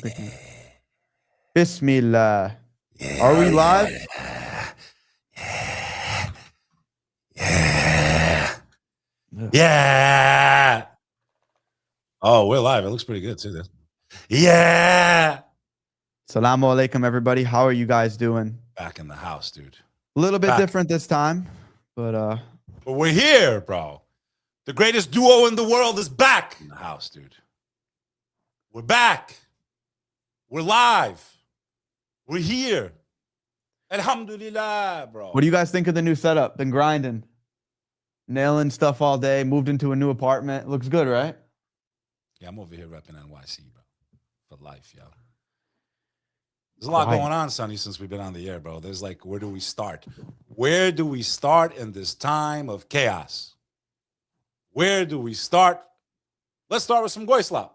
picking. Bismillah. Are we live? Yeah. Oh, we're live. It looks pretty good too. Yeah. Assalamu alaikum, everybody. How are you guys doing? Back in the house, dude. A little bit Back. different this time, but we're here, bro. The greatest duo in the world is back in the house, dude. We're back. We're live. We're here. Alhamdulillah, bro. what do you guys think of the new setup? Been grinding, nailing stuff all day, moved into a new apartment. Looks good, right? Yeah, I'm over here repping NYC, bro. For life, yo. There's a lot going on, Sonny, since we've been on the air, bro. There's like, where do we start? Where do we start in this time of chaos? Where do we start? Let's start with some 𝐲𝐲.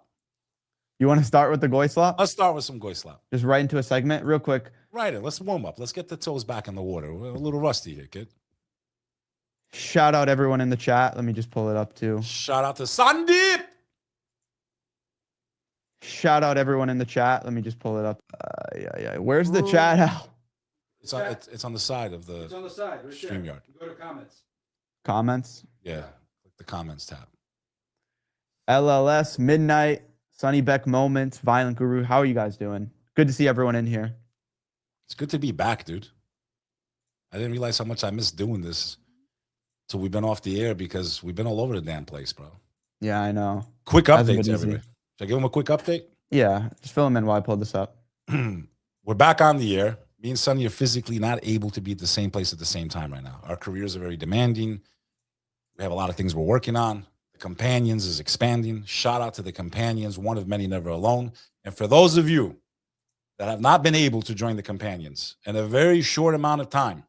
You want to start with the 𝐲𝐲? Let's start with some 𝐲𝐲. Just right into a segment real quick. Right in. Let's warm up. Let's get the toes back in the water. We're a little rusty here, kid. Shout out everyone in the chat. Let me just pull it up too. Shout out to Sandeep. Shout out everyone in the chat. Let me just pull it up. Yeah. Where's the chat, Al? It's on the side of the. It's on the side. Right there. StreamYard. Go to comments. Comments? Yeah. Click the comments tab. LLS, Midnight, Sonny Beck Moments, Violent Guru. How are you guys doing? Good to see everyone in here. It's good to be back, dude. I didn't realize how much I missed doing this till we've been off the air because we've been all over the damn place, bro. Yeah, I know. Quick Hasn't update been to easy. everybody. Should I give them a quick update? Yeah, just fill them in while I pull this up. We're back on the air. Me and Sonny are physically not able to be at the same place at the same time right now. Our careers are very demanding. We have a lot of things we're working on. The Companions is expanding. Shout out to the Companions, one of many, never alone. And for those of you that have not been able to join the Companions in a very short amount of time,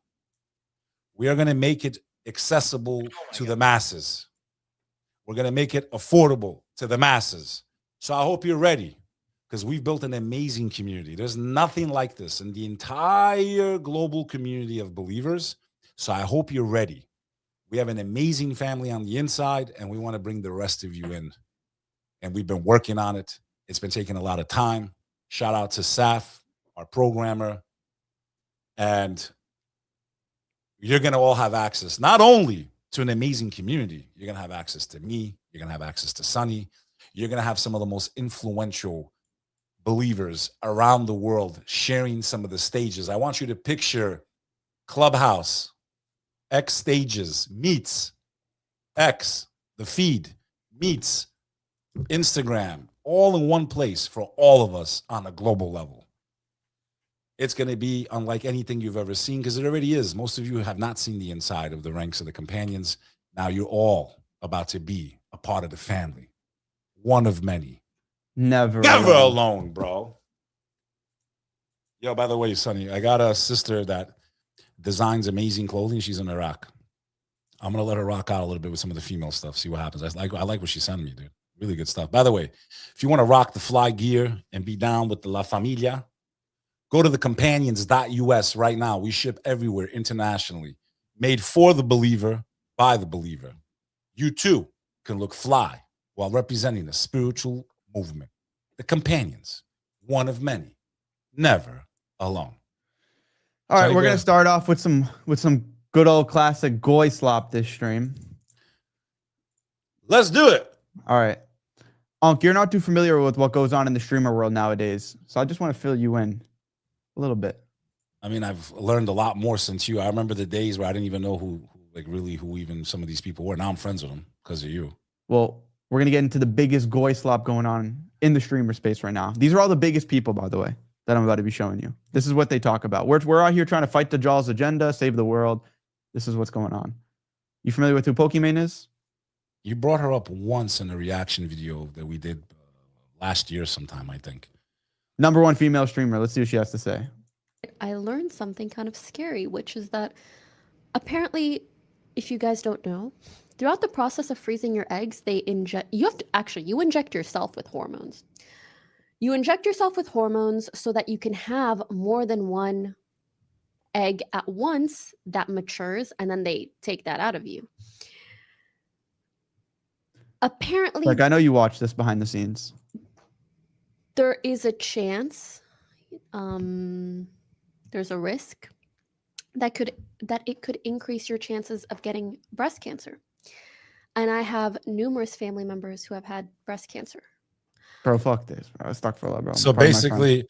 we are going to make it accessible to the masses. We're going to make it affordable to the masses. So I hope you're ready because we've built an amazing community. There's nothing like this in the entire global community of believers. So I hope you're ready. We have an amazing family on the inside, and we want to bring the rest of you in. And we've been working on it. It's been taking a lot of time. Shout out to Saf, our programmer. And you're going to all have access, not only to an amazing community, you're going to have access to me, you're going to have access to Sonny, you're going to have some of the most influential believers around the world sharing some of the stages. I want you to picture Clubhouse, X stages meets X, the feed meets Instagram, all in one place for all of us on a global level. It's going to be unlike anything you've ever seen because it already is. Most of you have not seen the inside of the ranks of the Companions. Now you're all about to be a part of the family. One of many. Never alone, bro. Yo, by the way, Sonny, I got a sister that designs amazing clothing. She's in Iraq. I'm going to let her rock out a little bit with some of the female stuff, see what happens. I like what she sent me, dude. Really good stuff. By the way, if you want to rock the fly gear and be down with the La Familia, go to the companions.us right now. We ship everywhere internationally. Made for the believer, by the believer. You too can look fly while representing a spiritual movement. The Companions, one of many, never alone. All right, we're going to start off with some good old classic 𝐲𝐲 this stream. Let's do it. All right. Unc, you're not too familiar with what goes on in the streamer world nowadays, so I just want to fill you in a little bit. I mean, I've learned a lot more since you. I remember the days where I didn't even know who even some of these people were. Now I'm friends with them because of you. Well, we're going to get into the biggest 𝐲𝐲 going on in the streamer space right now. These are all the biggest people, by the way, that I'm about to be showing you. This is what they talk about. We're out here trying to fight Dajjal's agenda, save the world. This is what's going on. You familiar with who Pokimane is? You brought her up once in a reaction video that we did last year sometime, I think. #1 female streamer. Let's see what she has to say. I learned something kind of scary, which is that apparently, if you guys don't know, throughout the process of freezing your eggs, you inject yourself with hormones. You inject yourself with hormones so that you can have more than one egg at once that matures, and then they take that out of you. Apparently, Like, I know you watch this behind the scenes. There is a chance, there's a risk that it could increase your chances of getting breast cancer. And I have numerous family members who have had breast cancer. Bro, fuck this, bro. Astaghfirullah, bro. So Pardon my French. basically,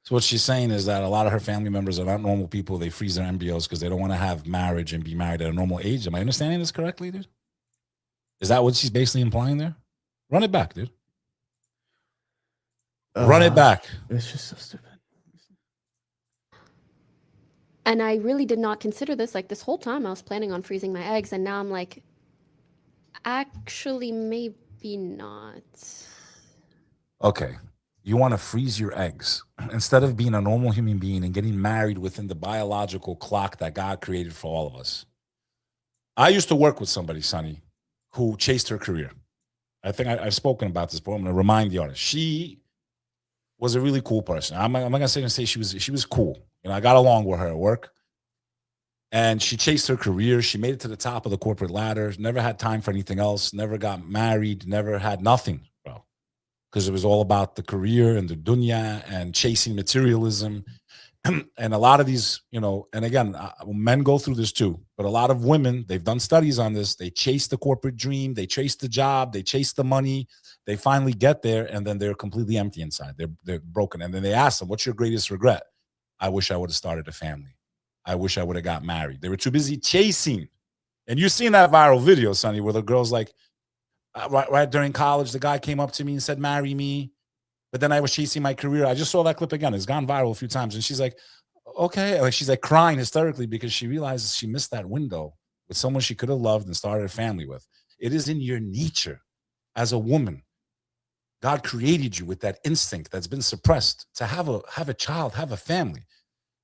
so what she's saying is that a lot of her family members are not normal people. They freeze their embryos because they don't want to have marriage and be married at a normal age. Am I understanding this correctly, dude? Is that what she's basically implying there? Run it back, dude. Run it back. It's just so stupid. And I really did not consider this. Like, this whole time I was planning on freezing my eggs, and now I'm like, actually, maybe not. Okay. You want to freeze your eggs instead of being a normal human being and getting married within the biological clock that God created for all of us. I used to work with somebody, Sonny, who chased her career. I think I've spoken about this before. I'm going to remind the audience. She was a really cool person. I'm not going to say she was cool. You know, I got along with her at work. And she chased her career. She made it to the top of the corporate ladder. Never had time for anything else. Never got married. Never had nothing, bro. Because it was all about the career and the dunya and chasing materialism. And a lot of these, you know, and again, men go through this too. But a lot of women, they've done studies on this. They chase the corporate dream. They chase the job. They chase the money. They finally get there, and then they're completely empty inside. They're broken. And then they ask them, what's your greatest regret? I wish I would have started a family. I wish I would have got married. They were too busy chasing. And you've seen that viral video, Sonny, where the girl's like, right during college, the guy came up to me and said, marry me. But then I was chasing my career. I just saw that clip again. It's gone viral a few times. And she's like, okay. Like, she's like crying hysterically because she realizes she missed that window with someone she could have loved and started a family with. It is in your nature as a woman. God created you with that instinct that's been suppressed to have a child, have a family.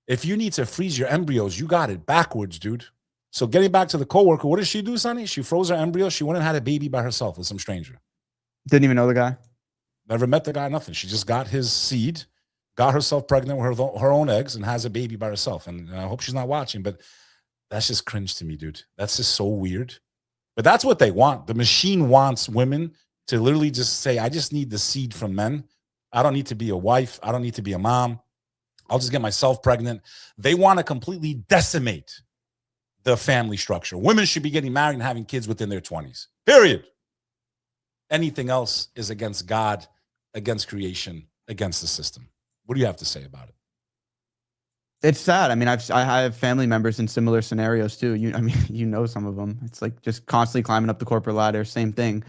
If you need to freeze your embryos, you got it backwards, dude. So getting back to the coworker, what did she do, Sonny? She froze her embryo. She went and had a baby by herself with some stranger. Didn't even know the guy. Never met the guy, nothing. She just got his seed, got herself pregnant with her own eggs, and has a baby by herself. And I hope she's not watching, but that's just cringe to me, dude. That's just so weird. But that's what they want. The machine wants women to literally just say, I just need the seed from men. I don't need to be a wife. I don't need to be a mom. I'll just get myself pregnant. They want to completely decimate the family structure. Women should be getting married and having kids within their 20s, period. Anything else is against God, against creation, against the system. What do you have to say about it? It's sad. I mean, I have family members in similar scenarios too. You know some of them. It's like just constantly climbing up the corporate ladder, same thing.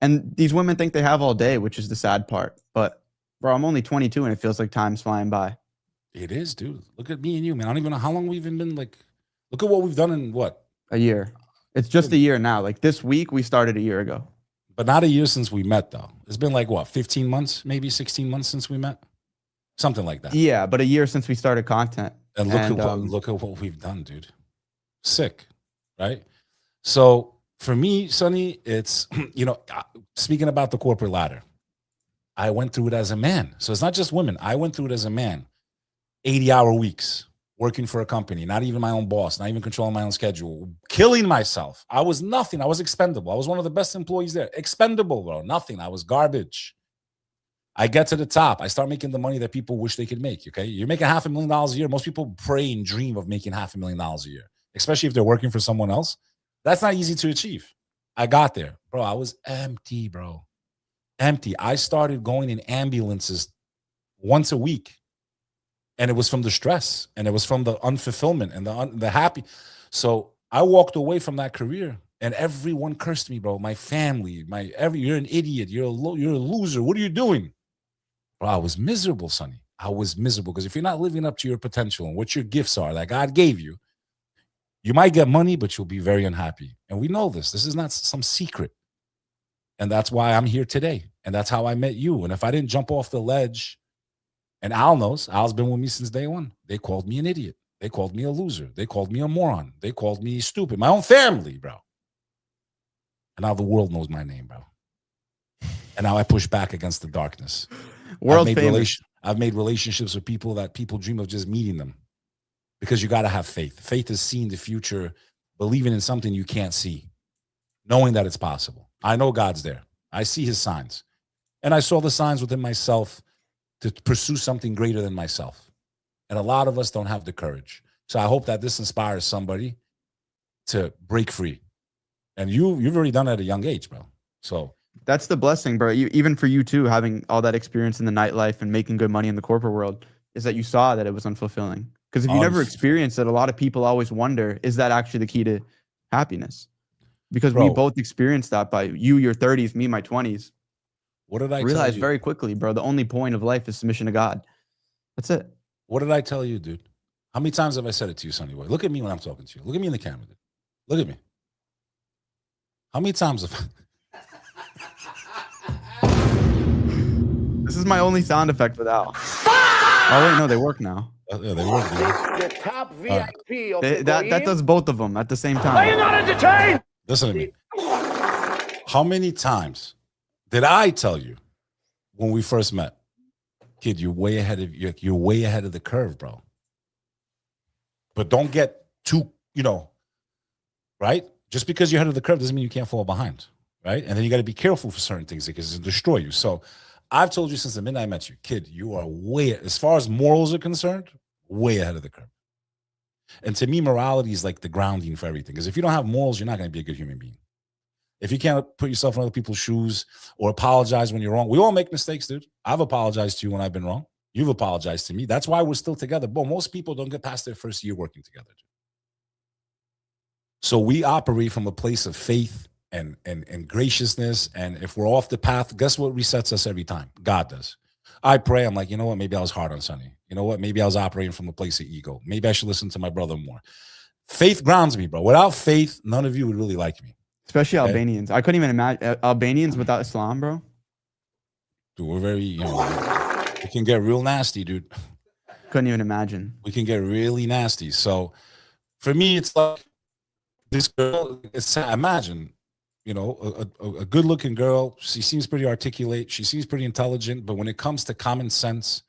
And these women think they have all day, which is the sad part. But bro, I'm only 22 and it feels like time's flying by. It is, dude. Look at me and you, man. I don't even know how long we've even been like, look at what we've done in what? A year. It's just a year now. Like this week, we started a year ago. But not a year since we met, though. It's been like, what, 15 months, maybe 16 months since we met? Something like that. Yeah, but a year since we started content. And look at what we've done, dude. Sick, right? So for me, Sonny, it's, you know, speaking about the corporate ladder, I went through it as a man. So it's not just women. I went through it as a man. 80-hour weeks, working for a company, not even my own boss, not even controlling my own schedule, killing myself. I was nothing. I was expendable. I was one of the best employees there. Expendable, bro. Nothing. I was garbage. I get to the top. I start making the money that people wish they could make, okay? You're making $500,000 a year. Most people pray and dream of making $500,000 a year, especially if they're working for someone else. That's not easy to achieve. I got there. Bro, I was empty, bro. Empty. I started going in ambulances once a week. And it was from the stress, and it was from the unfulfillment and the happy. So I walked away from that career, and everyone cursed me, bro. My family, you're an idiot. You're a loser. What are you doing? Bro, I was miserable, Sonny. I was miserable because if you're not living up to your potential and what your gifts are that God gave you, you might get money, but you'll be very unhappy. And we know this. This is not some secret. And that's why I'm here today. And that's how I met you. And if I didn't jump off the ledge, and Al knows, Al's been with me since day one. They called me an idiot. They called me a loser. They called me a moron. They called me stupid. My own family, bro. And now the world knows my name, bro. And now I push back against the darkness. I've made relationships with people that people dream of just meeting them. Because you got to have faith. Faith is seeing the future, believing in something you can't see, knowing that it's possible. I know God's there. I see his signs. And I saw the signs within myself to pursue something greater than myself. And a lot of us don't have the courage. So I hope that this inspires somebody to break free. And you've already done it at a young age, bro. So that's the blessing, bro. Even for you too, having all that experience in the nightlife and making good money in the corporate world, is that you saw that it was unfulfilling. Because if you never experienced it, a lot of people always wonder, is that actually the key to happiness? Because we both experienced that by your 30s, me, my 20s. What did I realize very quickly, bro? The only point of life is submission to God. That's it. What did I tell you, dude? How many times have I said it to you, Sonny Boy? Look at me when I'm talking to you. Look at me in the camera, dude. Look at me. How many times have This is my only sound effect without. Oh wait, no, they work now. Yeah, they work. The top VIP of that does both of them at the same time. Are you not entertained? Listen to me. How many times did I tell you when we first met, kid, you're way ahead of the curve, bro. But don't get too, right? Just because you're ahead of the curve doesn't mean you can't fall behind, right? And then you got to be careful for certain things because it'll destroy you. So I've told you since the minute I met you, kid, you are way, as far as morals are concerned, way ahead of the curve. And to me, morality is like the grounding for everything. Because if you don't have morals, you're not going to be a good human being. If you can't put yourself in other people's shoes or apologize when you're wrong, we all make mistakes, dude. I've apologized to you when I've been wrong. You've apologized to me. That's why we're still together. But most people don't get past their first year working together. So we operate from a place of faith and graciousness. And if we're off the path, guess what resets us every time? God does. I pray. I'm like, you know what? Maybe I was hard on Sonny. You know what? Maybe I was operating from a place of ego. Maybe I should listen to my brother more. Faith grounds me, bro. Without faith, none of you would really like me. Especially Albanians. I couldn't even imagine Albanians without Islam, bro. Dude, we're very, we can get real nasty, dude. Couldn't even imagine. We can get really nasty. So for me, it's like this girl, imagine, a good looking girl. She seems pretty articulate. She seems pretty intelligent. But when it comes to common sense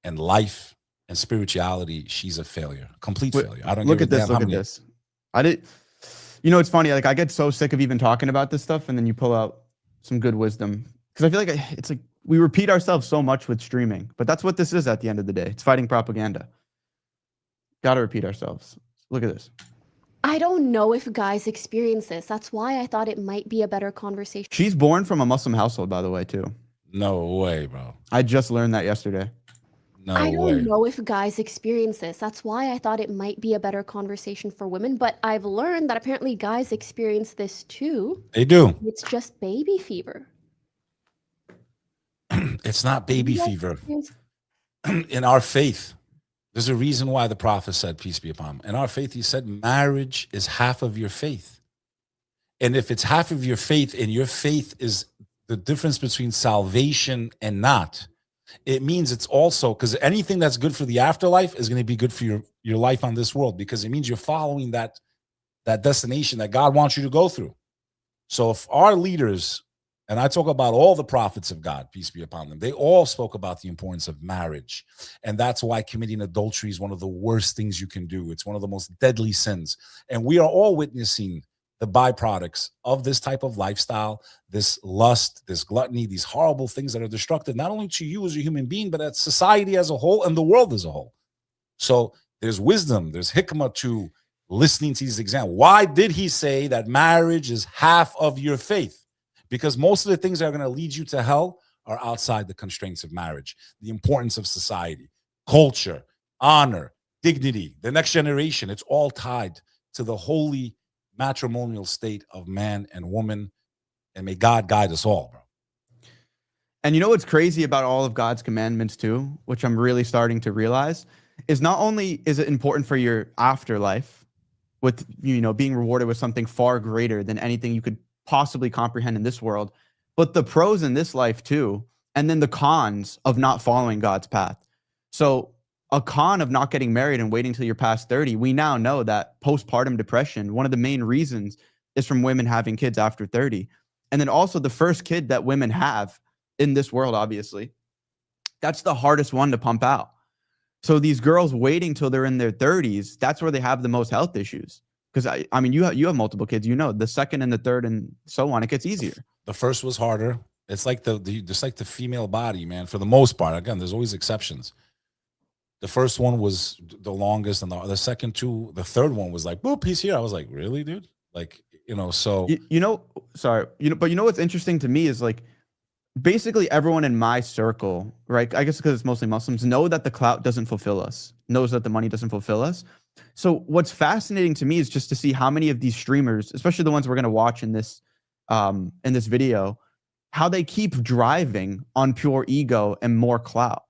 and life and spirituality, she's a failure, complete failure. I don't look at this. Look at this. It's funny. Like I get so sick of even talking about this stuff, and then you pull out some good wisdom because I feel like it's like we repeat ourselves so much with streaming, but that's what this is at the end of the day. It's fighting propaganda. Got to repeat ourselves. Look at this. I don't know if guys experience this. That's why I thought it might be a better conversation. She's born from a Muslim household, by the way, too. No way, bro. I just learned that yesterday. I don't know if guys experience this. That's why I thought it might be a better conversation for women. But I've learned that apparently guys experience this too. They do. It's just baby fever. It's not baby fever. In our faith, there's a reason why the prophet said, peace be upon him. In our faith, he said, marriage is half of your faith. And if it's half of your faith and your faith is the difference between salvation and not, it means it's also, because anything that's good for the afterlife is going to be good for your life on this world, because it means you're following that destination that God wants you to go through. So if our leaders, and I talk about all the prophets of God, peace be upon them, they all spoke about the importance of marriage. And that's why committing adultery is one of the worst things you can do. It's one of the most deadly sins. And we are all witnessing the byproducts of this type of lifestyle, this lust, this gluttony, these horrible things that are destructive, not only to you as a human being, but at society as a whole and the world as a whole. So there's wisdom, there's hikmah to listening to these examples. Why did he say that marriage is half of your faith? Because most of the things that are going to lead you to hell are outside the constraints of marriage. The importance of society, culture, honor, dignity, the next generation, it's all tied to the holy matrimonial state of man and woman, and may God guide us all, bro. And you know what's crazy about all of God's commandments too, which I'm really starting to realize, is not only is it important for your afterlife with, being rewarded with something far greater than anything you could possibly comprehend in this world, but the pros in this life too, and then the cons of not following God's path. So a con of not getting married and waiting till you're past 30, we now know that postpartum depression, one of the main reasons is from women having kids after 30. And then also the first kid that women have in this world, obviously, that's the hardest one to pump out. So these girls waiting till they're in their 30s, that's where they have the most health issues. Because I mean, you have multiple kids, the second and the third and so on, it gets easier. The first was harder. It's like just like the female body, man. For the most part, again, there's always exceptions. The first one was the longest, and the second two, the third one was like, boop, he's here. I was like, really, dude? Like, so sorry, but you know what's interesting to me is like basically everyone in my circle, right? I guess because it's mostly Muslims, know that the clout doesn't fulfill us, knows that the money doesn't fulfill us. So what's fascinating to me is just to see how many of these streamers, especially the ones we're going to watch in this video, how they keep driving on pure ego and more clout.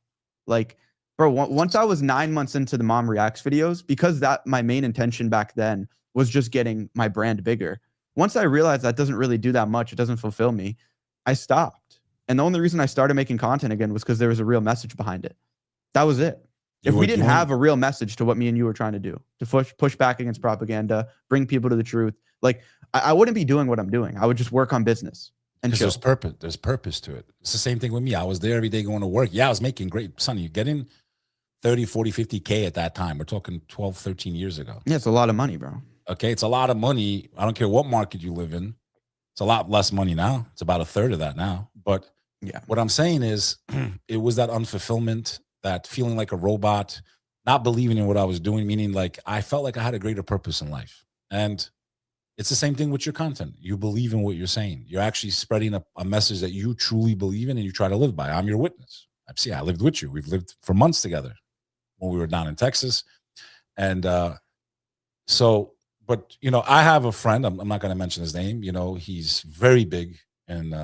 Like, bro, once I was 9 months into the Mom Reacts videos, because my main intention back then was just getting my brand bigger. Once I realized that doesn't really do that much, it doesn't fulfill me, I stopped. And the only reason I started making content again was because there was a real message behind it. That was it. If we didn't have a real message to what me and you were trying to do, to push back against propaganda, bring people to the truth, like I wouldn't be doing what I'm doing. I would just work on business. And there's purpose. There's purpose to it. It's the same thing with me. I was there every day going to work. Yeah, I was making great. Sonny, getting 30, 40, 50K at that time. We're talking 12, 13 years ago. Yeah, it's a lot of money, bro. Okay, it's a lot of money. I don't care what market you live in. It's a lot less money now. It's about a third of that now. But yeah, what I'm saying is it was that unfulfillment, that feeling like a robot, not believing in what I was doing, meaning like I felt like I had a greater purpose in life. And it's the same thing with your content. You believe in what you're saying. You're actually spreading a message that you truly believe in and you try to live by. I'm your witness. I lived with you. We've lived for months together when we were down in Texas. And but I have a friend, I'm not going to mention his name. He's very big and,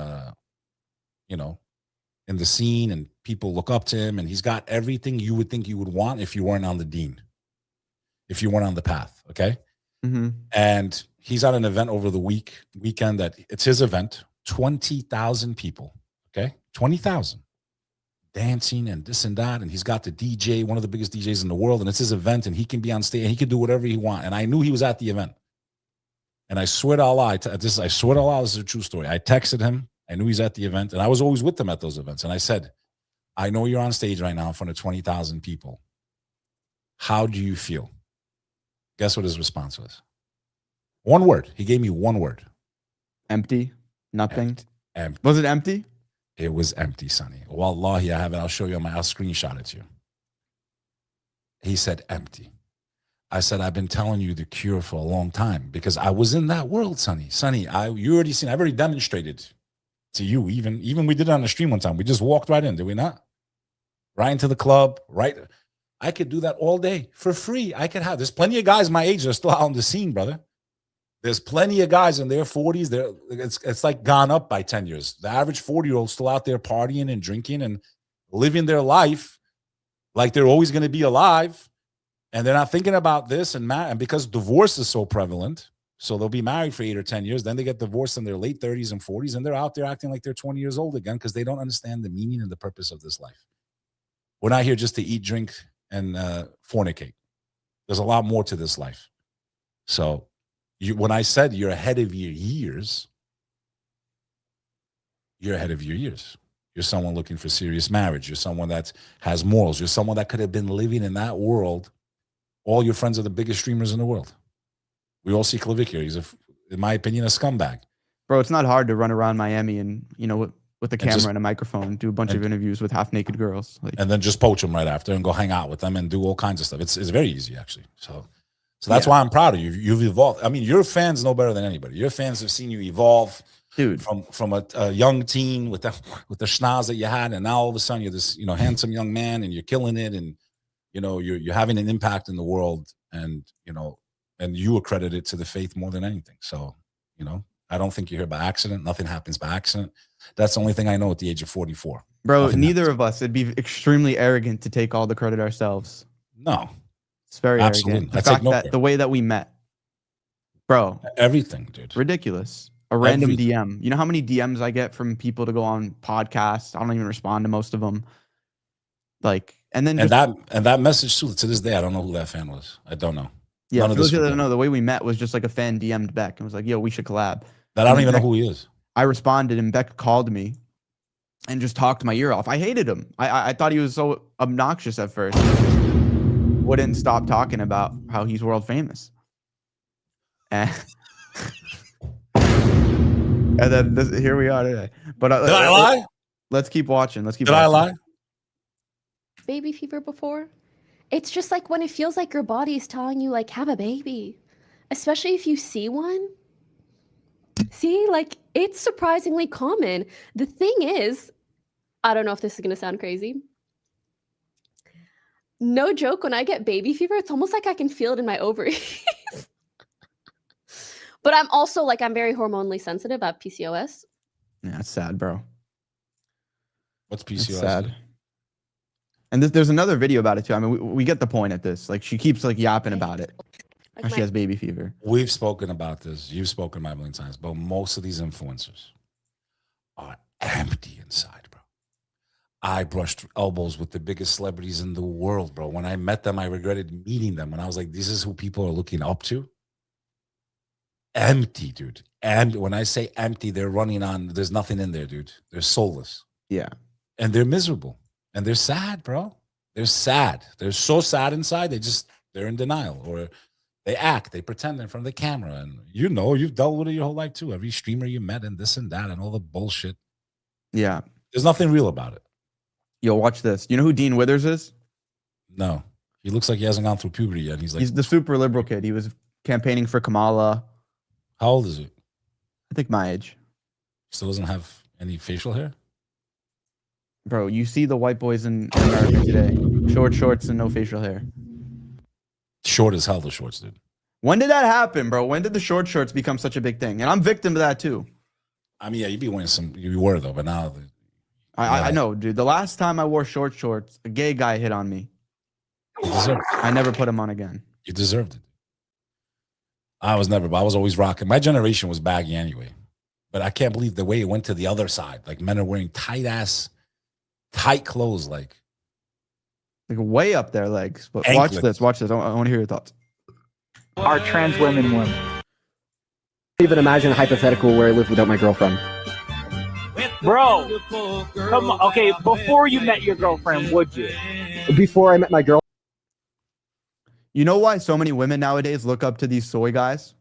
in the scene, and people look up to him, and he's got everything you would think you would want if you weren't on the dean, if you weren't on the path. Okay. Mm-hmm. And he's at an event over the weekend that it's his event, 20,000 people. Okay. 20,000 dancing and this and that. And he's got the DJ, one of the biggest DJs in the world, and it's his event, and he can be on stage and he can do whatever he wants. And I knew he was at the event. And I swear to Allah, I swear to Allah, this is a true story. I texted him. I knew he's at the event, and I was always with him at those events. And I said, I know you're on stage right now in front of 20,000 people. How do you feel? Guess what his response was? One word. He gave me one word. Empty. Nothing. Empty. Was it empty? It was empty, Sonny. Wallahi, I have it. I'll show you I'll screenshot it to you. He said empty. I said, I've been telling you the cure for a long time because I was in that world, Sonny. Sonny, you already seen, I've already demonstrated to you. Even we did it on the stream one time. We just walked right in, did we not? Right into the club, right? I could do that all day for free. There's plenty of guys my age that are still out on the scene, brother. There's plenty of guys in their 40s. It's like gone up by 10 years. The average 40-year-old still out there partying and drinking and living their life like they're always going to be alive. And they're not thinking about this and because divorce is so prevalent, so they'll be married for 8 or 10 years. Then they get divorced in their late 30s and 40s, and they're out there acting like they're 20 years old again because they don't understand the meaning and the purpose of this life. We're not here just to eat, drink, and fornicate. There's a lot more to this life. So when I said you're ahead of your years, you're ahead of your years. You're someone looking for serious marriage. You're someone that has morals. You're someone that could have been living in that world. All your friends are the biggest streamers in the world. We all see 𝐂𝐕𝐄. He's, in my opinion, a scumbag. Bro, it's not hard to run around Miami and, with a camera and a microphone, do a bunch of interviews with half-naked girls. And then just poach them right after and go hang out with them and do all kinds of stuff. It's very easy, actually. So that's why I'm proud of you. You've evolved. I mean, your fans know better than anybody. Your fans have seen you evolve, dude, from a young teen with the schnoz that you had, and now all of a sudden you're this handsome young man and you're killing it, and you're having an impact in the world, and you accredit it to the faith more than anything. So I don't think you're here by accident. Nothing happens by accident. That's the only thing I know at the age of 44. Bro, neither of us. It'd be extremely arrogant to take all the credit ourselves. No. It's very arrogant. The fact that the way that we met, bro. Everything, dude. Ridiculous. A random DM. You know how many DMs I get from people to go on podcasts? I don't even respond to most of them. And that message to this day, I don't know who that fan was. I don't know. Yeah, for those who don't know, the way we met was just like a fan DM'd Beck and was like, "Yo, we should collab." That I don't even know who he is. I responded, and Beck called me and just talked my ear off. I hated him. I thought he was so obnoxious at first. Wouldn't stop talking about how he's world famous. And then here we are today. But Did I lie? let's keep watching. Let's keep. Did I lie? Baby fever before? It's just like when it feels like your body is telling you, like, have a baby. Especially if you see one. See, like, it's surprisingly common. The thing is, I don't know if this is going to sound crazy. No joke, when I get baby fever, it's almost like I can feel it in my ovaries. But I'm also, like, I'm very hormonally sensitive. I have PCOS. Yeah, it's sad, bro. What's It's PCOS? sad. And there's another video about it too. I mean, we get the point at this. Like, she keeps like yapping about it. Like How she my- has baby fever. We've spoken about this. You've spoken about it a million times. But most of these influencers are empty inside, bro. I brushed elbows with the biggest celebrities in the world, bro. When I met them, I regretted meeting them. And I was like, this is who people are looking up to. Empty, dude. And when I say empty, they're running on, there's nothing in there, dude. They're soulless. Yeah. And they're miserable. And they're sad, bro. They're sad. They're so sad inside. They're in denial, or they act, they pretend in front of the camera. And you know, you've dealt with it your whole life too. Every streamer you met and this and that and all the bullshit. Yeah. There's nothing real about it. Yo, watch this. You know who Dean Withers is? No. He looks like he hasn't gone through puberty yet. He's like, He's the super liberal kid. He was campaigning for Kamala. how old is he? I think my age. Still doesn't have any facial hair? Bro, you see the white boys in America today. Short shorts and no facial hair. Short as hell, the shorts, dude. When did that happen, bro? When did the short shorts become such a big thing? And I'm victim to that too. I mean, yeah, you'd be wearing some, you were though, but now. I know, dude. The last time I wore short shorts, a gay guy hit on me. You deserved it. I never put him on again. You deserved it. I was always rocking. My generation was baggy anyway. But I can't believe the way it went to the other side. Like, men are wearing tight clothes, like way up their legs. But Anklets. watch this. I want to hear your thoughts. Are trans women women? Even imagine a hypothetical where I live without my girlfriend. Bro, come on. Okay, before you met your girlfriend, would you? Before I met my girl, You know why so many women nowadays look up to these soy guys?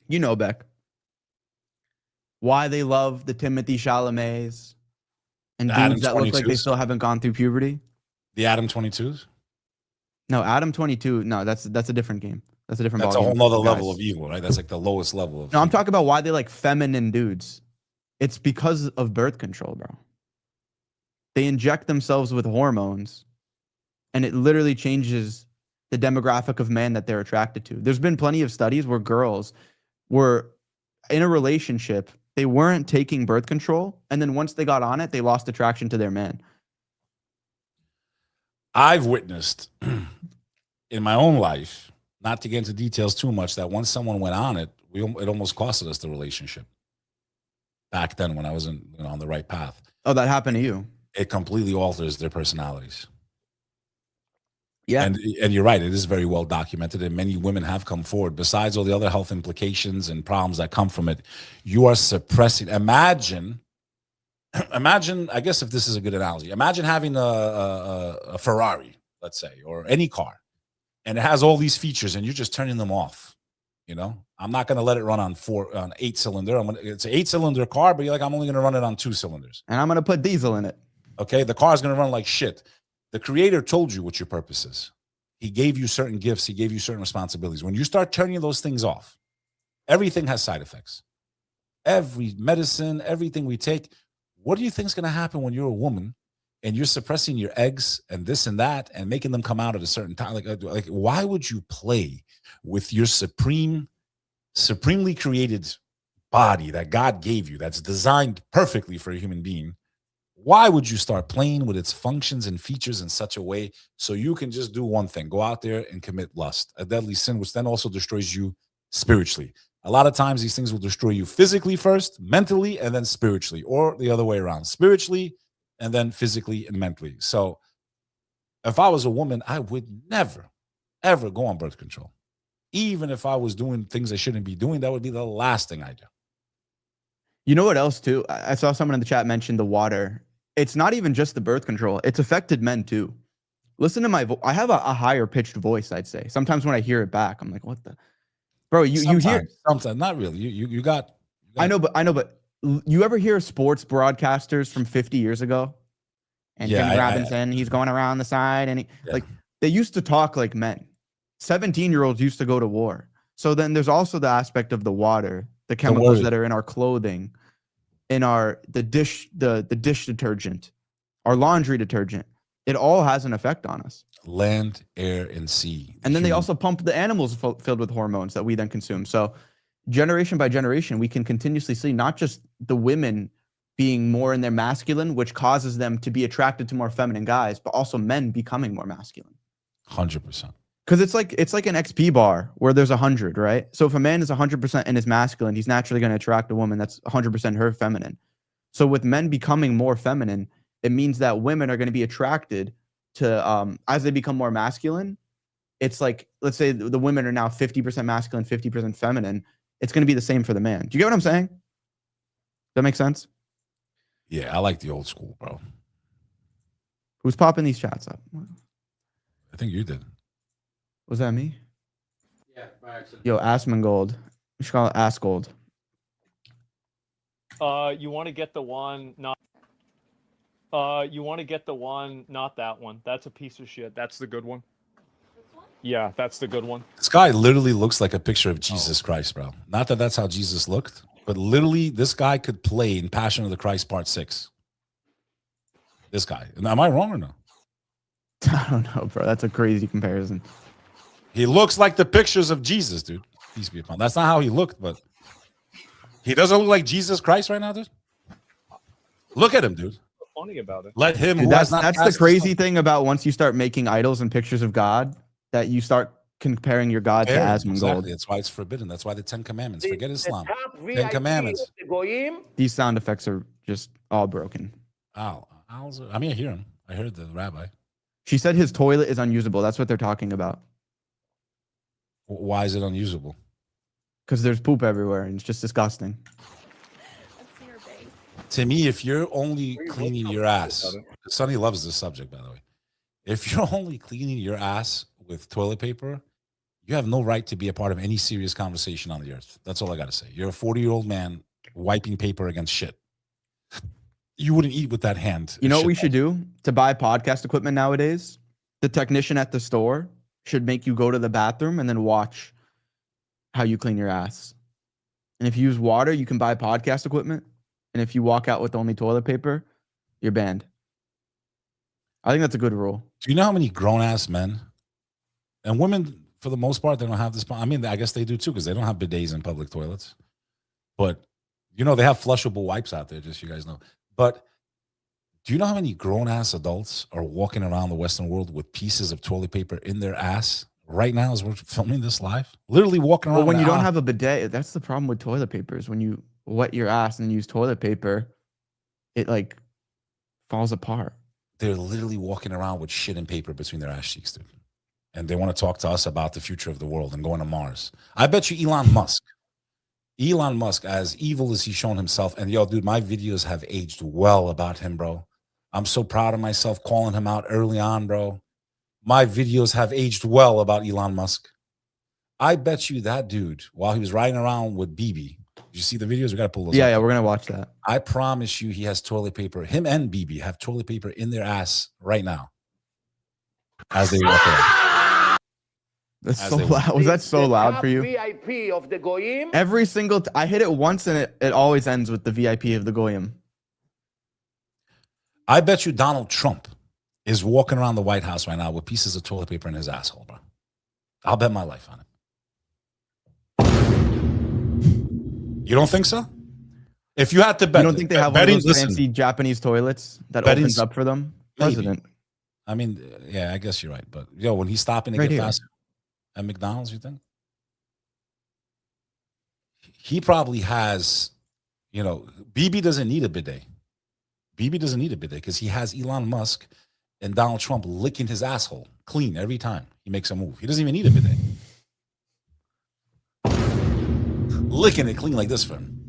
You know, Beck. Why they love the Timothy Chalamets and The dudes Adam that look like they 22s? still haven't gone through puberty? the Adam 22s. No, Adam 22. No, that's a different game. That's a different That's a ballgame whole for nother guys. level of evil, right? That's like the lowest level of. No, I'm talking about why they like feminine dudes. It's because of birth control, bro. They inject themselves with hormones, and it literally changes the demographic of men that they're attracted to. There's been plenty of studies where girls were in a relationship, they weren't taking birth control, and then once they got on it, they lost attraction to their man. I've witnessed in my own life, not to get into details too much, that once someone went on it, it almost costed us the relationship. Back then, when I wasn't on the right path, Oh, that happened to you? it completely alters their personalities. Yeah. And you're right, it is very well documented, and many women have come forward. Besides all the other health implications and problems that come from it, you are suppressing. Imagine, I guess if this is a good analogy, imagine having a Ferrari, let's say, or any car, and it has all these features, and you're just turning them off. You know, I'm not going to let it run on 8-cylinder. It's an 8-cylinder car, but you're like, I'm only going to run it on 2 cylinders. And I'm going to put diesel in it. Okay, the car is going to run like shit. The creator told you what your purpose is. He gave you certain gifts. He gave you certain responsibilities. When you start turning those things off, everything has side effects. Every medicine, everything we take. What do you think is going to happen when you're a woman and you're suppressing your eggs and this and that and making them come out at a certain time? Like why would you play with your supremely created body that God gave you, that's designed perfectly for a human being? Why would you start playing with its functions and features in such a way so you can just do one thing, go out there and commit lust, a deadly sin, which then also destroys you spiritually? A lot of times these things will destroy you physically first, mentally, and then spiritually, or the other way around, spiritually and then physically and mentally. So if I was a woman, I would never, ever go on birth control. Even if I was doing things I shouldn't be doing, that would be the last thing I do. You know what else too? I saw someone in the chat mention the water. It's not even just the birth control. It's affected men too. Listen to my voice. I have a higher pitched voice, I'd say. Sometimes when I hear it back, I'm like, what the? Bro, you hear. Sometimes, not really. You got. I know, but You ever hear sports broadcasters from 50 years ago? And Yeah, Jimmy Robinson, he's going around the side, and like they used to talk like men. 17-year-olds used to go to war. So then there's also the aspect of the water, the chemicals that are in our clothing, in the dish detergent, our laundry detergent. It all has an effect on us. Land, air, and sea. And then they also pump the animals filled with hormones that we then consume. So generation by generation, we can continuously see not just the women being more in their masculine, which causes them to be attracted to more feminine guys, but also men becoming more masculine. 100%. Because it's like an XP bar where there's 100, right? So if a man is 100% and is masculine, he's naturally going to attract a woman that's 100% her feminine. So with men becoming more feminine, it means that women are going to be attracted to, as they become more masculine, it's like, let's say the women are now 50% masculine, 50% feminine. It's going to be the same for the man. Do you get what I'm saying? That makes sense? Yeah, I like the old school, bro. Who's popping these chats up? I think you did. Was that me? Yeah, by accident. Yo, Asmongold. We should call it Asgold. You want to get the one, not. You want to get the one, not that one. That's a piece of shit. That's the good one. This one? Yeah, that's the good one. This guy literally looks like a picture of Jesus Christ, bro. Not that that's how Jesus looked, but literally this guy could play in Passion of the Christ Part 6. This guy. Am I wrong or no? I don't know, bro. That's a crazy comparison. He looks like the pictures of Jesus, dude. Peace be upon. That's not how he looked, but he doesn't look like Jesus Christ right now, dude. Look at him, dude. What's funny about it? Let him. Dude, that's the crazy thing about once you start making idols and pictures of God, that you start comparing your God to Asmongold. Exactly. That's why it's forbidden. That's why the 10 Commandments. Forget Islam. Top 10 VIP Commandments. of the Goyim. These sound effects are just all broken. I mean, I hear him. I heard the rabbi. She said his toilet is unusable. That's what they're talking about. Why is it unusable? Because there's poop everywhere and it's just disgusting. Let's see your base. To me, if you're only cleaning your ass, Sonny loves this subject, by the way. If you're only cleaning your ass with toilet paper, you have no right to be a part of any serious conversation on the earth. That's all I got to say. You're a 40-year-old man wiping paper against shit. You wouldn't eat with that hand. You know what we should do to buy podcast equipment nowadays? The technician at the store should make you go to the bathroom and then watch how you clean your ass. And if you use water, you can buy podcast equipment. And if you walk out with only toilet paper, you're banned. I think that's a good rule. Do you know how many grown-ass men and women, for the most part, they don't have this? I mean, I guess they do too, because they don't have bidets in public toilets. But, you know, they have flushable wipes out there, just so you guys know. But do you know how many grown-ass adults are walking around the Western world with pieces of toilet paper in their ass right now as we're filming this live? Literally walking around. Well, when you don't have a bidet, that's the problem with toilet paper is when you wet your ass and use toilet paper, it like falls apart. They're literally walking around with shit and paper between their ass cheeks, dude. And they want to talk to us about the future of the world and going to Mars. I bet you Elon Musk, as evil as he's shown himself, and yo, dude, my videos have aged well about him, bro. I'm so proud of myself calling him out early on, bro. My videos have aged well about Elon Musk. I bet you that dude, while he was riding around with BB, did you see the videos? We got to pull those up. Yeah, we're going to watch that. I promise you he has toilet paper. Him and BB have toilet paper in their ass right now as they walk around. That's so loud. Was that so loud for you? VIP of the Goyim. Every single I hit it once and it always ends with the VIP of the Goyim. I bet you Donald Trump is walking around the White House right now with pieces of toilet paper in his asshole, bro. I'll bet my life on it. You don't think so? If you had to bet, you don't think they have one of those fancy Japanese toilets that opens up for them? President. I mean, yeah, I guess you're right. But yo, when he's stopping to get fast at McDonald's, you think? He probably has, you know, BB doesn't need a bidet. BB doesn't need a bidet because he has Elon Musk and Donald Trump licking his asshole clean every time he makes a move. He doesn't even need a bidet. Licking it clean like this for him.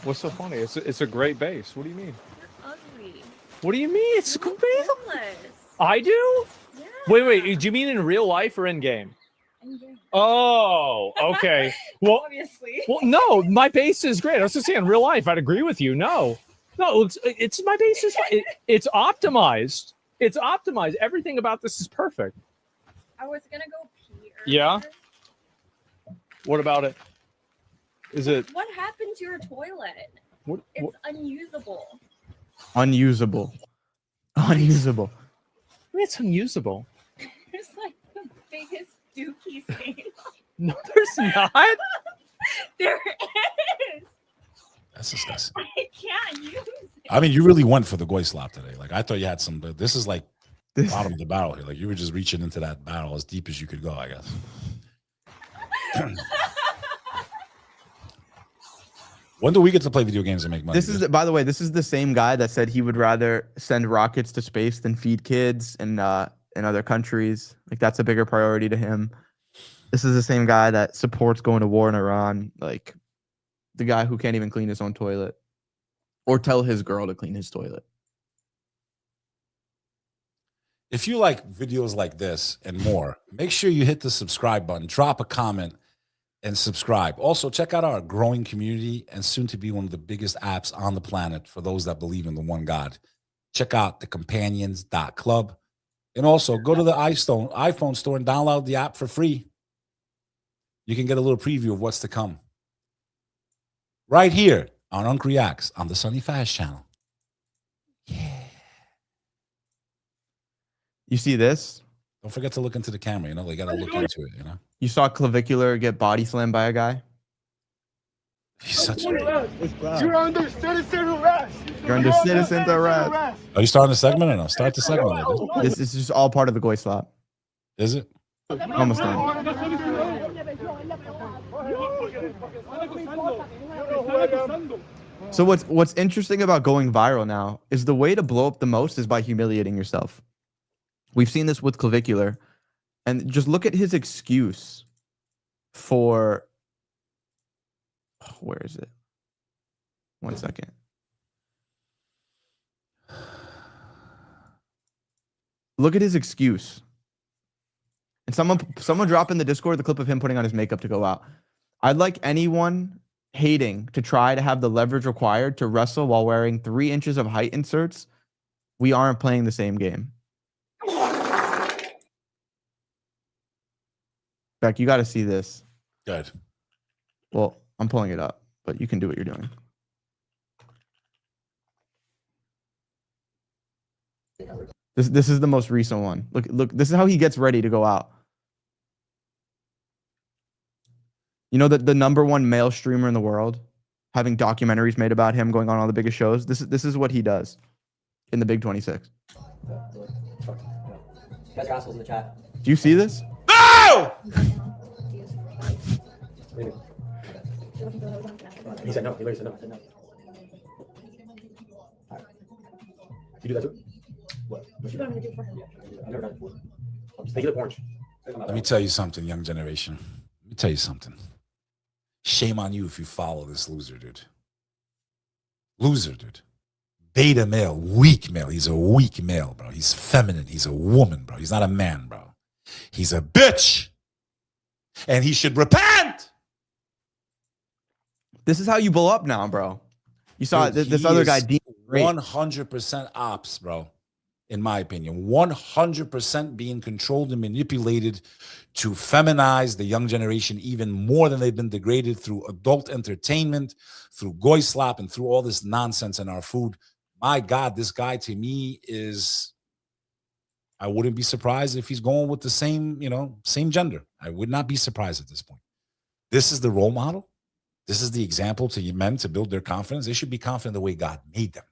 What's so funny? It's a great base. What do you mean? You're ugly. What do you mean? It's a good base. Homeless. I do? Yeah. Wait. Do you mean in real life or in game? Oh, okay. Well, Obviously. well, no, my base is great. I was just saying, in real life, I'd agree with you. No, it's my base is fine. It's optimized. It's optimized. Everything about this is perfect. I was gonna go pee. Yeah? What about it? Is it What happened to your toilet? what? It's unusable. Unusable. Unusable. It's unusable. There's like the biggest dookie stain. No, there's not. There is. That's disgusting. I can't use it. I mean, you really went for the goy slop today. Like I thought you had some, but this is like This, bottom of the barrel here. Like you were just reaching into that barrel as deep as you could go, I guess. When do we get to play video games and make money? this is, by the way, this is the same guy that said he would rather send rockets to space than feed kids in other countries. Like that's a bigger priority to him. This is the same guy that supports going to war in Iran. Like the guy who can't even clean his own toilet or tell his girl to clean his toilet. If you like videos like this and more, make sure you hit the subscribe button, drop a comment, and subscribe. Also, check out our growing community and soon to be one of the biggest apps on the planet for those that believe in the one God. Check out the companions.club. And also go to the iPhone store and download the app for free. You can get a little preview of what's to come. Right here on 𝐂𝐚𝐧 Reacts on the SonnyFaz channel. Yeah. You see this? Don't forget to look into the camera, you know, they got to look into it, you know. You saw Clavicular get body slammed by a guy? He's such a... You're under citizen arrest. You're under citizen arrest. Are you starting the segment or no? Start the segment. This is just all part of the goy slop. Is it? Almost done. So what's interesting about going viral now is the way to blow up the most is by humiliating yourself. We've seen this with Clavicular, and just look at his excuse for, where is it? 1 second. Look at his excuse. And someone drop in the Discord the clip of him putting on his makeup to go out. I'd like anyone hating to try to have the leverage required to wrestle while wearing 3 inches of height inserts. We aren't playing the same game. Beck, you got to see this. Good. Well, I'm pulling it up, but you can do what you're doing. This is the most recent one. Look, this is how he gets ready to go out. You know that the #1 male streamer in the world, having documentaries made about him going on all the biggest shows. This is what he does in the Big 26. Guys are assholes in the chat. Do you see this? No! He said no. He literally said no. Right. You do that too? What? I've never done it before. They get it orange. Let me tell you something, young generation. Let me tell you something. Shame on you if you follow this loser, dude. Loser, dude. Beta male, weak male. He's a weak male, bro. He's feminine. He's a woman, bro. He's not a man, bro. He's a bitch. And he should repent. This is how you blow up now, bro. You saw Dude, this he other is guy, Dean. 100% ops, bro. In my opinion, 100% being controlled and manipulated to feminize the young generation even more than they've been degraded through adult entertainment, through goy slop, and through all this nonsense in our food. My God, this guy to me is, I wouldn't be surprised if he's going with the same, same gender. I would not be surprised at this point. This is the role model. This is the example to men to build their confidence. They should be confident the way God made them.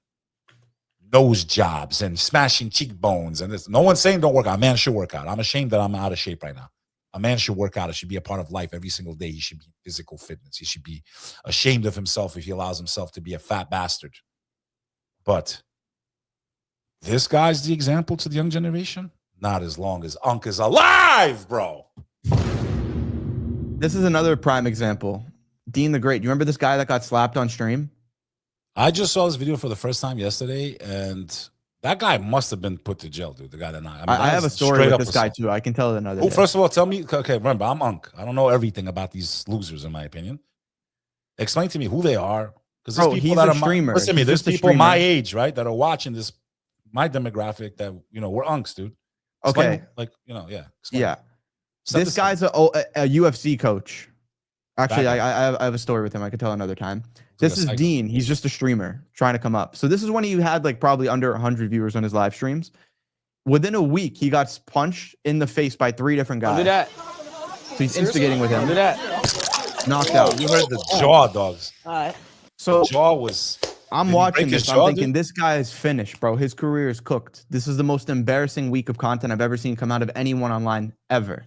Nose jobs and smashing cheekbones and this. No one's saying don't work out. A man should work out. I'm ashamed that I'm out of shape right now. A man should work out. It should be a part of life every single day. He should be physical fitness. He should be ashamed of himself if he allows himself to be a fat bastard. But this guy's the example to the young generation. Not as long as Unk is alive, bro. This is another prime example. Dean the Great. You remember this guy that got slapped on stream? I just saw this video for the first time yesterday, and That guy must have been put to jail, dude. The guy that not. I have a story with this guy too. I can tell it another Oh, day. first of all, tell me. Okay, remember, I'm Unk. I don't know everything about these losers, in my opinion. Explain to me who they are, because there's Bro, people he's that a are streamer. Listen to me. He's There's just a people my streamer. age, right, that are watching this. My demographic that we're Unks, dude. Explain, Okay, like yeah, explain. yeah. Set This the guy's scene. a UFC coach. Actually, Back I have a story with him. I could tell another time. like This a is psycho. Dean. He's just a streamer trying to come up. So this is when he had like probably under 100 viewers on his live streams. Within a week, he got punched in the face by 3 different guys. Do that. So he's instigating with him. Do that. Knocked out. You heard the jaw, dogs. All right. So Jaw was. I'm Did he watching break his this. I'm jaw, thinking dude? this guy is finished, bro. His career is cooked. This is the most embarrassing week of content I've ever seen come out of anyone online ever.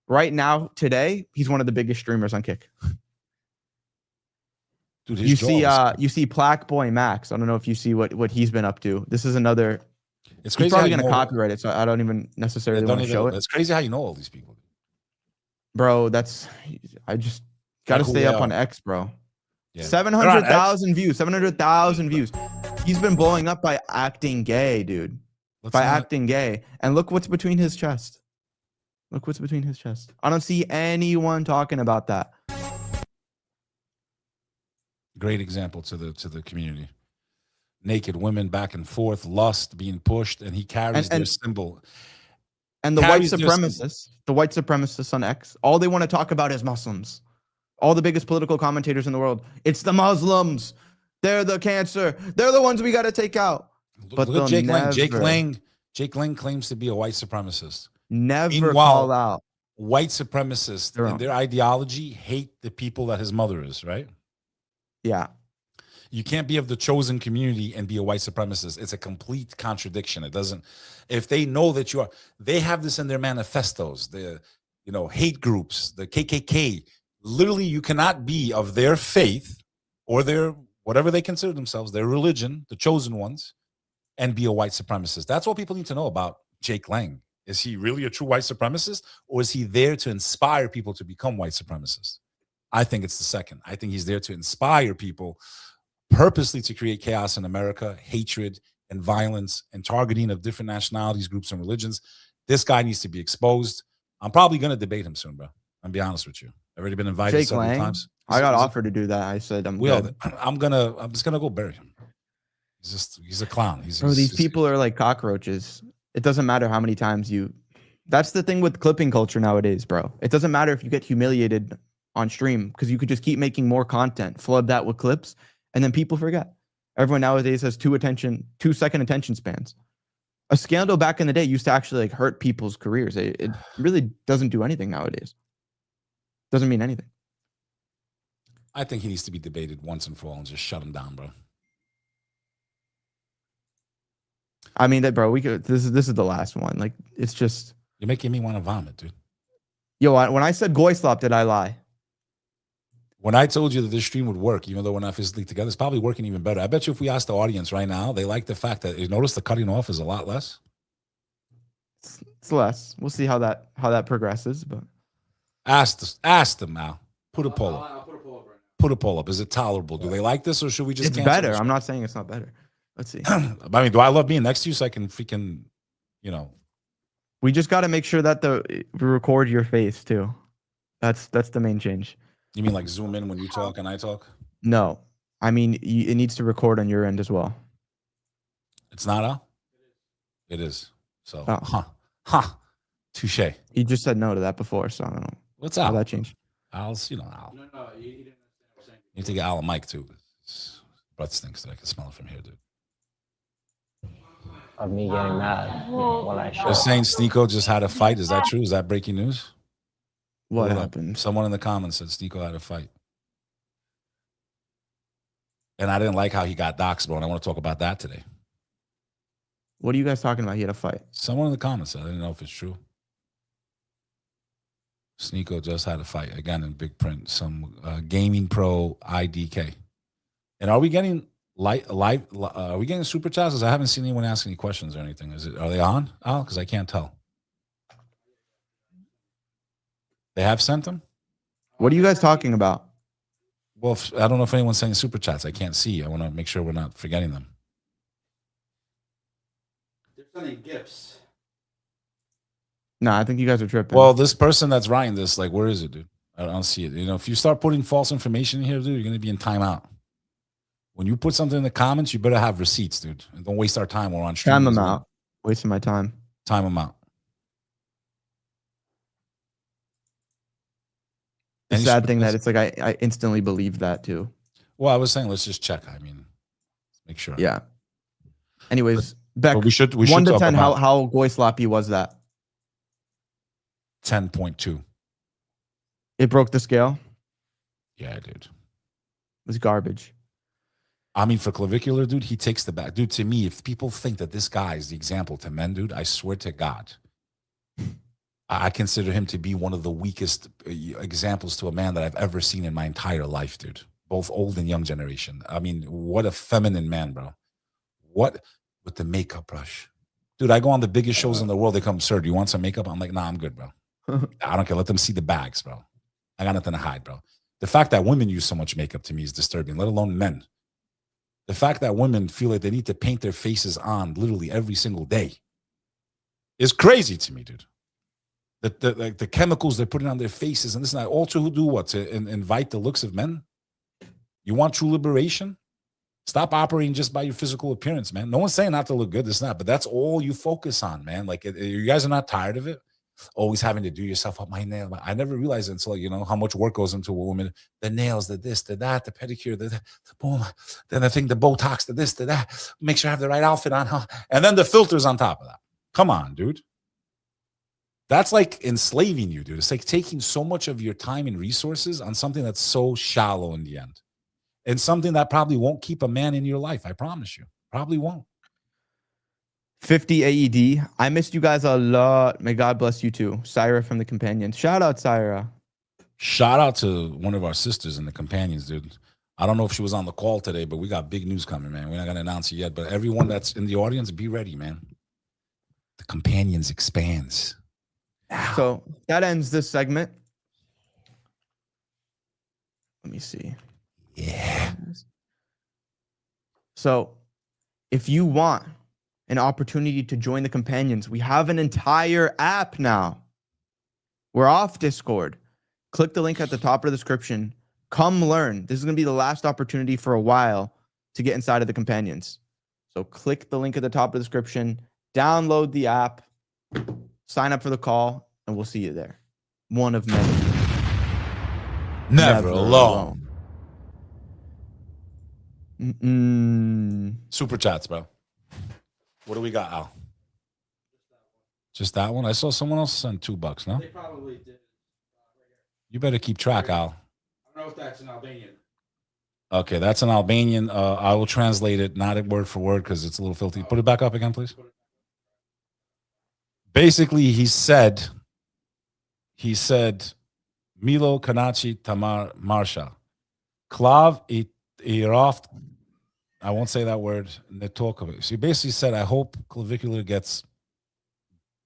Right now, today, he's one of the biggest streamers on Kick. Dude, his You jaw see, was- Plaque Boy Max. I don't know if you see what he's been up to. This is another. It's He's crazy. probably how you gonna know- copyright it, so I don't even necessarily don't want to even- show it, It's crazy how you know all these people. bro. I just gotta Like who stay they up on are. X, bro. Yeah. 700,000 views. 700,000 views. He's been blowing up by acting gay, dude. Let's By not- acting gay. And look what's between his chest. Look what's between his chest. I don't see anyone talking about that. Great example to the community. Naked women back and forth, lust being pushed, and he carries And- their symbol. And the white Carries their supremacists on X, all they want to talk about is Muslims. All the biggest political commentators in the world. It's the Muslims. They're the cancer. They're the ones we got to take out. But Look at Jake they'll Lang. never- Jake Lang claims to be a white supremacist. Never Meanwhile, call out. White supremacists They're and wrong. their ideology hate the people that his mother is, right? Yeah. You can't be of the chosen community and be a white supremacist. It's a complete contradiction. It doesn't, if they know that you are, they have this in their manifestos, the, hate groups, the KKK. Literally, you cannot be of their faith or their, whatever they consider themselves, their religion, the chosen ones, and be a white supremacist. That's what people need to know about Jake Lang. Is he really a true white supremacist, or is he there to inspire people to become white supremacists? I think it's the second. I think he's there to inspire people purposely to create chaos in America, hatred and violence and targeting of different nationalities, groups, and religions. This guy needs to be exposed. I'm probably going to debate him soon, bro. I'll be honest with you. I've already been invited Jake several Lang. times. I got offered to do that. I said I'm good. I'm just gonna go bury him. He's a clown. Bro, these people are like cockroaches. It doesn't matter how many times you. That's the thing with clipping culture nowadays, bro. It doesn't matter if you get humiliated on stream because you could just keep making more content, flood that with clips, and then people forget. Everyone nowadays has 2-second attention spans. A scandal back in the day used to actually like hurt people's careers. It really doesn't do anything nowadays. Doesn't mean anything. I think he needs to be debated once and for all and just shut him down, bro. I mean that, bro. This is the last one. Like it's just. You're making me want to vomit, dude. Yo, when I said 𝐂𝐈𝐄, did I lie? When I told you that this stream would work, even though we're not physically together, it's probably working even better. I bet you if we ask the audience right now, they like the fact that you notice the cutting off is a lot less. It's less. We'll see how that progresses, but Ask them now. Put a poll up. I'll put a poll up right now. Put a poll up. Is it tolerable? Do they like this, or should we just? it's cancel better. this? I'm not saying it's not better. Let's see. I mean, do I love being next to you so I can freaking, We just got to make sure that we record your face too. That's the main change. You mean like zoom in when you talk and I talk? No, I mean it needs to record on your end as well. It's not Al? It is. So, Oh. Touche. You just said no to that before, so I don't know What's how Al? that changed. Al's, Al. No, you didn't understand what I'm saying. You need to get Al a mic too. His breath stinks that I can smell it from here, dude. Of me getting mad when I show. They're saying 𝐂𝐶 just had a fight. Is that true? Is that breaking news? What Hold on. happened? Someone in the comments said 𝐶𝐶 had a fight. And I didn't like how he got doxxed, bro. And I want to talk about that today. What are you guys talking about? He had a fight. Someone in the comments said, I didn't know if it's true. 𝐶𝐶 just had a fight again in big print. Some gaming pro IDK. And are we getting live? Are we getting super chats? 'Cause I haven't seen anyone ask any questions or anything. Are they on, Al? Because I can't tell. They have sent them. What are you guys talking about? Well, I don't know if anyone's sending super chats. I can't see. I want to make sure we're not forgetting them. sending gifts. Nah, I think you guys are tripping. Well, this person that's writing this, like, where is it, dude? I don't see it. You know, if you start putting false information in here, dude, you're going to be in timeout. When you put something in the comments, you better have receipts, dude. And don't waste our time. We're on stream. time them out. Wasting my time. Time them out. The Any sad thing that super- it's like I instantly believed that too. Well, I was saying, let's just check. I mean, make sure. Yeah. Anyways, Beck, But we should 1 to talk 10, about how goy sloppy was that? 10.2. It broke the scale. Yeah, dude. It was garbage. I mean, for clavicular, dude, he takes the back. Dude, to me, if people think that this guy is the example to men, dude, I swear to God, I consider him to be one of the weakest examples to a man that I've ever seen in my entire life, dude. Both old and young generation. I mean, what a feminine man, bro. What with the makeup brush. Dude, I go on the biggest shows in the world. They come, sir, do you want some makeup? I'm like, nah, I'm good, bro. I don't care. Let them see the bags, bro. I got nothing to hide, bro. The fact that women use so much makeup to me is disturbing, let alone men. The fact that women feel like they need to paint their faces on literally every single day is crazy to me, dude. Like the chemicals they're putting on their faces and this and that, all to do what? To invite the looks of men? You want true liberation? Stop operating just by your physical appearance, man. No one's saying not to look good, this and that, but that's all you focus on, man. Like, you guys are not tired of it? Always having to do yourself up my nail. I never realized it until, you know, how much work goes into a woman. The nails, the this, the that, the pedicure, the boom. Then I think the Botox, the this, the that. Make sure I have the right outfit on, huh? And then the filters on top of that. Come on, dude. That's like enslaving you, dude. It's like taking so much of your time and resources on something that's so shallow in the end. And something that probably won't keep a man in your life. I promise you. Probably won't. 50 AED. I missed you guys a lot. May God bless you too. Syra from the Companions. Shout out, Syra. Shout out to one of our sisters in the Companions, dude. I don't know if she was on the call today, but we got big news coming, man. We're not going to announce it yet, but everyone that's in the audience, be ready, man. The Companions expands. Now. So that ends this segment. Let me see. Yeah. So if you want an opportunity to join the Companions, we have an entire app now. We're off Discord. Click the link at the top of the description. Come learn. This is going to be the last opportunity for a while to get inside of the Companions. So click the link at the top of the description, download the app, sign up for the call, and we'll see you there. One of many. Never alone. Super chats, bro. What do we got, Al? Just that one? I saw someone else send $2, no? They probably did. You better keep track, Al. I don't know if that's an Albanian. Okay, that's an Albanian. I will translate it, not word for word, because it's a little filthy. Put it back up again, please. Basically, he said, Milo Kanachi Tamar Marsha. Klav Iroft. I won't say that word. They talk of it. So he basically said, I hope clavicular gets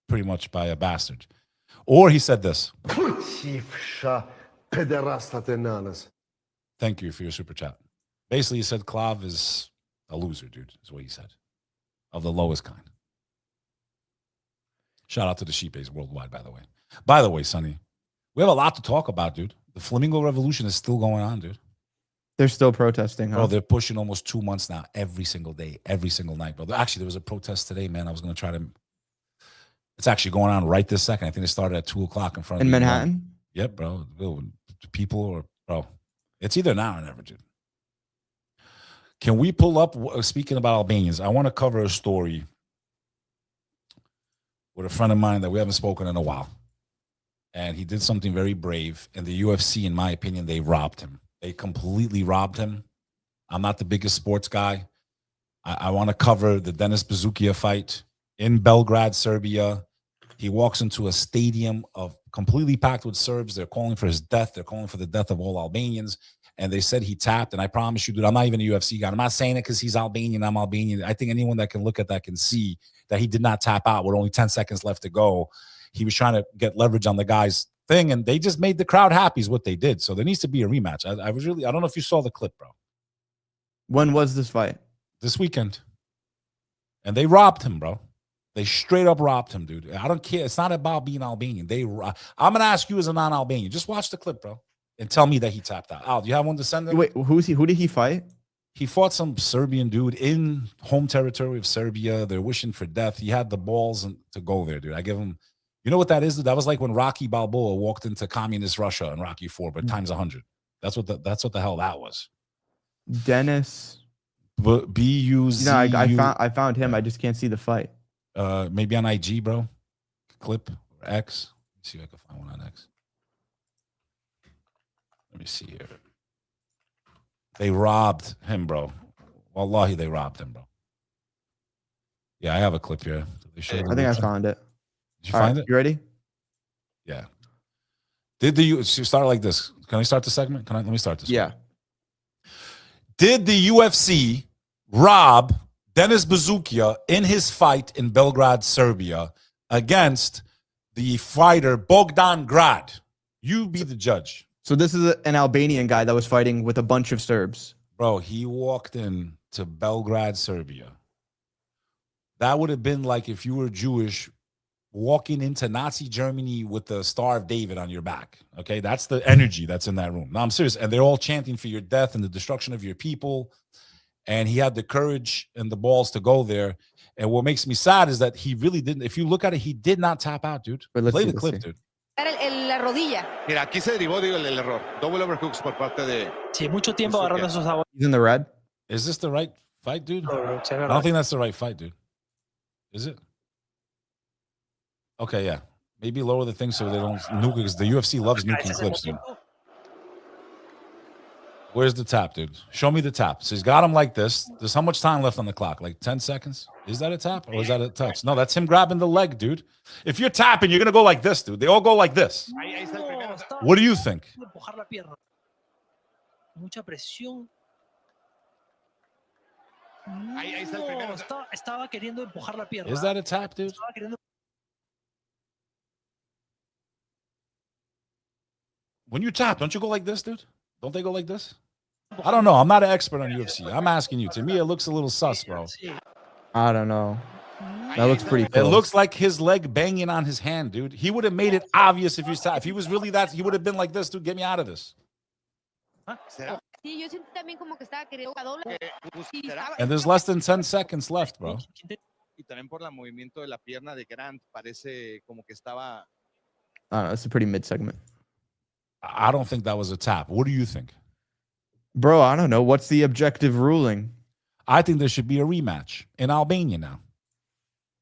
pretty much by a bastard. Or he said this. Thank you for your super chat. Basically, he said Klav is a loser, dude, is what he said. Of the lowest kind. Shout out to the sheepays worldwide, by the way. By the way, Sonny, we have a lot to talk about, dude. The Flamingo Revolution is still going on, dude. They're still protesting, huh? Oh, they're pushing almost 2 months now, every single day, every single night, bro. Actually, there was a protest today, man. I was going to try to. It's actually going on right this second. I think it started at 2 o'clock in front of in Manhattan. Yep, bro. The people are, bro. It's either now or never, dude. Can we pull up? Speaking about Albanians, I want to cover a story with a friend of mine that we haven't spoken in a while, and he did something very brave. And the UFC, in my opinion, they robbed him. They completely robbed him. I'm not the biggest sports guy. I want to cover the Denis Bezukia fight in Belgrade, Serbia. He walks into a stadium of completely packed with Serbs. They're calling for his death. They're calling for the death of all Albanians. And they said he tapped. And I promise you, dude, I'm not even a UFC guy. I'm not saying it because he's Albanian. I'm Albanian. I think anyone that can look at that can see that he did not tap out with only 10 seconds left to go. He was trying to get leverage on the guy's thing, and they just made the crowd happy is what they did. So there needs to be a rematch. I don't know if you saw the clip, bro. When was this fight? This weekend. And they robbed him, bro. They straight up robbed him, dude. I don't care. It's not about being Albanian. I'm gonna ask you as a non-Albanian. Just watch the clip, bro, and tell me that he tapped out. Al, do you have one to send him? Wait, who did he fight? He fought some Serbian dude in home territory of Serbia. They're wishing for death. He had the balls to go there, dude. I give him. You know what that is? Dude? That was like when Rocky Balboa walked into communist Russia in Rocky IV, but times 100. That's what the hell that was. Dennis. B-U-Z. No, I found him. I just can't see the fight. Maybe on IG, bro. Clip or X. Let's see if I can find one on X. Let me see here. They robbed him, bro. Wallahi, they robbed him, bro. Yeah, I have a clip here. I think I found it. Did you find it? You ready? Yeah. Did the start like this? Can I start the segment? Let me start this. Yeah. Did the UFC rob Denis Buzukja in his fight in Belgrade, Serbia, against the fighter Bogdan Grad? You be the judge. So this is an Albanian guy that was fighting with a bunch of Serbs. Bro, he walked in to Belgrade, Serbia. That would have been like if you were Jewish walking into Nazi Germany with the Star of David on your back. Okay, that's the energy that's in that room. No, I'm serious. And they're all chanting for your death and the destruction of your people. And he had the courage and the balls to go there. And what makes me sad is that he really didn't. If you look at it, he did not tap out, dude. Play the clip, dude. La rodilla. Mira, aquí se derivó, digo, el error. Double overhooks por parte de. Sí, mucho tiempo agarrando esos sabores. He's in the red. Is this the right fight, dude? I don't think that's the right fight, dude. Is it? Okay, yeah. Maybe lower the thing so they don't nuke, because the UFC loves nuking clips, dude. Where's the tap, dude? Show me the tap. So he's got him like this. There's how much time left on the clock? Like 10 seconds? Is that a tap or is that a touch? No, that's him grabbing the leg, dude. If you're tapping, you're going to go like this, dude. They all go like this. What do you think? Mucha presión. Estaba queriendo empujar la pierna. Is that a tap, dude? When you tap, don't you go like this, dude? Don't they go like this? I don't know. I'm not an expert on UFC. I'm asking you. To me, it looks a little sus, bro. I don't know. That looks pretty cool. It looks like his leg banging on his hand, dude. He would have made it obvious if he was tapped. If he was really that, he would have been like this, dude. Get me out of this. And there's less than 10 seconds left, bro. I don't know. It's a pretty mid segment. I don't think that was a tap. What do you think? Bro, I don't know. What's the objective ruling? I think there should be a rematch in Albania now.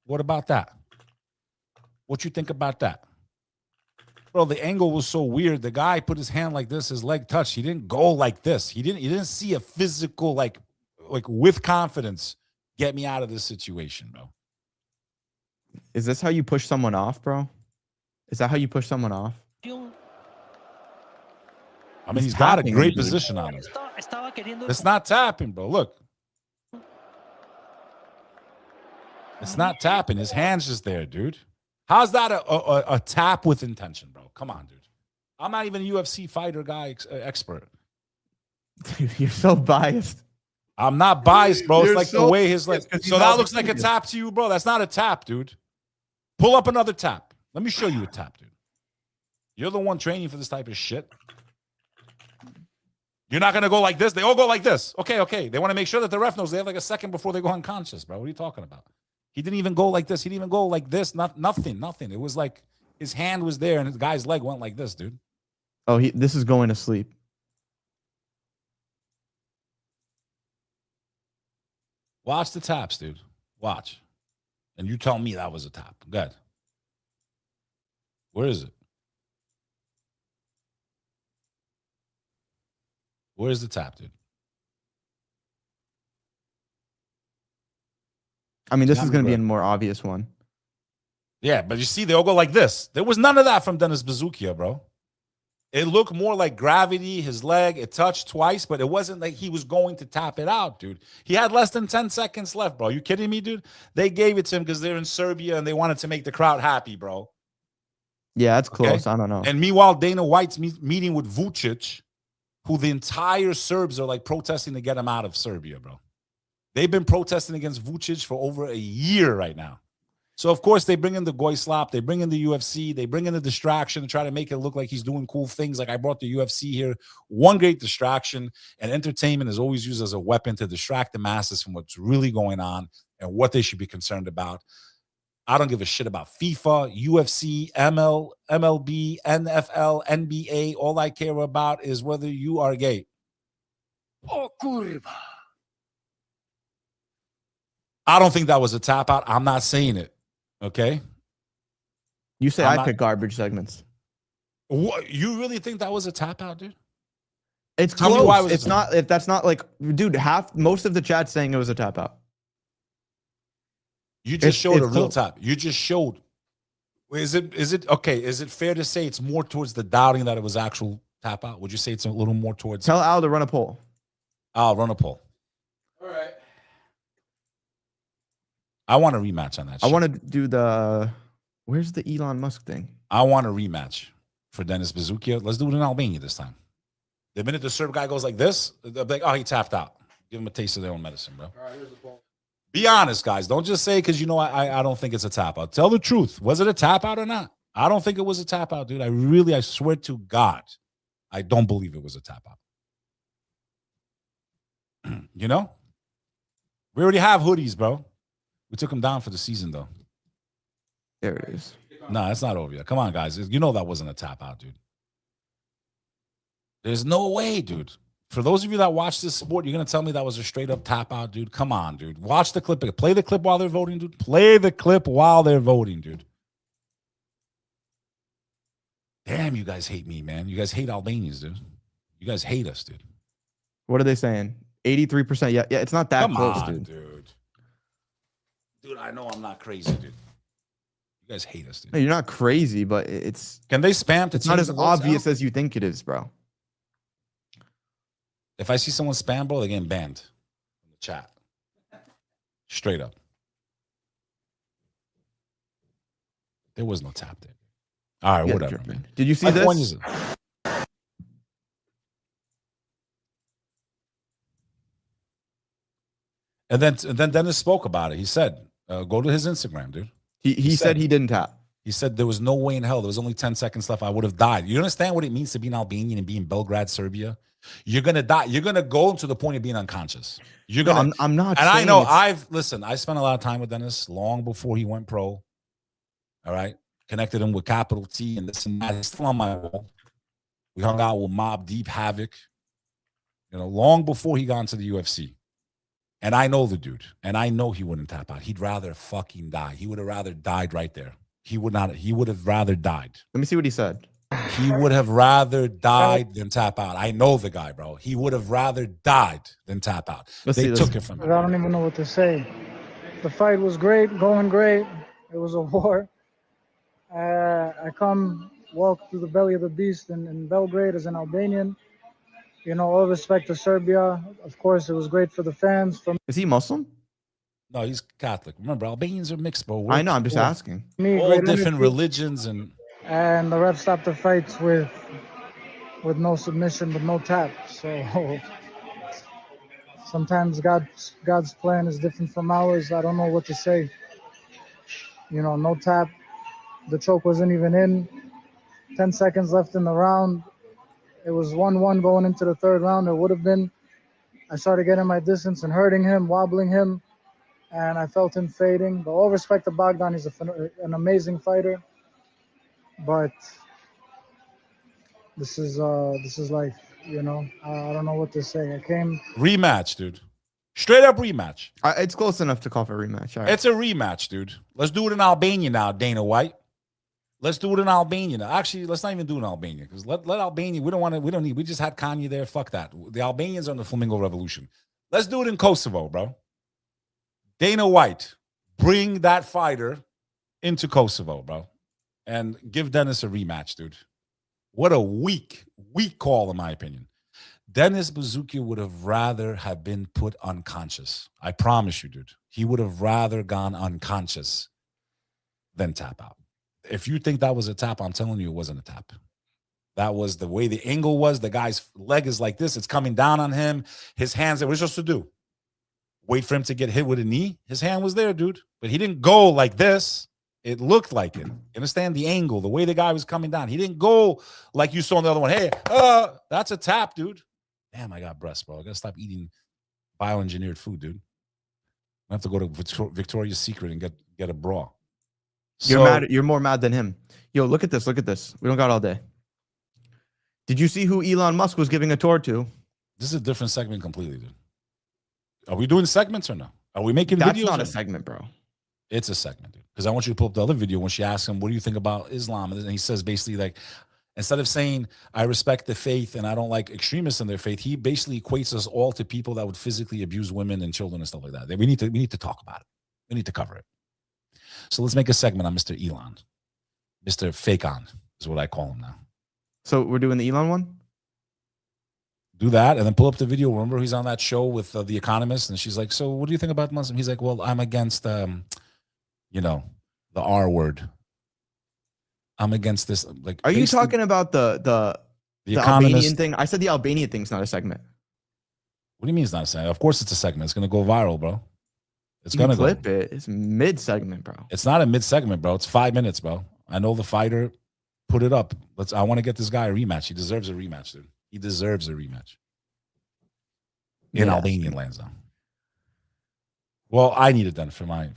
What about that? What you think about that? Bro, the angle was so weird. The guy put his hand like this, his leg touched. He didn't go like this. He didn't see a physical, like with confidence, get me out of this situation, bro. Is this how you push someone off, bro? Is that how you push someone off? I mean, he's got a great position on him. It's not tapping, bro. Look. It's not tapping. His hand's just there, dude. How's that a tap with intention, bro? Come on, dude. I'm not even a UFC fighter guy expert. Dude, you're so biased. I'm not biased, bro. It's like so the way his leg. So that looks like a tap to you, bro. That's not a tap, dude. Pull up another tap. Let me show you a tap, dude. You're the one training for this type of shit. You're not going to go like this. They all go like this. Okay. They want to make sure that the ref knows they have like a second before they go unconscious, bro. What are you talking about? He didn't even go like this. He didn't even go like this. Nothing. It was like his hand was there and his guy's leg went like this, dude. Oh, this is going to sleep. Watch the taps, dude. Watch. And you tell me that was a tap. Good. Where is it? Where's the tap, dude? I mean, this is going to be a more obvious one. Yeah, but you see, they all go like this. There was none of that from Denis Buzukja, bro. It looked more like gravity, his leg. It touched twice, but it wasn't like he was going to tap it out, dude. He had less than 10 seconds left, bro. You kidding me, dude? They gave it to him because they're in Serbia and they wanted to make the crowd happy, bro. Yeah, that's close. I don't know. And meanwhile, Dana White's meeting with Vučić, who the entire Serbs are like protesting to get him out of Serbia, bro. They've been protesting against Vučić for over a year right now. So, of course, they bring in the goy slop. They bring in the UFC. They bring in the distraction to try to make it look like he's doing cool things. Like I brought the UFC here. One great distraction, and entertainment is always used as a weapon to distract the masses from what's really going on and what they should be concerned about. I don't give a shit about FIFA, UFC, MLB, NFL, NBA. All I care about is whether you are gay. Oh, curva. I don't think that was a tap out. I'm not saying it. Okay. You say I'm I pick garbage segments. What, you really think that was a tap out, dude? It's Tell me close. why was It's it not. If that's not like, dude, most of the chat saying it was a tap out. You just showed a real close. tap. You just showed. Is it okay? Is it fair to say it's more towards the doubting that it was actual tap out? Would you say it's a little more towards? Tell Al to run a poll. I'll run a poll. All right. I want a rematch on that. I shit. want to do the. Where's the Elon Musk thing? I want a rematch for Dennis 𝐉𝐨𝐢𝐧. Let's do it in Albania this time. The minute the Serb guy goes like this, they'll be like, oh, he tapped out. Give him a taste of their own medicine, bro. All right, here's the poll. Be honest, guys. Don't just say because you know I don't think it's a tap out. Tell the truth. Was it a tap out or not? I don't think it was a tap out, dude. I swear to God, I don't believe it was a tap out. You know? We already have hoodies, bro. We took them down for the season, though. There it is. No, it's not over yet. Come on, guys. You know that wasn't a tap out, dude. There's no way, dude. For those of you that watch this sport, you're going to tell me that was a straight up tap out, dude. Come on, dude. Watch the clip. Play the clip while they're voting, dude. Play the clip while they're voting, dude. Damn, you guys hate me, man. You guys hate Albanians, dude. You guys hate us, dude. What are they saying? 83%. Yeah, it's not that Come close, on, dude. Dude, I know I'm not crazy, dude. You guys hate us, dude. No, you're not crazy, but it's Can they spam to it's not change as the votes obvious out? as you think it is, bro. If I see someone spam, bro, they're getting banned from the chat. Straight up. There was no tap there. All right, Yeah, whatever, dripping. man. Did you see My point this? is- And then Dennis spoke about it. He said, go to his Instagram, dude. He said he didn't tap. He said there was no way in hell. There was only 10 seconds left. I would have died. You understand what it means to be an Albanian and be in Belgrade, Serbia? You're going to die. You're going to go to the point of being unconscious. You're No, going to. I'm not. And I saying know it's- I spent a lot of time with Dennis long before he went pro. All right. Connected him with capital T and this and that. He's still on my wall. We hung out with Mob Deep Havoc, long before he got into the UFC. And I know the dude. And I know he wouldn't tap out. He'd rather fucking die. He would have rather died right there. He would have rather died. Let me see what he said. He would have rather died than tap out. I know the guy, bro. He would have rather died than tap out. Let's They see this. took it from I him. don't even know what to say. The fight was great, going great. It was a war. I walk through the belly of the beast in Belgrade as an Albanian. All respect to Serbia. Of course, it was great for the fans. For Is he Muslim? No, he's Catholic. Remember, Albanians are mixed, bro. I know. I'm just asking. me, All great different energy. religions and And the ref stopped the fights with no submission, with no tap. So sometimes God's plan is different from ours. I don't know what to say. No tap. The choke wasn't even in. 10 seconds left in the round. It was 1-1 going into the third round. It would have been. I started getting my distance and hurting him, wobbling him, and I felt him fading. But all respect to Bogdan. He's an amazing fighter. But this is life, I don't know what to say. I came rematch, dude. Straight up rematch. It's close enough to call for a rematch. All right. It's a rematch, dude. Let's do it in Albania now, Dana White. Let's do it in Albania now. Actually, let's not even do it in Albania because let Albania. We just had Kanye there. Fuck that. The Albanians are in the Flamingo Revolution. Let's do it in Kosovo, bro. Dana White, bring that fighter into Kosovo, bro. And give Dennis a rematch, dude. What a weak call, in my opinion. Dennis 𝐉𝐨𝐢𝐧 would have rather have been put unconscious. I promise you, dude. He would have rather gone unconscious than tap out. If you think that was a tap, I'm telling you it wasn't a tap. That was the way the angle was. The guy's leg is like this. It's coming down on him. His hands, what are you supposed to do? wait for him to get hit with a knee. His hand was there, dude. But he didn't go like this. It looked like it. You understand the angle, the way the guy was coming down. He didn't go like you saw in the other one. Hey, that's a tap, dude. Damn, I got breasts, bro. I gotta stop eating bioengineered food, dude. I have to go to Victoria's Secret and get a bra. You're mad. You're more mad than him. Yo, look at this. Look at this. We don't got all day. Did you see who Elon Musk was giving a tour to? This is a different segment completely, dude. Are we doing segments or no? Are we making videos? That's not a segment, bro. It's a segment, dude. Because I want you to pull up the other video when she asks him, what do you think about Islam? And he says basically, like, instead of saying, I respect the faith and I don't like extremists in their faith, he basically equates us all to people that would physically abuse women and children and stuff like that. We need to talk about it. We need to cover it. So let's make a segment on Mr. Elon. Mr. Fake On is what I call him now. So we're doing the Elon one? Do that and then pull up the video. Remember, he's on that show with The Economist, and she's like, so what do you think about Muslim? He's like, well, I'm against, you know, the R word. I'm against this. Like, are you talking about the Albanian thing? I said the Albanian thing's not a segment. What do you mean it's not a segment? Of course it's a segment. It's going to go viral, bro. It's You going to clip it. It's mid-segment, bro. It's not a mid-segment, bro. It's 5 minutes, bro. I know the fighter. Put it up. I want to get this guy a rematch. He deserves a rematch, dude. He deserves a rematch. In Albanian lands, though. Well, I need it then for mine.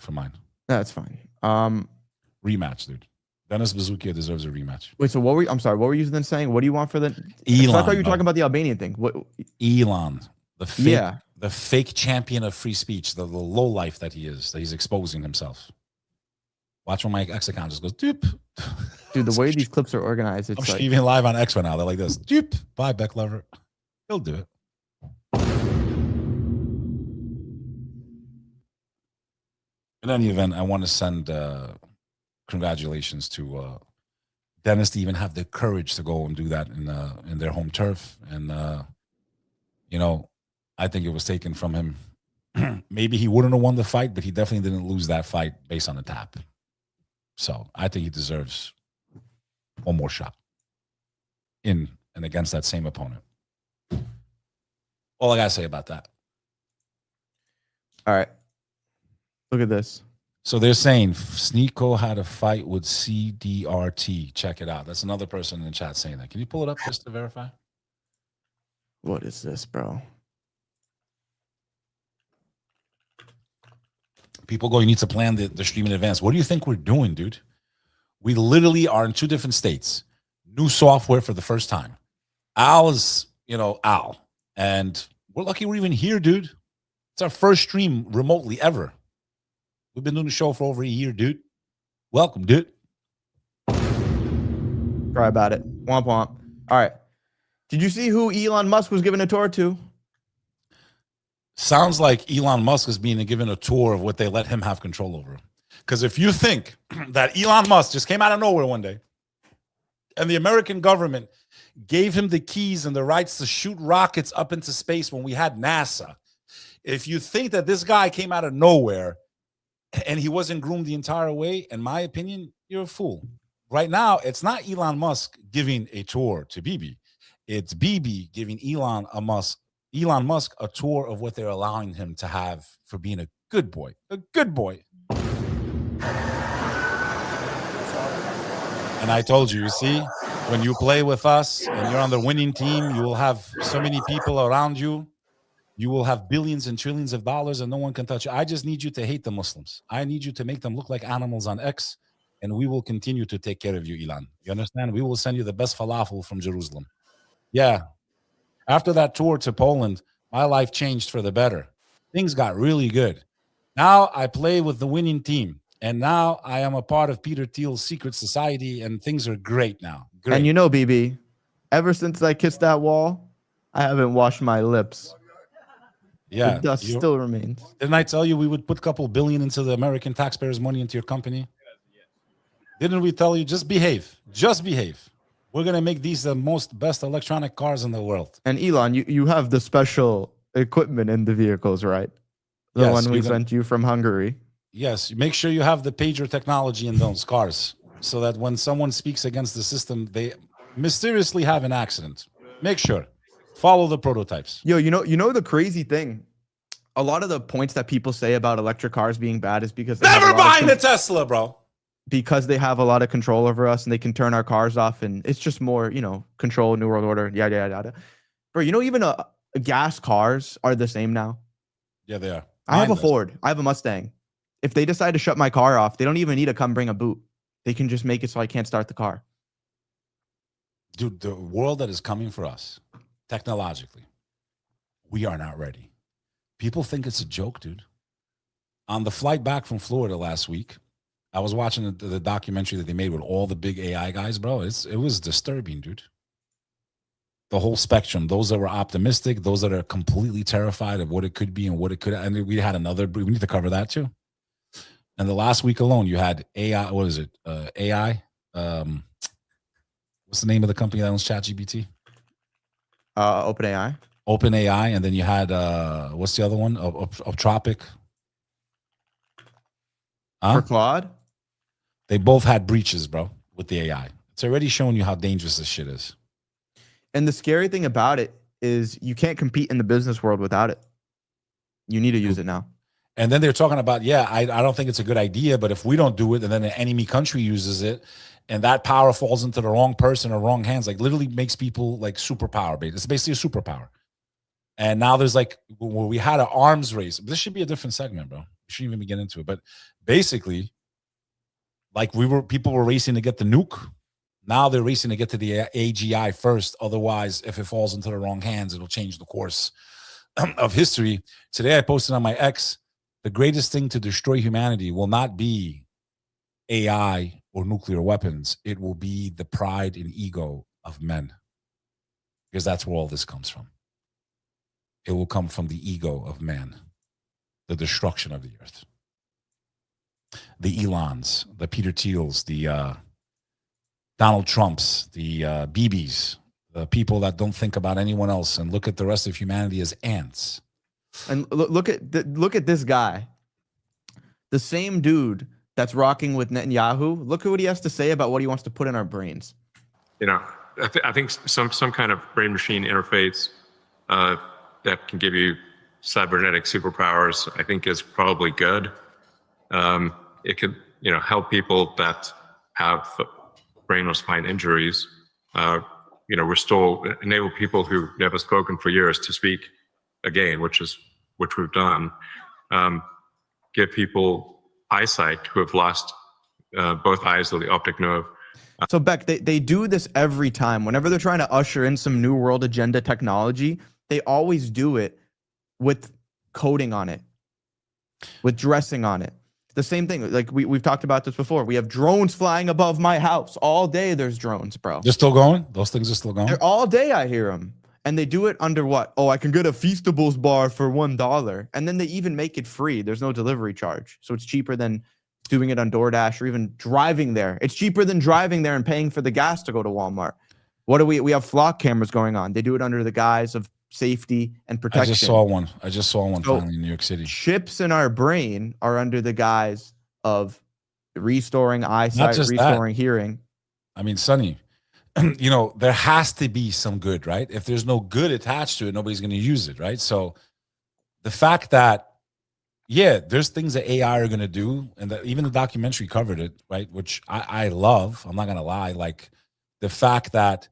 That's fine. Rematch, dude. Dennis 𝐕𝐄 deserves a rematch. Wait, so I'm sorry, what were you then saying? What do you want for the Elon? I thought you were talking about the Albanian thing. What Elon, the fake champion of free speech, the low life that he is, that he's exposing himself. Watch when my X account just goes doop. Dude, the way these clips are organized, it's I'm like even live on X right now. They're like this. Doop. Bye, Beck Lover. He'll do it. In any event, I want to send congratulations to Dennis to even have the courage to go and do that in their home turf. And, you know, I think it was taken from him. Maybe he wouldn't have won the fight, but he definitely didn't lose that fight based on the tap. So I think he deserves one more shot in and against that same opponent. All I got to say about that. all right. Look at this. So they're saying 𝐶 had a fight with CDRT. Check it out. That's another person in the chat saying that. Can you pull it up just to verify? What is this, bro? People go, you need to plan the stream in advance. What do you think we're doing, dude? We literally are in 2 different states. New software for the first time. Al is, Al. And we're lucky we're even here, dude. It's our first stream remotely ever. We've been doing the show for over a year, dude. Welcome, dude. Cry about it. Womp womp. All right. Did you see who Elon Musk was giving a tour to? Sounds like Elon Musk is being given a tour of what they let him have control over. Because if you think that Elon Musk just came out of nowhere one day and the American government gave him the keys and the rights to shoot rockets up into space when we had NASA, if you think that this guy came out of nowhere and he wasn't groomed the entire way, in my opinion, you're a fool. Right now, it's not Elon Musk giving a tour to Bibi. It's Bibi giving Elon Musk a tour of what they're allowing him to have for being a good boy. A good boy. And I told you, you see, when you play with us and you're on the winning team, you will have so many people around you. You will have billions and trillions of dollars and no one can touch you. I just need you to hate the Muslims. I need you to make them look like animals on X, and we will continue to take care of you, Elon. You understand? We will send you the best falafel from Jerusalem. Yeah. After that tour to Poland, my life changed for the better. Things got really good. Now I play with the winning team, and now I am a part of Peter Thiel's secret society, and things are great now. Great. And BB, ever since I kissed that wall, I haven't washed my lips. Yeah, the dust still remains. Didn't I tell you we would put a couple billion into the American taxpayers' money into your company? Didn't we tell you just behave? Just behave. We're gonna make these the best electronic cars in the world. And Elon, you have the special equipment in the vehicles, right? The one we sent you from Hungary. Yes, make sure you have the pager technology in those cars, so that when someone speaks against the system, they mysteriously have an accident. Make sure. Follow the prototypes. Yo, you know the crazy thing? a lot of the points that people say about electric cars being bad is because they have Never a lot of buying a Tesla, bro. because they have a lot of control over us and they can turn our cars off, and it's just more, you know, control, new world order, yada yada yada. Bro, you know, even gas cars are the same now. Yeah, they are. I have a Mine does. Ford. I have a Mustang. If they decide to shut my car off, they don't even need to come bring a boot. They can just make it so I can't start the car. Dude, the world that is coming for us, technologically, we are not ready. People think it's a joke, dude. On the flight back from Florida last week, I was watching the documentary that they made with all the big AI guys, bro. It was disturbing, dude. The whole spectrum. Those that were optimistic, those that are completely terrified of what it could be and what it could. And we had another. We need to cover that too. And the last week alone, you had AI. What is it? AI. What's the name of the company that owns ChatGPT? OpenAI. OpenAI, and then you had what's the other one? Tropic. For Claude. They both had breaches, bro, with the AI. It's already showing you how dangerous this shit is. And the scary thing about it is you can't compete in the business world without it. You need to use it now. And then they're talking about, yeah, I don't think it's a good idea, but if we don't do it and then an enemy country uses it and that power falls into the wrong person or wrong hands, like literally makes people like superpower based. It's basically a superpower. And now there's like, well, we had an arms race. This should be a different segment, bro. We shouldn't even get into it. But basically, like people were racing to get the nuke. Now they're racing to get to the AGI first. Otherwise, if it falls into the wrong hands, it'll change the course of history. Today, I posted on my X, the greatest thing to destroy humanity will not be AI or nuclear weapons. It will be the pride and ego of men. Because that's where all this comes from. It will come from the ego of man. The destruction of the earth. The Elons, the Peter Thiels, the Donald Trumps, the BBs, the people that don't think about anyone else and look at the rest of humanity as ants. And look at this guy, the same dude that's rocking with Netanyahu. Look at what he has to say about what he wants to put in our brains. You know, I think some kind of brain machine interface that can give you cybernetic superpowers, I think, is probably good. It could, you know, help people that have brain or spine injuries. You know, enable people who've never spoken for years to speak again, which we've done. Give people eyesight who have lost both eyes or the optic nerve. So Beck, they do this every time. Whenever they're trying to usher in some new world agenda technology, they always do it with coding on it, with dressing on it. The same thing, like we've talked about this before. We have drones flying above my house. All day there's drones, bro. They're still going? Those things are still going? They're all day I hear them. And they do it under what? Oh, I can get a Feastables bar for $1. And then they even make it free. There's no delivery charge. So it's cheaper than doing it on DoorDash or even driving there. It's cheaper than driving there and paying for the gas to go to Walmart. What do we have flock cameras going on. They do it under the guise of safety and protection. I just saw one finally in New York City. Chips in our brain are under the guise of restoring eyesight, restoring hearing. I mean, Sonny, you know, there has to be some good, right? If there's no good attached to it, nobody's going to use it, right? So the fact that, yeah, there's things that AI are going to do, and that even the documentary covered it, right? Which I love. I'm not going to lie. Like the fact that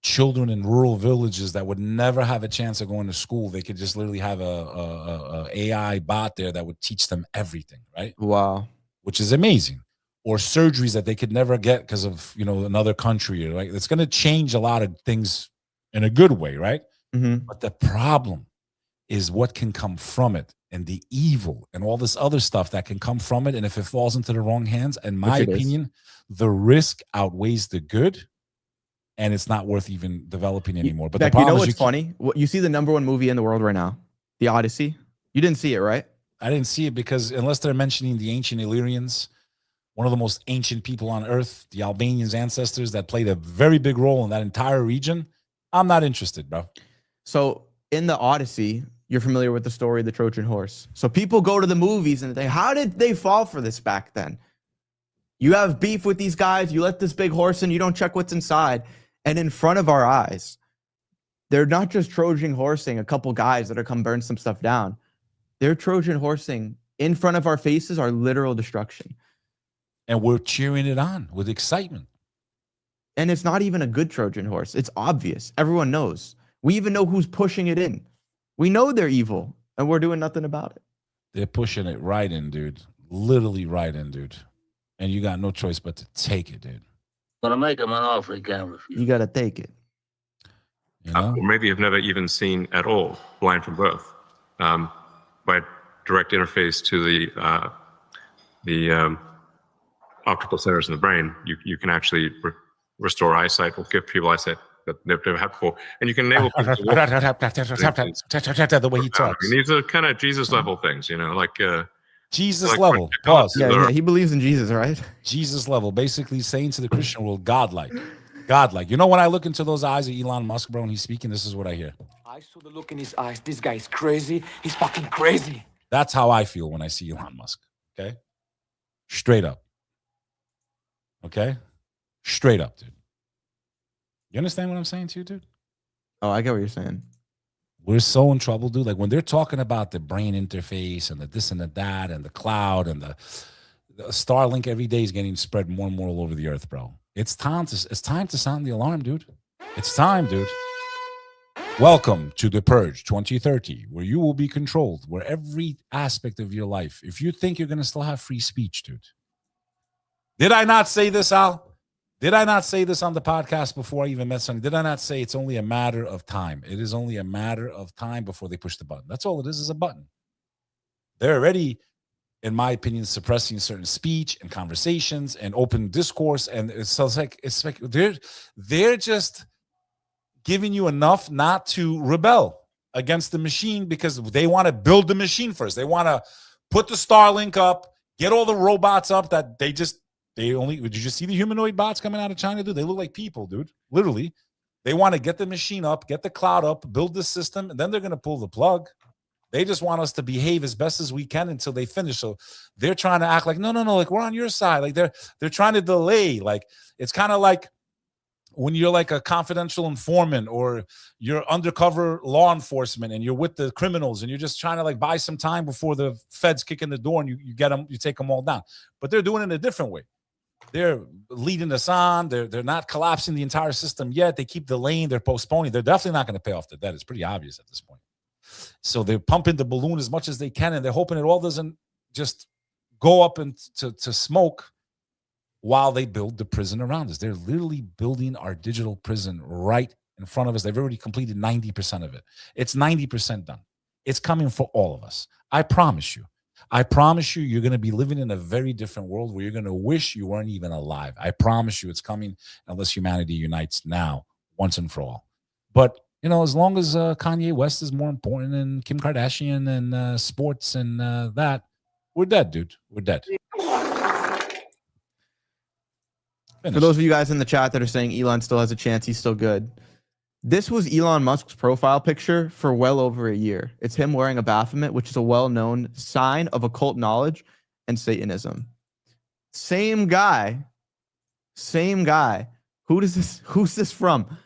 children in rural villages that would never have a chance of going to school, they could just literally have a AI bot there that would teach them everything, right? Wow. Which is amazing. Or surgeries that they could never get because of, you know, another country, right? It's going to change a lot of things in a good way, right? Mm-hmm. But the problem is what can come from it and the evil and all this other stuff that can come from it. And if it falls into the wrong hands, in my opinion, the risk outweighs the good. And it's not worth even developing anymore. But Beck, the problem you know is what's funny? You see the #1 movie in the world right now, The Odyssey. You didn't see it, right? I didn't see it because unless they're mentioning the ancient Illyrians, one of the most ancient people on earth, the Albanians ancestors that played a very big role in that entire region, I'm not interested, bro. So in the Odyssey, you're familiar with the story of the Trojan horse. So people go to the movies and they, how did they fall for this back then? You have beef with these guys. You let this big horse in. You don't check what's inside. And in front of our eyes, they're not just Trojan horsing a couple guys that are come burn some stuff down. Their Trojan horsing in front of our faces are literal destruction. And we're cheering it on with excitement. And it's not even a good Trojan horse. It's obvious. Everyone knows. We even know who's pushing it in. We know they're evil, and we're doing nothing about it. They're pushing it right in, dude. Literally right in, dude. And you got no choice but to take it, dude. Gonna make him an offer he can't refuse. You got to take it. You know? Or maybe you've never even seen at all Blind from Birth. By direct interface to the optical centers in the brain, you can actually restore eyesight or give people eyesight that they've never had before. And you can enable people to walk. The way he talks. And these are kind of Jesus level things, you know, like Jesus like level. Pause. Yeah, he believes in Jesus, right? Jesus level. Basically saying to the Christian world, godlike. Godlike. You know, when I look into those eyes of Elon Musk, bro, and he's speaking, this is what I hear. I saw the look in his eyes. This guy is crazy. He's fucking crazy. That's how I feel when I see Elon Musk. Okay? Straight up. Okay? Straight up, dude. You understand what I'm saying to you, dude? Oh, I get what you're saying. We're so in trouble, dude. Like when they're talking about the brain interface and the this and the that and the cloud and the Starlink every day is getting spread more and more all over the earth, bro. It's time to sound the alarm, dude. It's time, dude. Welcome to the Purge 2030, where you will be controlled, where every aspect of your life, if you think you're going to still have free speech, dude. Did I not say this, Al? Did I not say this on the podcast before I even met Sonny? Did I not say it's only a matter of time? It is only a matter of time before they push the button. That's all it is a button. They're already, in my opinion, suppressing certain speech and conversations and open discourse. And it's like they're just giving you enough not to rebel against the machine because they want to build the machine first. They want to put the Starlink up, get all the robots up that did you just see the humanoid bots coming out of China, dude? They look like people, dude. Literally. They want to get the machine up, get the cloud up, build the system, and then they're going to pull the plug. They just want us to behave as best as we can until they finish. So they're trying to act like, no, like we're on your side. Like they're trying to delay. Like it's kind of like when you're like a confidential informant or you're undercover law enforcement and you're with the criminals and you're just trying to like buy some time before the feds kick in the door and you get them, you take them all down. But they're doing it in a different way. They're leading us on. They're not collapsing the entire system yet. They keep delaying. They're postponing. They're definitely not going to pay off the debt. It's pretty obvious at this point. So they're pumping the balloon as much as they can, and they're hoping it all doesn't just go up and to smoke while they build the prison around us. They're literally building our digital prison right in front of us. They've already completed 90% of it. It's 90% done. It's coming for all of us. I promise you. I promise you, you're going to be living in a very different world where you're going to wish you weren't even alive. I promise you it's coming unless humanity unites now, once and for all. But, you know, as long as Kanye West is more important than Kim Kardashian and sports and that, we're dead, dude. We're dead. For those of you guys in the chat that are saying Elon still has a chance, he's still good. This was Elon Musk's profile picture for well over a year. It's him wearing a Baphomet, which is a well-known sign of occult knowledge and Satanism. Same guy. Who's this from?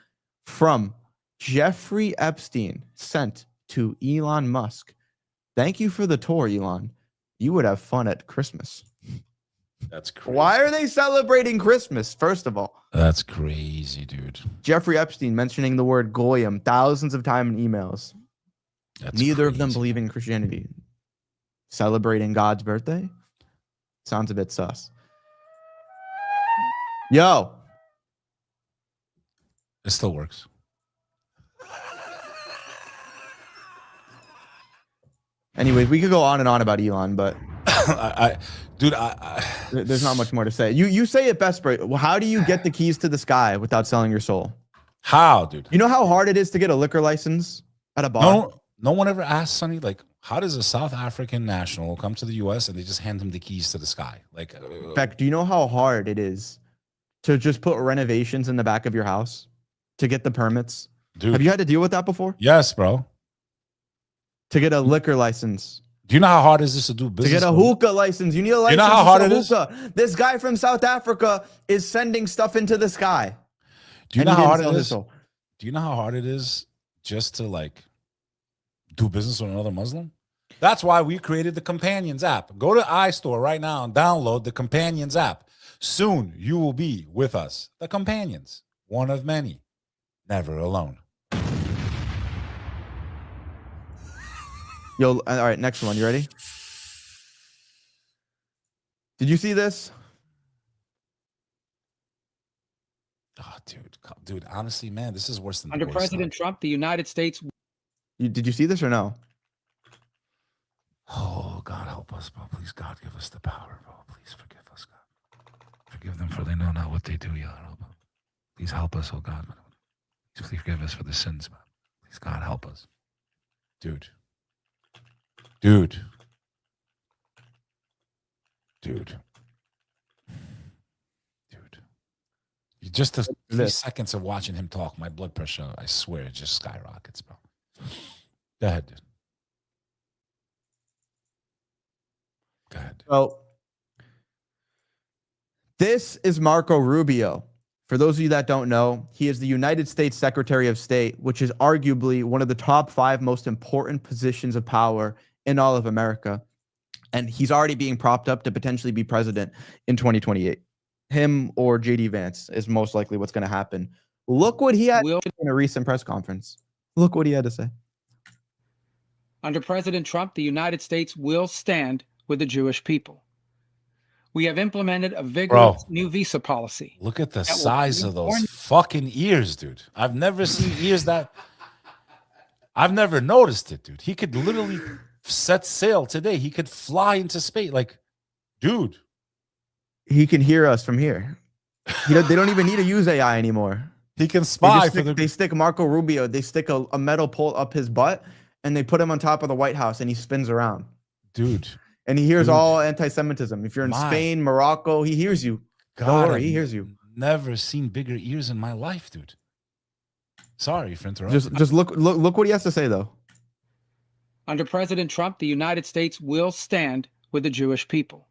From Jeffrey Epstein, sent to Elon Musk. Thank you for the tour, Elon. You would have fun at Christmas. That's crazy. Why are they celebrating Christmas, first of all? That's crazy, dude. Jeffrey Epstein mentioning the word Goyim thousands of times in emails. That's Neither of them crazy. believe in Christianity. Celebrating God's birthday? Sounds a bit sus. Yo. It still works. Anyways, we could go on and on about Elon, but Dude, there's not much more to say. You say it best, bro. Well, how do you get the keys to the sky without selling your soul? How, dude? You know how hard it is to get a liquor license at a bar? No one ever asked Sonny, like, how does a South African national come to the U.S. and they just hand him the keys to the sky? Like, Beck, do you know how hard it is to just put renovations in the back of your house to get the permits? Dude, have you had to deal with that before? Yes, bro. To get a liquor license. Do you know how hard it is to do business? To get a hookah license. You need a license. You know how hard it is? This guy from South Africa is sending stuff into the sky. Do you know how hard it is? Do you know how hard it is just to like do business with another Muslim? That's why we created the Companions app. Go to iStore right now and download the Companions app. Soon you will be with us. The Companions, one of many, never alone. Yo, all right, next one. You ready? Did you see this? Oh, dude, honestly, man, this is worse than Under President Trump, the United States. Did you see this or no? Oh, God, help us, bro. Please, God, give us the power, bro. Please forgive us, God. Forgive them, for they know not what they do, Yah. Please help us, oh God. Please forgive us for the sins, man. Please, God, help us. Dude. Just the 3 seconds of watching him talk, my blood pressure, I swear, it just skyrockets, bro. Go ahead, dude. Go ahead. So, this is Marco Rubio. For those of you that don't know, he is the United States Secretary of State, which is arguably one of the top 5 most important positions of power in all of America. And he's already being propped up to potentially be president in 2028. Him or J.D. Vance is most likely what's going to happen. Look what he had in a recent press conference. Look what he had to say. Under President Trump, the United States will stand with the Jewish people. We have implemented a vigorous new visa policy. Look at the size of those fucking ears, dude. I've never seen ears that... I've never noticed it, dude. He could literally set sail today. He could fly into space. Like, dude. He can hear us from here. They don't even need to use AI anymore. He can spy. They stick Marco Rubio. They stick a metal pole up his butt, and they put him on top of the White House, and he spins around. Dude. And he hears all anti-Semitism. If you're in Spain, Morocco, he hears you. God, don't worry, he hears you. Never seen bigger ears in my life, dude. Sorry for interrupting. Just look what he has to say, though. Under President Trump, the United States will stand with the Jewish people.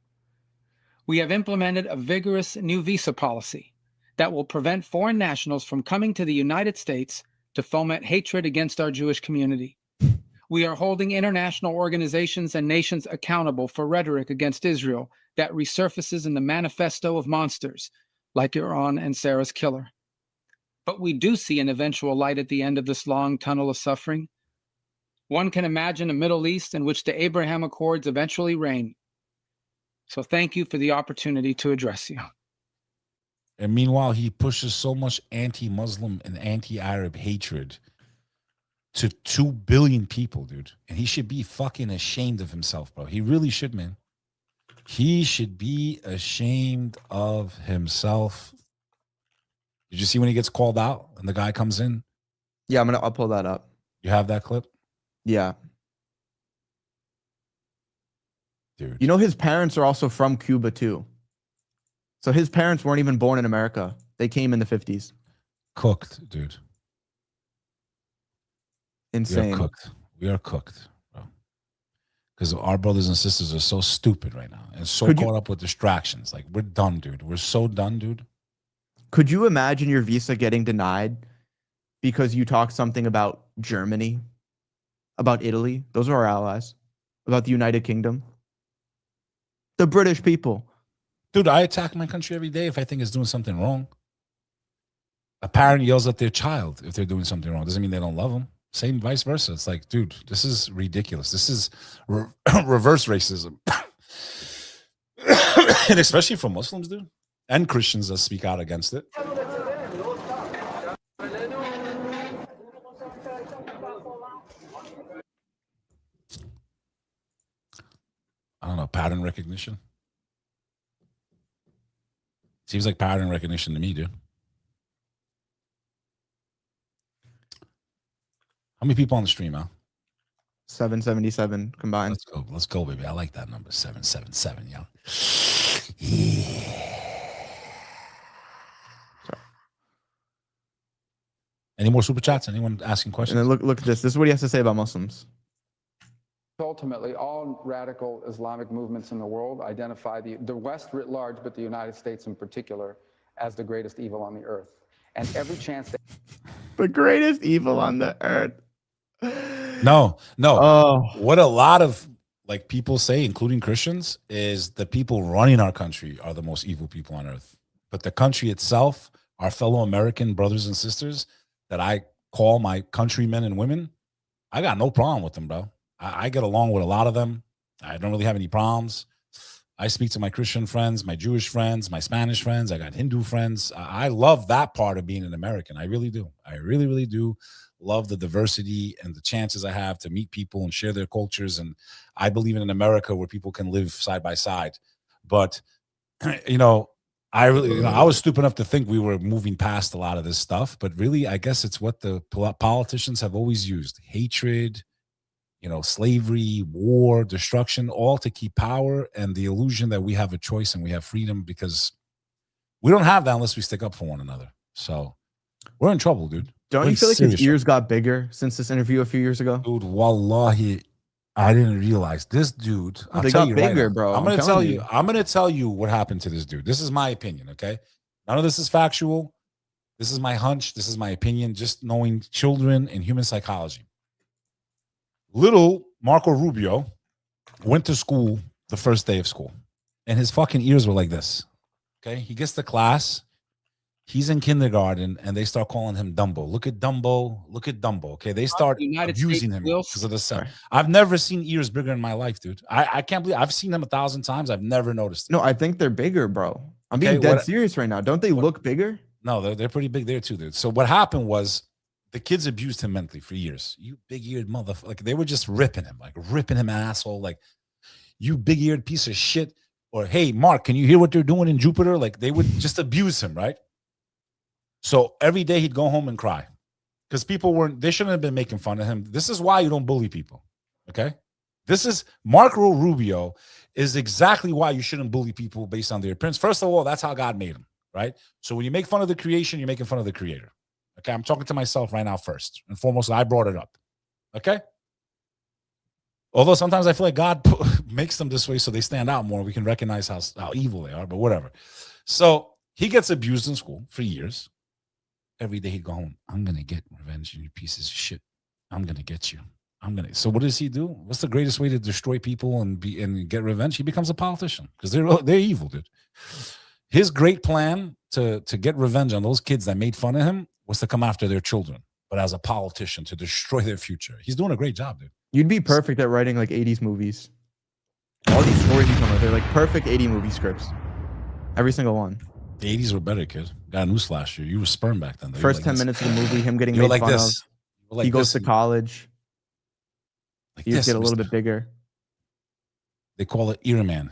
We have implemented a vigorous new visa policy that will prevent foreign nationals from coming to the United States to foment hatred against our Jewish community. We are holding international organizations and nations accountable for rhetoric against Israel that resurfaces in the manifesto of monsters like Iran and Sarah's killer. But we do see an eventual light at the end of this long tunnel of suffering. One can imagine a Middle East in which the Abraham Accords eventually reign. So thank you for the opportunity to address you. And meanwhile, he pushes so much anti-Muslim and anti-Arab hatred to 2 billion people, dude. And he should be fucking ashamed of himself, bro. He really should, man. He should be ashamed of himself. Did you see when he gets called out and the guy comes in? Yeah, I'll pull that up. You have that clip? Yeah. Dude. You know, his parents are also from Cuba, too. So his parents weren't even born in America. They came in the 50s. Cooked, dude. Insane. We are cooked, bro. Because our brothers and sisters are so stupid right now and so caught up with distractions. Like, we're done, dude. We're so done, dude. Could you imagine your visa getting denied because you talked something about Germany, about Italy? Those are our allies. About the United Kingdom. The British people. Dude, I attack my country every day if I think it's doing something wrong. A parent yells at their child if they're doing something wrong. Doesn't mean they don't love them. Same vice versa. It's like, dude, this is ridiculous. This is reverse racism. And especially for Muslims, dude. And Christians that speak out against it. I don't know, pattern recognition. Seems like pattern recognition to me, dude. How many people on the stream, Al? 777 combined. Let's go, baby. I like that number, 777, yo. Yeah. Any more super chats? Anyone asking questions? And then look at this. This is what he has to say about Muslims. Ultimately, all radical Islamic movements in the world identify the West writ large, but the United States in particular, as the greatest evil on the earth. And every chance that... The greatest evil on the earth. No. Oh. What a lot of like people say, including Christians, is the people running our country are the most evil people on earth. But the country itself, our fellow American brothers and sisters that I call my countrymen and women, I got no problem with them, bro. I get along with a lot of them. I don't really have any problems. I speak to my Christian friends, my Jewish friends, my Spanish friends. I got Hindu friends. I love that part of being an American. I really do. I really, really do love the diversity and the chances I have to meet people and share their cultures. And I believe in an America where people can live side by side. But, you know, I really, I was stupid enough to think we were moving past a lot of this stuff. But really, I guess it's what the politicians have always used: hatred, slavery, war, destruction, all to keep power and the illusion that we have a choice and we have freedom, because we don't have that unless we stick up for one another. So we're in trouble, dude. Don't you feel like his ears got bigger since this interview a few years ago? Dude, wallahi, I didn't realize this dude. They got bigger, bro. I'm gonna tell you. I'm gonna tell you what happened to this dude. This is my opinion, okay? None of this is factual. This is my hunch. This is my opinion. Just knowing children and human psychology. Little Marco Rubio went to school the first day of school, and his fucking ears were like this. Okay, he gets to class. He's in kindergarten, and they start calling him Dumbo. Look at Dumbo. Look at Dumbo. Okay, they start abusing him because of the sound. I've never seen ears bigger in my life, dude. I can't believe I've seen them 1,000 times. I've never noticed it. No, I think they're bigger, bro. I'm being dead serious right now. Don't they look bigger? No, they're pretty big there too, dude. So what happened was the kids abused him mentally for years. You big-eared motherfucker. Like, they were just ripping him, asshole. Like, you big-eared piece of shit. Or, hey, Mark, can you hear what they're doing in Jupiter? Like, they would just abuse him, right? So every day he'd go home and cry because they shouldn't have been making fun of him. This is why you don't bully people, okay? Marco Rubio is exactly why you shouldn't bully people based on their appearance. First of all, that's how God made them, right? So when you make fun of the creation, you're making fun of the creator. Okay, I'm talking to myself right now first and foremost. I brought it up, okay? Although sometimes I feel like God makes them this way so they stand out more. We can recognize how evil they are, but whatever. So he gets abused in school for years. Every day he'd go home. I'm going to get revenge, you pieces of shit. I'm going to get you. So what does he do? What's the greatest way to destroy people and get revenge? He becomes a politician because they're evil, dude. His great plan to get revenge on those kids that made fun of him was to come after their children, but as a politician to destroy their future. He's doing a great job, dude. You'd be perfect at writing like 80s movies. All these stories you come with, they're like perfect 80 movie scripts. Every single one. The 80s were better, kid. Got a newsflash. You were sperm back then. First 10 minutes of the movie, him getting made fun of. He goes to college. He just get a little bit bigger. They call it Earman.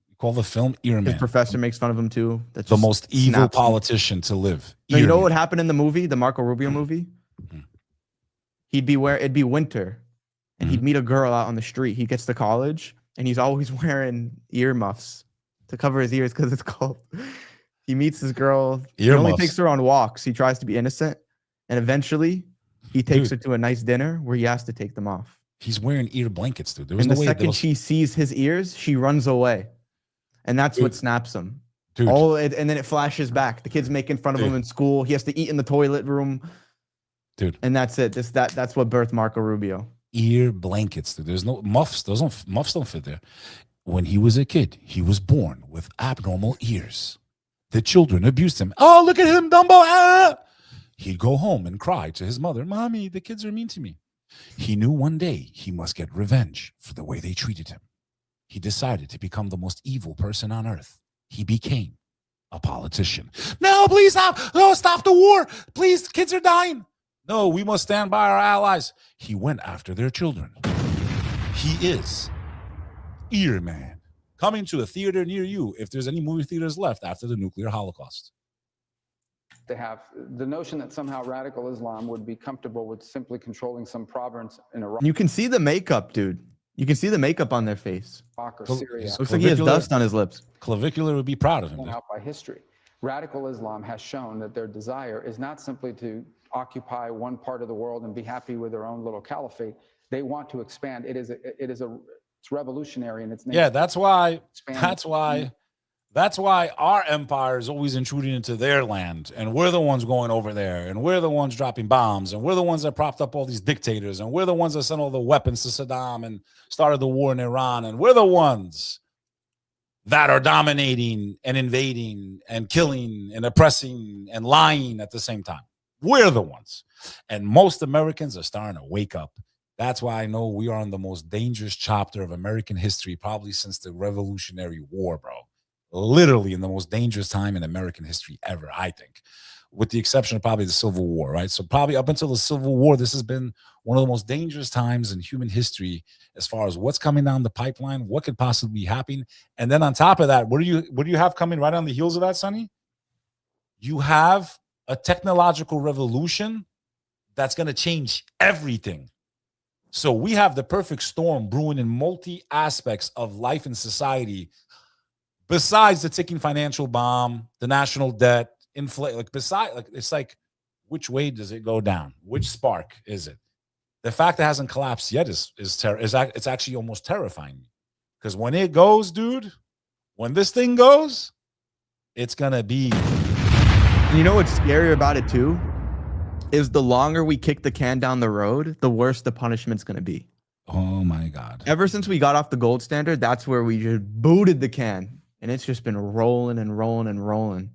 You call the film Earman. His professor makes fun of him too. That's the most evil politician to live. No, you know what happened in the movie, the Marco Rubio movie? It'd be winter, and he'd meet a girl out on the street. He gets to college, and he's always wearing earmuffs to cover his ears because it's cold. He meets this girl. He only takes her on walks. He tries to be innocent, and eventually, he takes her to a nice dinner where he has to take them off. He's wearing ear blankets, dude. And the second she sees his ears, she runs away. And that's what snaps him. Dude. And then it flashes back. The kid's making fun of him in school. He has to eat in the toilet room. Dude. And that's it. That's what birthed Marco Rubio. Ear blankets, dude. There's no muffs. Muffs don't fit there. When he was a kid, he was born with abnormal ears. The children abused him. Oh, look at him, Dumbo. Ah! He'd go home and cry to his mother. Mommy, the kids are mean to me. He knew one day he must get revenge for the way they treated him. He decided to become the most evil person on earth. He became a politician. No, please stop. No, stop the war. Please, kids are dying. No, we must stand by our allies. He went after their children. He is Earman. Coming to a theater near you if there's any movie theaters left after the nuclear holocaust. To have the notion that somehow radical Islam would be comfortable with simply controlling some province in Iraq. You can see the makeup, dude. You can see the makeup on their face. Or Syria. Looks like he has dust on his lips. Clavicular would be proud of him. Out by history. Radical Islam has shown that their desire is not simply to occupy one part of the world and be happy with their own little caliphate. They want to expand. It's revolutionary in its nature. Yeah, that's why That's why our empire is always intruding into their land, and we're the ones going over there, and we're the ones dropping bombs, and we're the ones that propped up all these dictators, and we're the ones that sent all the weapons to Saddam and started the war in Iran, and we're the ones that are dominating and invading and killing and oppressing and lying at the same time. We're the ones. And most Americans are starting to wake up. That's why I know we are in the most dangerous chapter of American history, probably since the Revolutionary War, bro. Literally in the most dangerous time in American history ever, I think, with the exception of probably the Civil War, right? So probably up until the Civil War, this has been one of the most dangerous times in human history as far as what's coming down the pipeline, what could possibly be happening. And then on top of that, what do you have coming right on the heels of that, Sonny? You have a technological revolution that's going to change everything. So we have the perfect storm brewing in multi aspects of life and society. Besides the ticking financial bomb, the national debt, it's like, which way does it go down? Which spark is it? The fact that it hasn't collapsed yet it's actually almost terrifying. Because when it goes, dude, when this thing goes, it's gonna be. You know what's scary about it too? Is the longer we kick the can down the road, the worse the punishment's gonna be. Oh my God. Ever since we got off the gold standard, that's where we just booted the can. And it's just been rolling and rolling and rolling.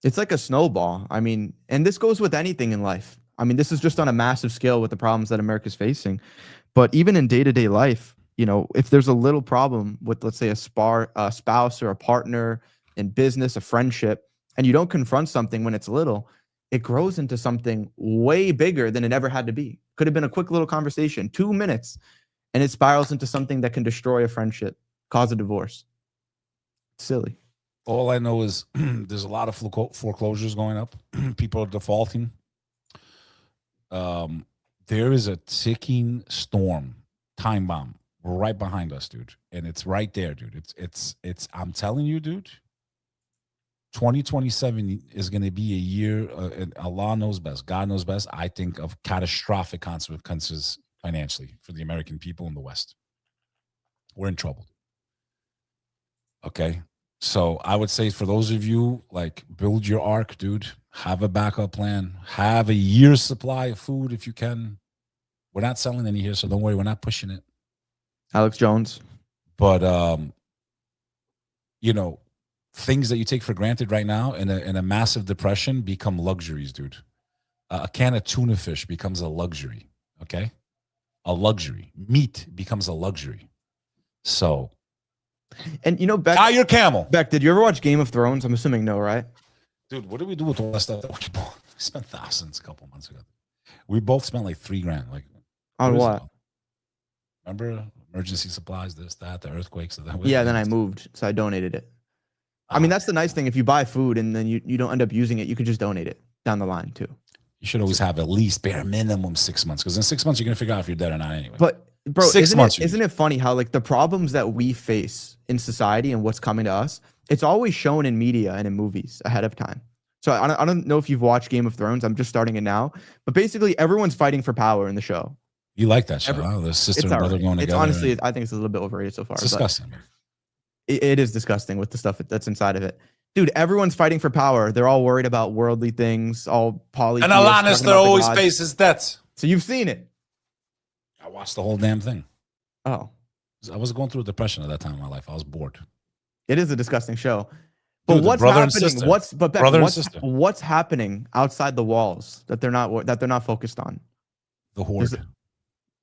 It's like a snowball. I mean, and this goes with anything in life. I mean, this is just on a massive scale with the problems that America's facing. But even in day-to-day life, you know, if there's a little problem with, let's say, a spouse or a partner in business, a friendship, and you don't confront something when it's little, it grows into something way bigger than it ever had to be. Could have been a quick little conversation, 2 minutes, and it spirals into something that can destroy a friendship, cause a divorce. It's silly. All I know is there's a lot of foreclosures going up. People are defaulting. There is a ticking storm, time bomb, right behind us, dude. And it's right there, dude. It's I'm telling you, dude, 2027 is going to be a year, and Allah knows best, God knows best, I think, of catastrophic consequences financially for the American people in the West. We're in trouble. Okay? So I would say for those of you, like, build your ark, dude. Have a backup plan. Have a year's supply of food if you can. We're not selling any here, so don't worry. We're not pushing it. Alex Jones. But, you know, things that you take for granted right now in a massive depression become luxuries, dude. A can of tuna fish becomes a luxury, okay? A luxury. Meat becomes a luxury. So... And you know, Beck, tie your camel. Beck, did you ever watch Game of Thrones? I'm assuming no, right? Dude, what did we do with all that stuff that we bought? We spent thousands a couple months ago. We both spent like $3,000. Like, on what? Remember emergency supplies, this, that, the earthquakes. Yeah, then I moved, so I donated it. I mean, that's the nice thing. If you buy food and then you don't end up using it, you could just donate it down the line too. You should always have at least bare minimum 6 months, because in 6 months you're gonna figure out if you're dead or not anyway. But bro, 6 months. Isn't it funny how, like, the problems that we face in society and what's coming to us, it's always shown in media and in movies ahead of time. So I don't know if you've watched Game of Thrones. I'm just starting it now, but basically everyone's fighting for power in the show. You like that show? The sister and brother going together. It's honestly, I think it's a little bit overrated so far. It's disgusting. It is disgusting with the stuff that's inside of it. Dude, everyone's fighting for power. They're all worried about worldly things, all polytheists. And Alanis, they're always pays his debts. So you've seen it. I watched the whole damn thing. Oh. I was going through a depression at that time in my life. I was bored. It is a disgusting show. But Dude, what's happening? What's happening outside the walls that they're not focused on? The Horde.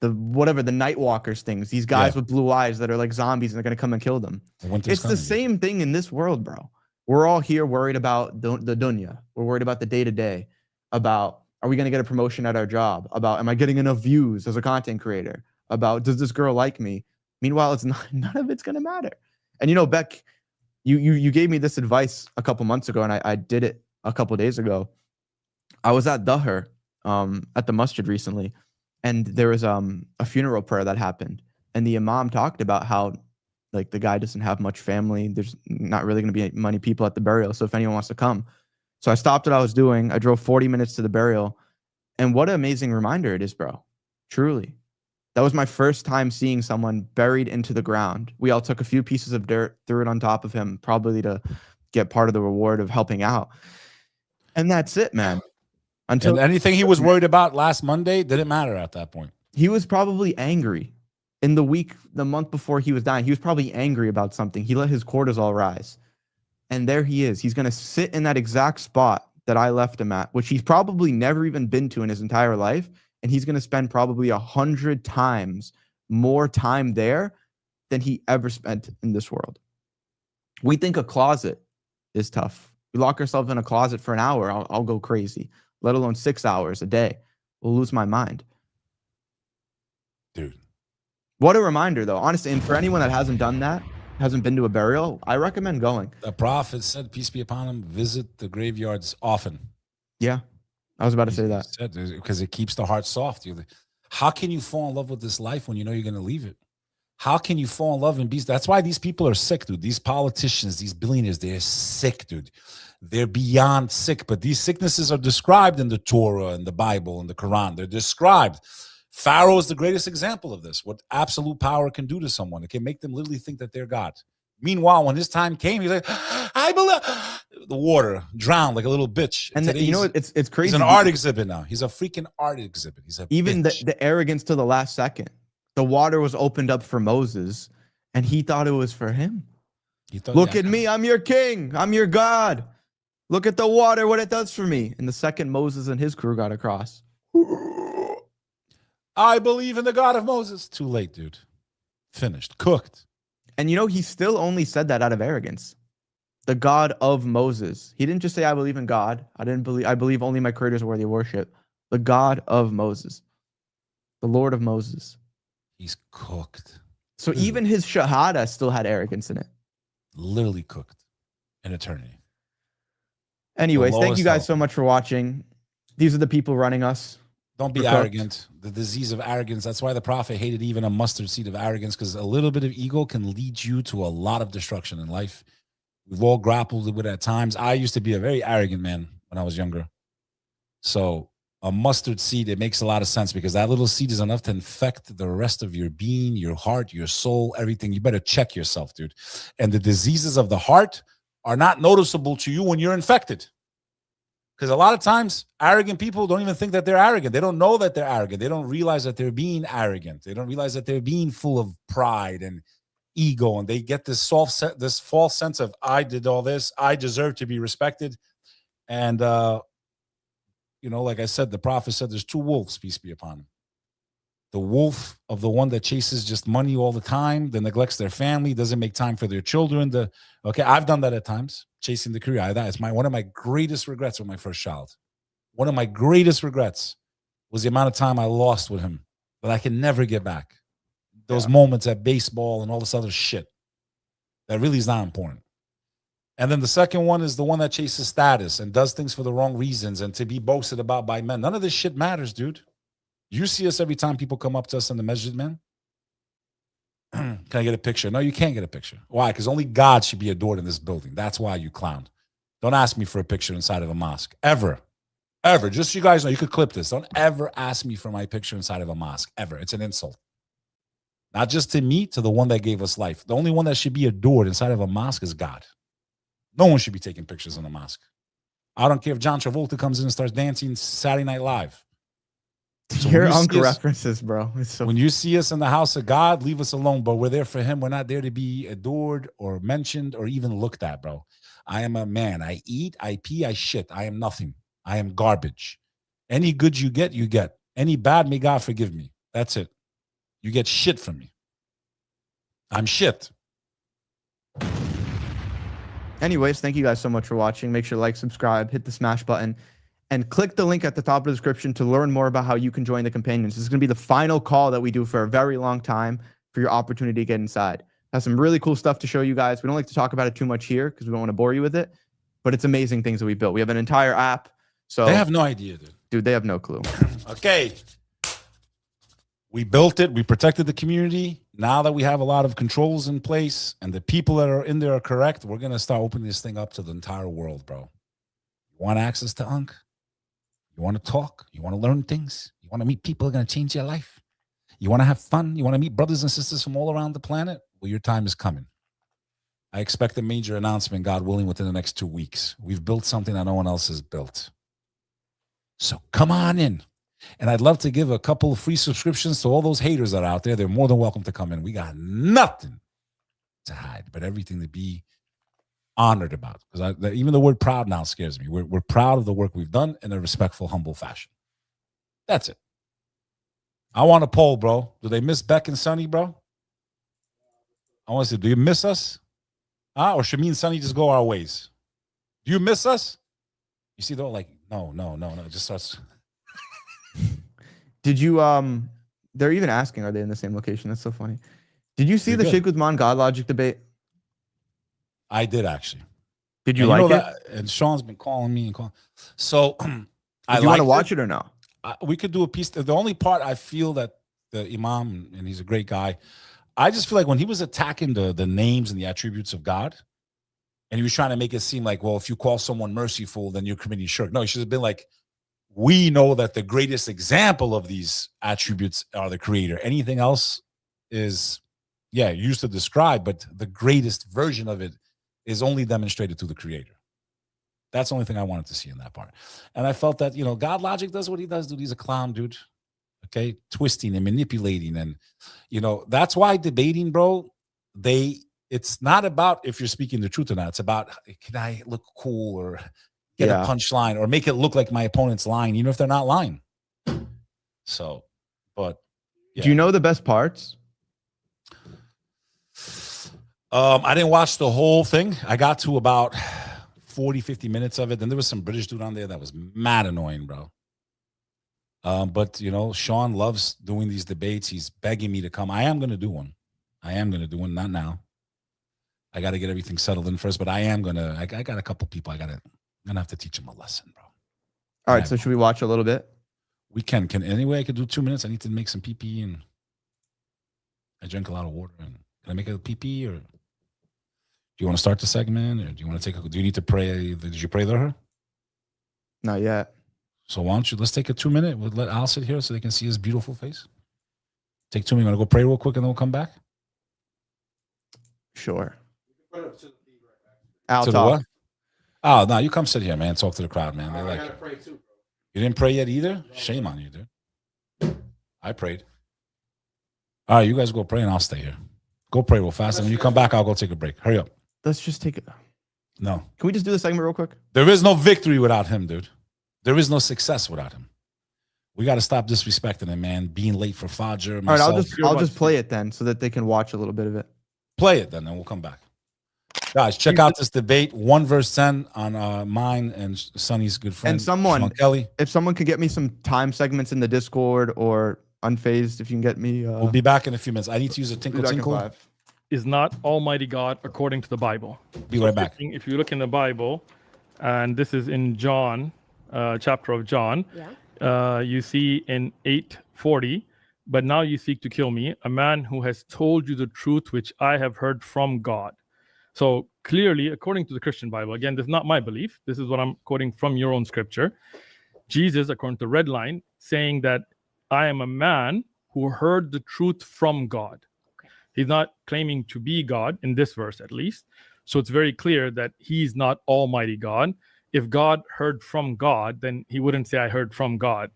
The Night Walkers things. These guys with blue eyes that are like zombies and they're gonna come and kill them. It's the same thing in this world, bro. We're all here worried about the dunya. We're worried about the day-to-day, about, are we gonna get a promotion at our job? About, am I getting enough views as a content creator? About, does this girl like me? Meanwhile, none of it's gonna matter. And you know, Beck, you gave me this advice a couple months ago, and I did it a couple days ago. I was at Daher, at the masjid recently, and there was a funeral prayer that happened, and the imam talked about how, like, the guy doesn't have much family. There's not really going to be many people at the burial, so if anyone wants to come. So I stopped what I was doing. I drove 40 minutes to the burial, and what an amazing reminder it is, bro. Truly. That was my first time seeing someone buried into the ground. We all took a few pieces of dirt, threw it on top of him, probably to get part of the reward of helping out. And that's it, man. And anything he was worried about last Monday didn't matter at that point. He was probably angry. In the month before he was dying, he was probably angry about something. He let his cortisol rise. And there he is. He's going to sit in that exact spot that I left him at, which he's probably never even been to in his entire life. And he's going to spend probably 100 times more time there than he ever spent in this world. We think a closet is tough. We lock ourselves in a closet for an hour, I'll go crazy, let alone 6 hours a day. We'll lose my mind. Dude. What a reminder, though. Honestly, and for anyone that hasn't done that, hasn't been to a burial, I recommend going. The prophet said, peace be upon him, visit the graveyards often. Yeah, I was about to say that. Because it keeps the heart soft. How can you fall in love with this life when you know you're going to leave it? How can you fall in love and be? That's why these people are sick, dude. These politicians, these billionaires, they're sick, dude. They're beyond sick. But these sicknesses are described in the Torah and the Bible and the Quran. They're described. Pharaoh is the greatest example of this. What absolute power can do to someone. It can make them literally think that they're God. Meanwhile, when his time came, he's like, I believe the water drowned like a little bitch. And you know, it's crazy. He's an art exhibit now. He's a freaking art exhibit. He's a even the arrogance to the last second. The water was opened up for Moses, and he thought it was for him. Look at me. I'm your king. I'm your God. Look at the water, what it does for me. And the second Moses and his crew got across. I believe in the God of Moses. Too late, dude. Finished. Cooked. And you know, he still only said that out of arrogance. The God of Moses. He didn't just say, I believe in God. I believe only my creator is worthy of worship. The God of Moses. The Lord of Moses. He's cooked. So even his shahada still had arrogance in it. Literally cooked in eternity. Anyways, thank you guys so much for watching. These are the people running us. Don't be arrogant. The disease of arrogance. That's why the prophet hated even a mustard seed of arrogance, because a little bit of ego can lead you to a lot of destruction in life. We've all grappled with it at times. I used to be a very arrogant man when I was younger. So a mustard seed, it makes a lot of sense, because that little seed is enough to infect the rest of your being, your heart, your soul, everything. You better check yourself, dude. And the diseases of the heart are not noticeable to you when you're infected. Because a lot of times, arrogant people don't even think that they're arrogant. They don't know that they're arrogant. They don't realize that they're being arrogant. They don't realize that they're being full of pride and ego. And they get this false sense of, I did all this. I deserve to be respected. And, you know, like I said, the prophet said there's two wolves, peace be upon him. The wolf of the one that chases just money all the time, that neglects their family, doesn't make time for their children. Okay, I've done that at times, chasing the career. That is one of my greatest regrets with my first child. One of my greatest regrets was the amount of time I lost with him that I can never get back. Those moments at baseball and all this other shit that really is not important. And then the second one is the one that chases status and does things for the wrong reasons and to be boasted about by men. None of this shit matters, dude. You see us every time people come up to us in the masjid, man. Can I get a picture? No, you can't get a picture. Why? Because only God should be adored in this building. That's why, you clown. Don't ask me for a picture inside of a mosque. Ever. Ever. Just so you guys know, you could clip this. Don't ever ask me for my picture inside of a mosque. Ever. It's an insult. Not just to me, to the one that gave us life. The only one that should be adored inside of a mosque is God. No one should be taking pictures in a mosque. I don't care if John Travolta comes in and starts dancing Saturday Night Live. So your uncle references, bro. When you see us in the house of God, leave us alone, bro. We're there for him. We're not there to be adored or mentioned or even looked at, bro. I am a man. I eat, I pee, I shit. I am nothing. I am garbage. Any good you get, you get. Any bad, may God forgive me. That's it. You get shit from me. I'm shit. Anyways, thank you guys so much for watching. Make sure to like, subscribe, hit the smash button, and click the link at the top of the description to learn more about how you can join the companions. This is going to be the final call that we do for a very long time for your opportunity to get inside. Has some really cool stuff to show you guys. We don't like to talk about it too much here because we don't want to bore you with it, but it's amazing things that we built. We have an entire app. So they have no idea, dude. Dude, they have no clue. Okay. We built it. We protected the community. Now that we have a lot of controls in place and the people that are in there are correct, we're going to start opening this thing up to the entire world, bro. You want access to Unk? You want to talk? You want to learn things? You want to meet people who are going to change your life? You want to have fun? You want to meet brothers and sisters from all around the planet? Well, your time is coming. I expect a major announcement, God willing, within the next 2 weeks. We've built something that no one else has built. So come on in. And I'd love to give a couple of free subscriptions to all those haters that are out there. They're more than welcome to come in. We got nothing to hide, but everything to be honored about. Because even the word proud now scares me. We're proud of the work we've done in a respectful, humble fashion. That's it. I want a poll, bro. Do they miss Beck and Sonny, bro? I want to say, do you miss us? Or should me and Sonny just go our ways? Do you miss us? You see, they're like, no. It just starts. Did you they're even asking, are they in the same location? That's so funny. Did you see the Sheikh Uthman God Logic debate? I did, actually. Did you like it? And Sean's been calling me and calling. So do you want to watch it or no? We could do a piece. The only part I feel that the Imam, and he's a great guy, I just feel like when he was attacking the names and the attributes of God, and he was trying to make it seem like, well, if you call someone merciful, then you're committing shirk. No, he should have been like, we know that the greatest example of these attributes are the creator. Anything else is, used to describe, but the greatest version of it is only demonstrated through the creator. That's the only thing I wanted to see in that part. And I felt that, God Logic does what he does, dude. He's a clown, dude. Okay, twisting and manipulating. And, that's why debating, bro, it's not about if you're speaking the truth or not. It's about, can I look cool or get a punchline or make it look like my opponent's lying, even if they're not lying. So, but. Do you know the best parts? I didn't watch the whole thing. I got to about 40, 50 minutes of it. Then there was some British dude on there that was mad annoying, bro. But, Sean loves doing these debates. He's begging me to come. I am going to do one. Not now. I got to get everything settled in first, but I am going to. I got a couple people I'm going to have to teach them a lesson, bro. All right, so should we watch a little bit? We can. Anyway, I could do 2 minutes. I need to make some pee-pee, and I drink a lot of water. And can I make a pee-pee, or do you want to start the segment, or do you want to do you need to pray? Did you pray to her? Not yet. So why don't you, let's take a 2 minute. We'll let Al sit here so they can see his beautiful face. Take 2 minutes. You want to go pray real quick and then we'll come back? Sure. Al, to talk. the what? Oh, no, you come sit here, man. Talk to the crowd, man. They like it. Pray too, bro. You didn't pray yet either? Shame on you, dude. I prayed. All right, you guys go pray and I'll stay here. Go pray real fast. And when you come back, I'll go take a break. Hurry up. Let's just take it. No. Can we just do the segment real quick? There is no victory without him, dude. There is no success without him. We got to stop disrespecting him, man. Being late for Fajr. All right, I'll just play it then so that they can watch a little bit of it. Play it then we'll come back. Guys, check out this debate, 1 verse 10 on mine and Sonny's good friend. And someone, Kelly. If someone could get me some time segments in the Discord or Unfazed, if you can get me. We'll be back in a few minutes. I need to use a tinkle tinkle. Is not Almighty God according to the Bible. Be right back. If you look in the Bible, and this is in John, chapter of John, you see in 8:40, but now you seek to kill me, a man who has told you the truth which I have heard from God. So clearly, according to the Christian Bible, again, this is not my belief. This is what I'm quoting from your own scripture. Jesus, according to Red Line, saying that I am a man who heard the truth from God. He's not claiming to be God in this verse, at least. So it's very clear that he's not Almighty God. If God heard from God, then he wouldn't say I heard from God.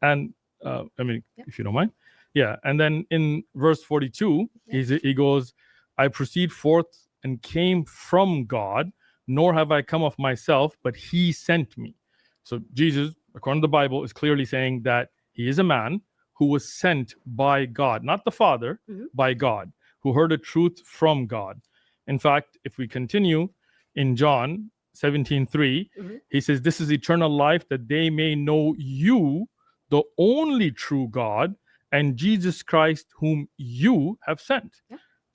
And if you don't mind. Yeah. And then in verse 42, he goes, I proceed forth and came from God, nor have I come of myself, but he sent me. So Jesus, according to the Bible, is clearly saying that he is a man who was sent by God, not the Father, by God, who heard the truth from God. In fact, if we continue in John 17:3, he says, this is eternal life, that they may know you, the only true God, and Jesus Christ, whom you have sent.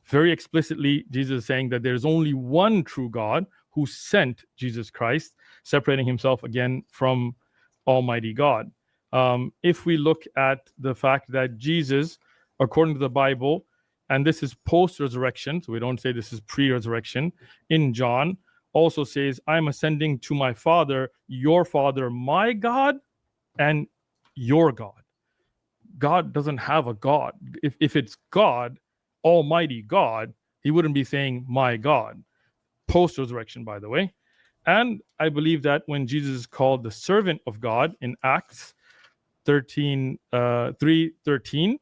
Very explicitly, Jesus is saying that there's only one true God who sent Jesus Christ, separating himself again from Almighty God. If we look at the fact that Jesus, according to the Bible, and this is post-resurrection, so we don't say this is pre-resurrection, in John, also says, I'm ascending to my Father, my God, and your God. God doesn't have a God. If it's God, Almighty God, he wouldn't be saying my God. Post-resurrection, by the way. And I believe that when Jesus is called the servant of God in Acts 3:13,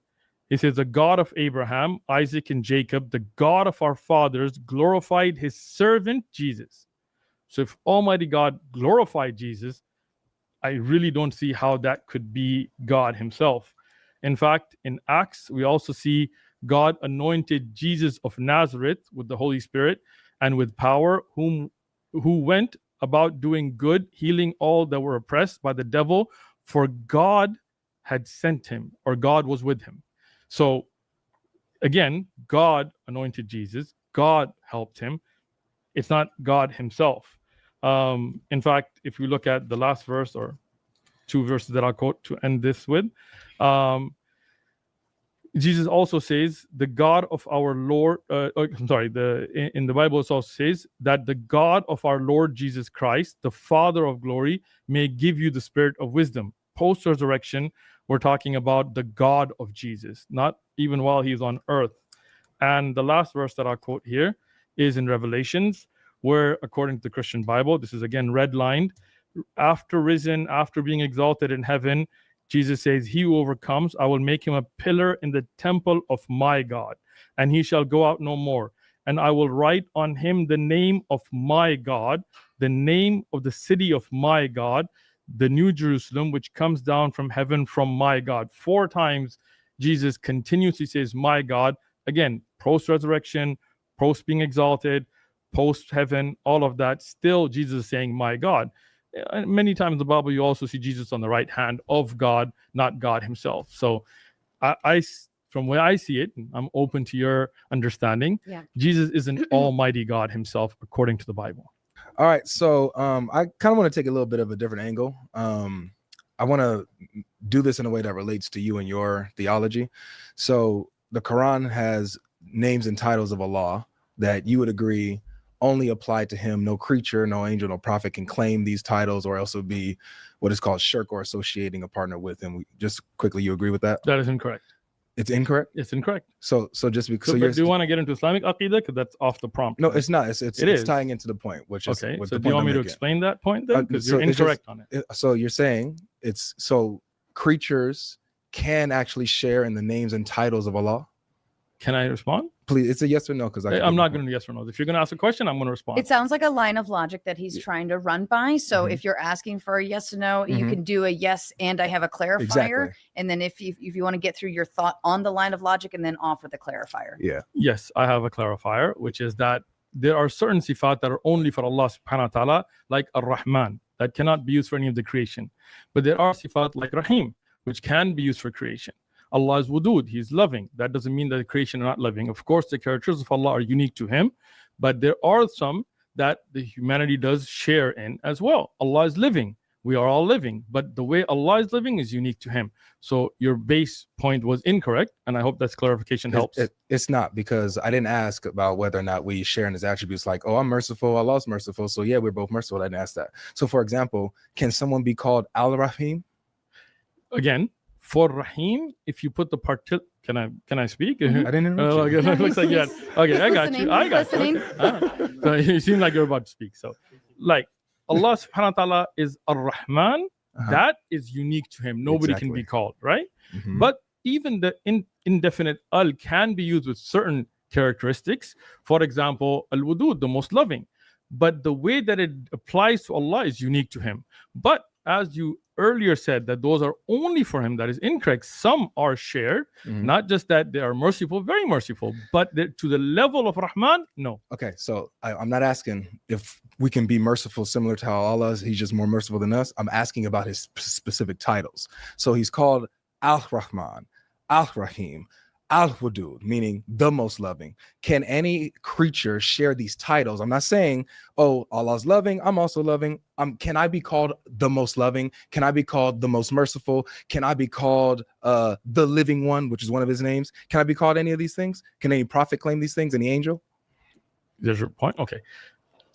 he says, the God of Abraham, Isaac, and Jacob, the God of our fathers, glorified his servant Jesus. So if Almighty God glorified Jesus, I really don't see how that could be God himself. In fact, in Acts, we also see God anointed Jesus of Nazareth with the Holy Spirit and with power, who went about doing good, healing all that were oppressed by the devil, for God had sent him, or God was with him. So again, God anointed Jesus, God helped him. It's not God himself. In fact, if we look at the last verse, or two verses that I'll quote to end this with, Jesus also says, the God of our Lord, in the Bible it also says that the God of our Lord Jesus Christ, the Father of glory, may give you the spirit of wisdom. Post-resurrection, we're talking about the God of Jesus, not even while he's on earth. And the last verse that I'll quote here is in Revelations, where according to the Christian Bible, this is again redlined, after risen, after being exalted in heaven, Jesus says, he who overcomes, I will make him a pillar in the temple of my God, and he shall go out no more. And I will write on him the name of my God, the name of the city of my God, the New Jerusalem, which comes down from heaven from my God. 4 times Jesus continuously says, my God. Again, post-resurrection, post being exalted, post-heaven, all of that. Still, Jesus is saying, my God. And many times in the Bible, you also see Jesus on the right hand of God, not God himself. So I from where I see it, I'm open to your understanding. Yeah. Jesus isn't Almighty God himself, according to the Bible. All right. So I kind of want to take a little bit of a different angle. I want to do this in a way that relates to you and your theology. So the Quran has names and titles of Allah that you would agree only apply to him. No creature, no angel, no prophet can claim these titles, or else it would be what is called shirk, or associating a partner with him. Just quickly, you agree with that? That is incorrect. It's incorrect? It's incorrect. So just because do you want to get into Islamic Aqidah? Because that's off the prompt. No, it's not. It's tying into the point, which is okay. What So the do you point want me I'm to making. explain that point then? Because you're incorrect on it. So you're saying creatures can actually share in the names and titles of Allah? Can I respond? Please, it's a yes or no, because I'm not going to yes or no. If you're going to ask a question, I'm going to respond. It sounds like a line of logic that he's trying to run by. So if you're asking for a yes or no, you can do a yes and I have a clarifier. Exactly. And then if you want to get through your thought on the line of logic and then offer the clarifier. Yeah. Yes, I have a clarifier, which is that there are certain sifat that are only for Allah subhanahu wa ta'ala, like Ar-Rahman, that cannot be used for any of the creation. But there are sifat like Rahim, which can be used for creation. Allah is wudud, he is loving. That doesn't mean that the creation are not loving. Of course, the characters of Allah are unique to him, but there are some that the humanity does share in as well. Allah is living. We are all living, but the way Allah is living is unique to him. So your base point was incorrect, and I hope that's clarification helps. It's not, because I didn't ask about whether or not we share in his attributes, like, oh, I'm merciful, Allah's merciful, so yeah, we're both merciful. I didn't ask that. So for example, can someone be called Al-Rahim? Again, for Rahim, if you put the can I speak? I didn't interrupt you. Okay, looks like you had, okay, I got you. I got listening. you. Okay. So you seem like you're about to speak. So, like, Allah subhanahu wa ta'ala is Ar-Rahman. That is unique to him. Nobody can be called, right? But even the indefinite al can be used with certain characteristics. For example, Al-Wudud, the most loving. But the way that it applies to Allah is unique to him. But as you earlier said, that those are only for him, that is incorrect. Some are shared, not just that they are merciful, very merciful, but to the level of Rahman, no. Okay, so I'm not asking if we can be merciful similar to how Allah is, he's just more merciful than us. I'm asking about his specific titles. So he's called Al-Rahman, Al-Rahim, Al-Wadud, meaning the most loving. Can any creature share these titles? I'm not saying, oh, Allah's loving, I'm also loving. Can I be called the most loving? Can I be called the most merciful? Can I be called the living one, which is one of his names? Can I be called any of these things? Can any prophet claim these things? Any angel? There's your point. Okay.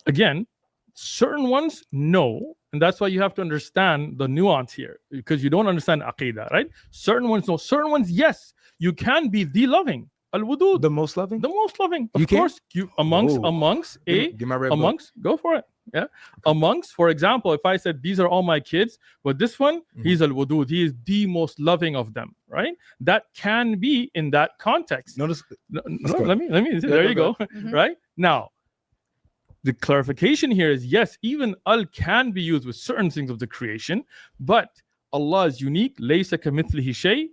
Again, certain ones, no. And that's why you have to understand the nuance here, because you don't understand aqidah, right? Certain ones no, certain ones yes, you can be the loving. Al-wudud, the most loving, of course. You amongst give my red amongst book. Go for it. Yeah, amongst, for example, if I said these are all my kids, but this one he's al-wudud, he is the most loving of them, right? That can be in that context. Notice. Let me. There you go. Right now, the clarification here is yes, even al can be used with certain things of the creation, but Allah is unique. Laysa kamithlihi shay.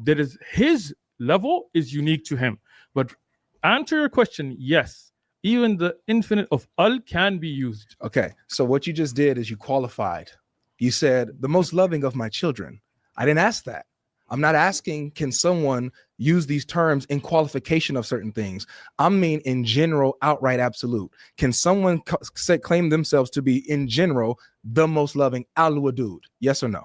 There is His level is unique to Him. But answer your question, yes, even the infinite of al can be used. Okay, so what you just did is you qualified. You said the most loving of my children. I didn't ask that. I'm not asking, can someone use these terms in qualification of certain things? I mean, in general, outright absolute. Can someone claim themselves to be, in general, the most loving al-wadud? Yes or no?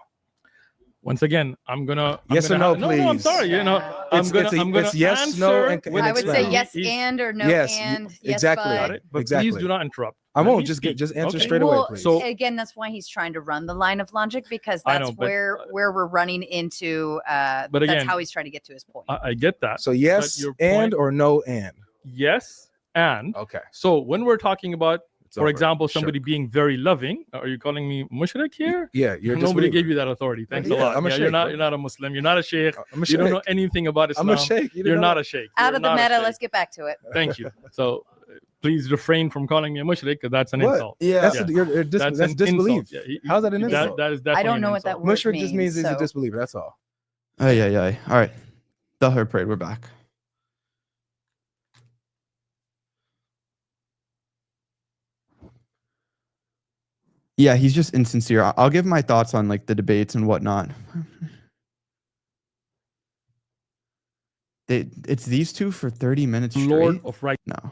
Once again, I'm gonna yes or no, please. No, I'm sorry. You know, I'm gonna yes, answer. no, and I would say yes and or no yes, and exactly. Yes, but exactly. Please do not interrupt. I won't. Just answer straight away, please. So again, that's why he's trying to run the line of logic, because that's where we're running into. But again, that's how he's trying to get to his point. I get that. So yes and or no and. Yes and. Okay. So when we're talking about, for example, somebody being very loving, are you calling me mushrik here? Yeah, nobody gave you that authority. Thanks a lot. I'm a sheikh, you're not a Muslim. You're not a sheikh. I'm a you don't sheikh. know anything about Islam. I'm a sheikh. You're not a sheikh. Out of the meta, let's get back to it. Thank you. So please refrain from calling me a mushrik, because that's an insult. Yeah, that's disbelief. Yeah, how's that an insult? That is definitely I don't know what that word mushrik means. just means he's so. a disbeliever. That's all. All right. The her parade. We're back. Yeah, he's just insincere. I'll give my thoughts on like the debates and whatnot. It's these two for 30 minutes straight. Lord of right now.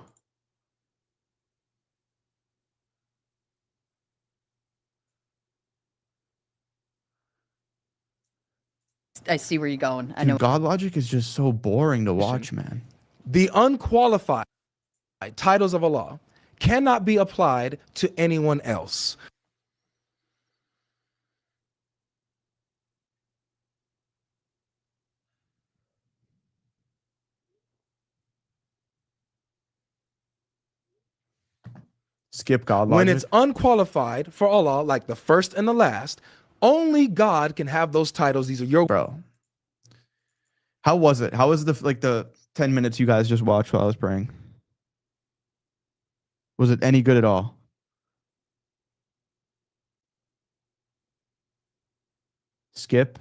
I see where you're going. I know. God logic is just so boring to watch, man. The unqualified titles of Allah cannot be applied to anyone else. Skip God logic. When it's unqualified for Allah, like the first and the last, only God can have those titles. These are your bro. How was it? How was the 10 minutes you guys just watched while I was praying? Was it any good at all? Skip.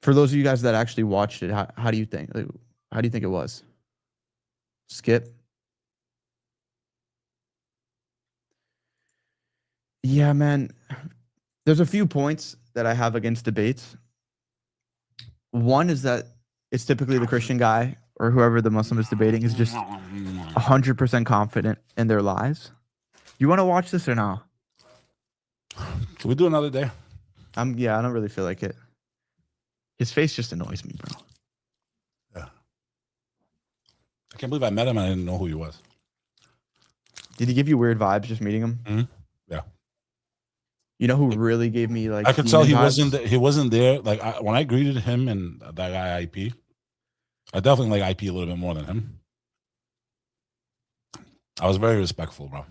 For those of you guys that actually watched it, how do you think? Like, how do you think it was? Skip. Yeah, man. There's a few points that I have against debates. One is that it's typically the Christian guy or whoever the Muslim is debating is just 100% confident in their lies. You want to watch this or no? Can we do another day? Yeah, I don't really feel like it. His face just annoys me, bro. Yeah. I can't believe I met him and I didn't know who he was. Did he give you weird vibes just meeting him? Mm-hmm. Yeah. You know who really gave me like? I could tell he vibes? wasn't there. Like when I greeted him and that guy IP, I definitely like IP a little bit more than him. I was very respectful, bro.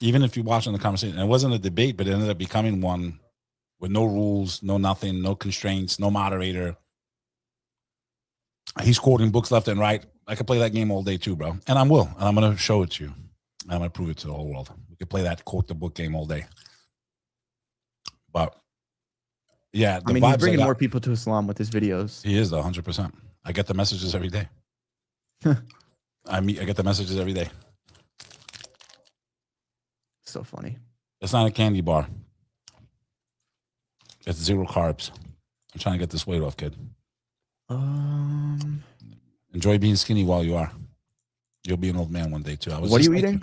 Even if you watch on the conversation, it wasn't a debate, but it ended up becoming one with no rules, no nothing, no constraints, no moderator. He's quoting books left and right. I could play that game all day too, bro. And I'm going to show it to you. I'm going to prove it to the whole world. We could play that quote the book game all day. But yeah, I mean, he's bringing more people to Islam with his videos. He is, 100%. I get the messages every day. I get the messages every day. So funny. It's not a candy bar. It's 0 carbs. I'm trying to get this weight off, kid. Enjoy being skinny while you are. You'll be an old man one day too. What are you eating?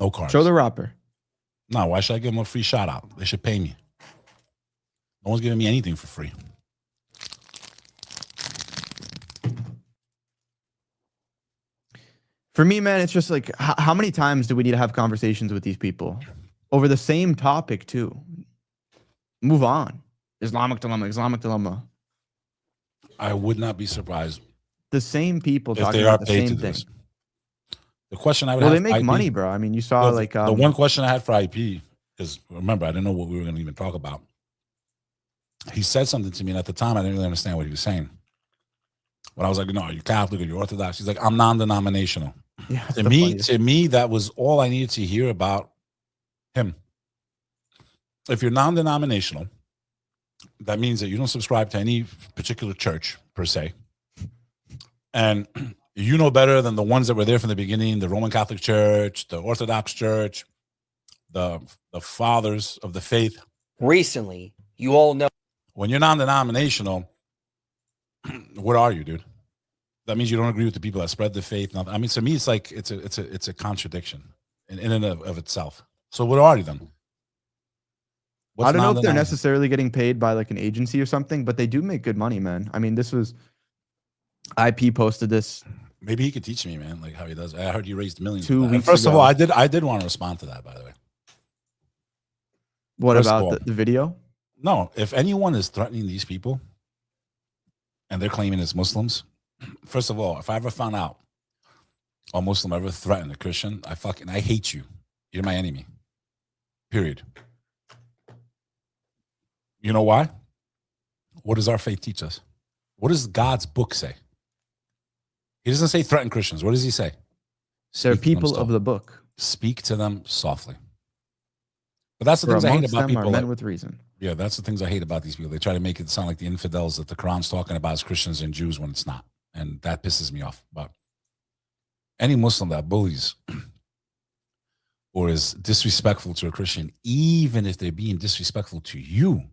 No carbs. Show the rapper. No, why should I give them a free shout out? They should pay me. No one's giving me anything for free. For me, man, it's just like, how many times do we need to have conversations with these people over the same topic too? Move on. Islamic dilemma. I would not be surprised. The same people if talking they are about the paid to same do thing. this. The question I would Well, have they for make IP money, bro. I mean, you saw well, like the one question I had for IP is, remember, I didn't know what we were going to even talk about. He said something to me, and at the time, I didn't really understand what he was saying. When I was like, "No, are you Catholic or you Orthodox?" He's like, "I'm non-denominational." Yeah, to me, that was all I needed to hear about him. If you're non-denominational, that means that you don't subscribe to any particular church per se, and you know better than the ones that were there from the beginning: the Roman Catholic Church, the Orthodox Church, the fathers of the faith. Recently, you all know. When you're non-denominational, what are you, dude? That means you don't agree with the people that spread the faith. I mean, to me, it's like it's a contradiction in and of itself. So what are you then? I don't know if they're necessarily getting paid by like an agency or something, but they do make good money, man. I mean, this was IP posted this. Maybe he could teach me, man, like how he does. I heard you raised millions. 2 weeks First ago. of all, I did want to respond to that, by the way. What First of about all, the video? No, if anyone is threatening these people and they're claiming it's Muslims, first of all, if I ever found out a Muslim ever threatened a Christian, I hate you. You're my enemy. Period. You know why? What does our faith teach us? What does God's book say? He doesn't say threaten Christians. What does he say? They're people of the book. Speak to them softly. But that's the For things I hate amongst about them are people. men with reason. Yeah, that's the things I hate about these people. They try to make it sound like the infidels that the Quran's talking about as Christians and Jews when it's not. And that pisses me off. But any Muslim that bullies or is disrespectful to a Christian, even if they're being disrespectful to you,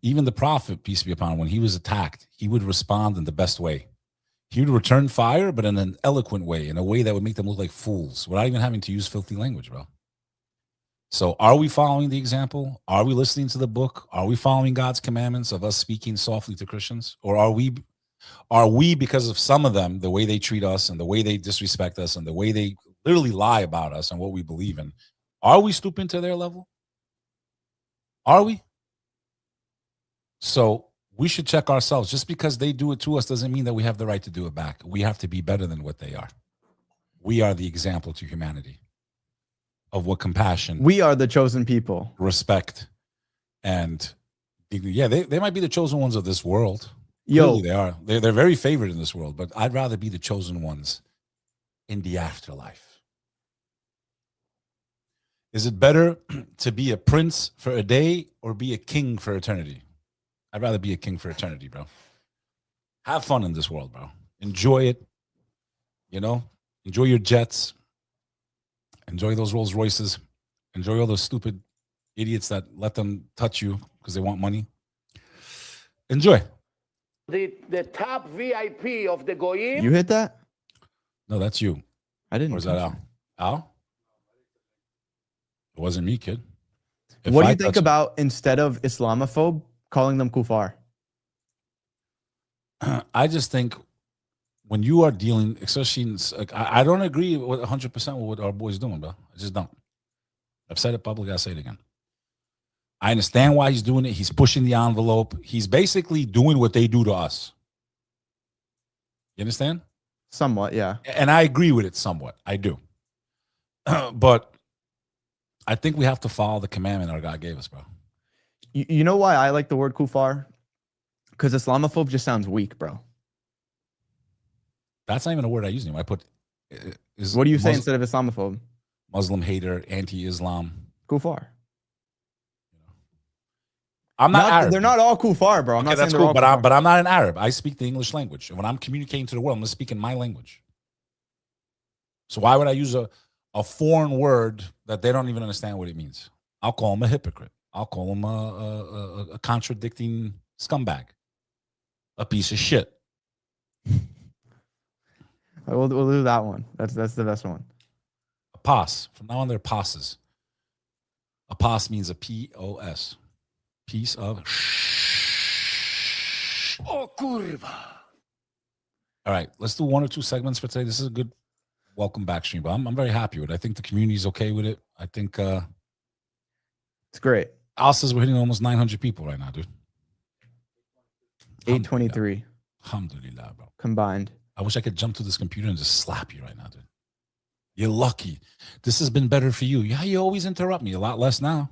even the Prophet, peace be upon him, when he was attacked, he would respond in the best way. He would return fire, but in an eloquent way, in a way that would make them look like fools, without even having to use filthy language, bro. So are we following the example? Are we listening to the book? Are we following God's commandments of us speaking softly to Christians? Or are we, because of some of them, the way they treat us and the way they disrespect us and the way they literally lie about us and what we believe in, are we stooping to their level? Are we? So we should check ourselves. Just because they do it to us doesn't mean that we have the right to do it back. We have to be better than what they are. We are the example to humanity of what compassion, We are the chosen people. respect, and yeah, they might be the chosen ones of this world. Yo. Clearly they are. They're very favored in this world, but I'd rather be the chosen ones in the afterlife. Is it better to be a prince for a day or be a king for eternity? I'd rather be a king for eternity, bro. Have fun in this world, bro. Enjoy it. You know, enjoy your jets. Enjoy those Rolls Royces. Enjoy all those stupid idiots that let them touch you because they want money. Enjoy. The top VIP of the Goyim. You hit that? No, that's you. I didn't. Or is that Al? Al? It wasn't me, kid. If What do I you think touch- about, instead of Islamophobe, calling them kuffar? I just think when you are dealing, especially in, like, I don't agree with 100% with what our boy's doing, bro. I just don't. I've said it publicly. I'll say it again. I understand why he's doing it. He's pushing the envelope. He's basically doing what they do to us. You understand? Somewhat, yeah. And I agree with it somewhat. I do. But I think we have to follow the commandment our God gave us, bro. You know why I like the word kuffar? Because Islamophobe just sounds weak, bro. That's not even a word I use anymore. I put. What do you say instead of Islamophobe? Muslim hater, anti-Islam. Kuffar. I'm not Arab. They're not all kuffar, bro. I'm Okay, not saying that's they're cool, all but kuffar. I'm not an Arab. I speak the English language. And when I'm communicating to the world, I'm going to speak in my language. So why would I use a foreign word that they don't even understand what it means? I'll call them a hypocrite. I'll call them a contradicting scumbag. A piece of shit. We'll do that one. That's the best one. A pos. From now on, they're posses. A pos means a P-O-S. Piece of Oh, curva. All right, let's do 1 or 2 segments for today. This is a good welcome back stream, but I'm very happy with it. I think the community's okay with it. I think it's great. Al says we're hitting almost 900 people right now, dude. 823. Alhamdulillah, bro. Combined. I wish I could jump to this computer and just slap you right now, dude. You're lucky. This has been better for you. Yeah, you always interrupt me. A lot less now.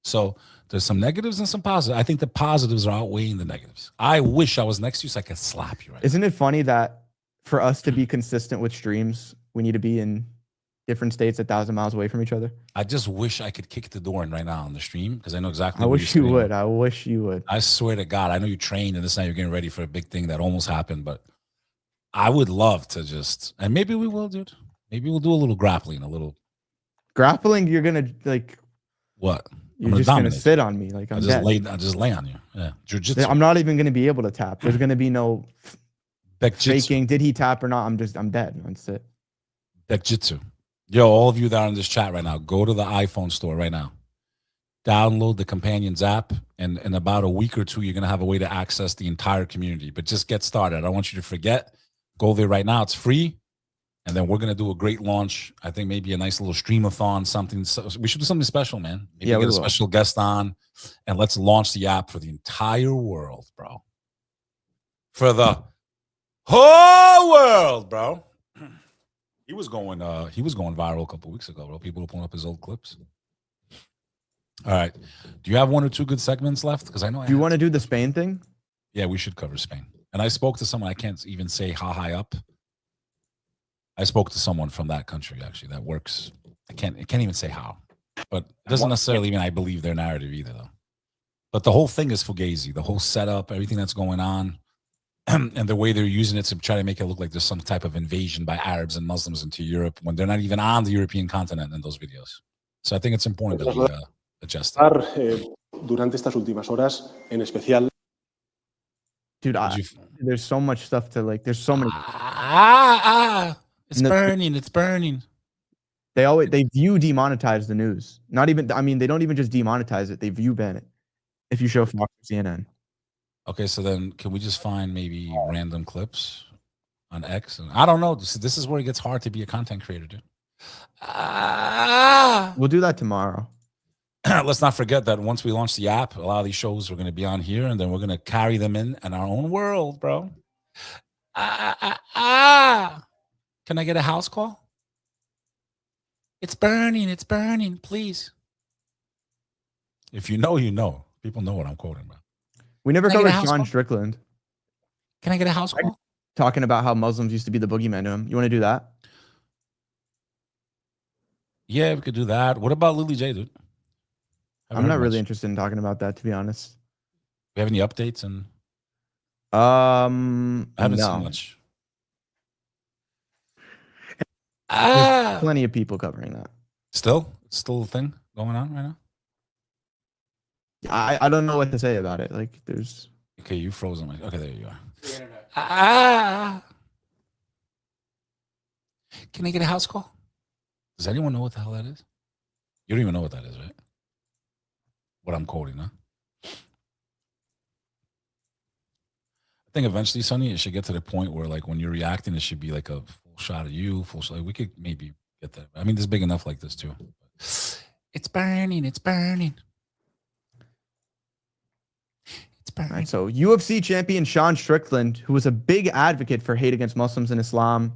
So there's some negatives and some positives. I think the positives are outweighing the negatives. I wish I was next to you so I could slap you right Isn't it funny that for us to be consistent with streams, we need to be in different states 1,000 miles away from each other? I just wish I could kick the door in right now on the stream because I know exactly I what wish you're you saying. would. I wish you would. I swear to God, I know you trained and this night you're getting ready for a big thing that almost happened, but I would love to just, and maybe we will, dude. Maybe we'll do a little grappling, a little. Grappling, you're going to like. What? You're just going to sit on me like I'm dead. I just lay on you. Yeah. Jiu-jitsu. I'm not even going to be able to tap. There's going to be no Baek-jitsu. faking. Did he tap or not? I'm dead. That's it. Baek-jitsu. Yo, all of you that are in this chat right now, go to the iPhone store right now. Download the Companions app, and in about a week or two, you're going to have a way to access the entire community. But just get started. I don't want you to forget. Go there right now. It's free. And then we're going to do a great launch. I think maybe a nice little stream-a-thon, something. So we should do something special, man. Maybe get a special guest on, and let's launch the app for the entire world, bro. For the whole world, bro. He was going viral a couple weeks ago, bro. People were pulling up his old clips. All right. Do you have 1 or 2 good segments left? Because I know. Do you want to do the Spain thing? Yeah, we should cover Spain. And I spoke to someone. I can't even say how high up. I spoke to someone from that country actually that works. I can't even say how, but it doesn't necessarily mean I believe their narrative either, though. But the whole thing is fugazi. The whole setup, everything that's going on, and the way they're using it to try to make it look like there's some type of invasion by Arabs and Muslims into Europe when they're not even on the European continent in those videos. So I think it's important that we adjust that. Durante estas últimas horas, en especial. Dude, there's so much stuff to like. There's so many. It's burning. It's burning. They view demonetize the news. Not even. I mean, they don't even just demonetize it. They view ban it. If you show Fox or CNN. Okay, so then can we just find maybe random clips on X? And I don't know. This is where it gets hard to be a content creator, dude. We'll do that tomorrow. Let's not forget that once we launch the app, a lot of these shows are going to be on here, and then we're going to carry them in our own world, bro. Can I get a house call? It's burning. It's burning. Please. If you know, you know. People know what I'm quoting, bro. We never covered Sean Strickland. Can I get a house call? Talking about how Muslims used to be the boogeyman to him. You want to do that? Yeah, we could do that. What about Lily J, dude? I'm not really interested in talking about that, to be honest. Do you have any updates? And I haven't seen much. There's plenty of people covering that. Still a thing going on right now? I don't know what to say about it. Like, there's. Okay, you frozen. Okay, there you are. Can I get a house call? Does anyone know what the hell that is? You don't even know what that is, right? What I'm quoting, huh? I think eventually, Sonny, it should get to the point where, like, when you're reacting, it should be like a full shot of you, full shot. We could maybe get that. I mean, this is big enough like this too. It's burning. It's burning. It's burning. Right, so UFC champion Sean Strickland, who was a big advocate for hate against Muslims and Islam,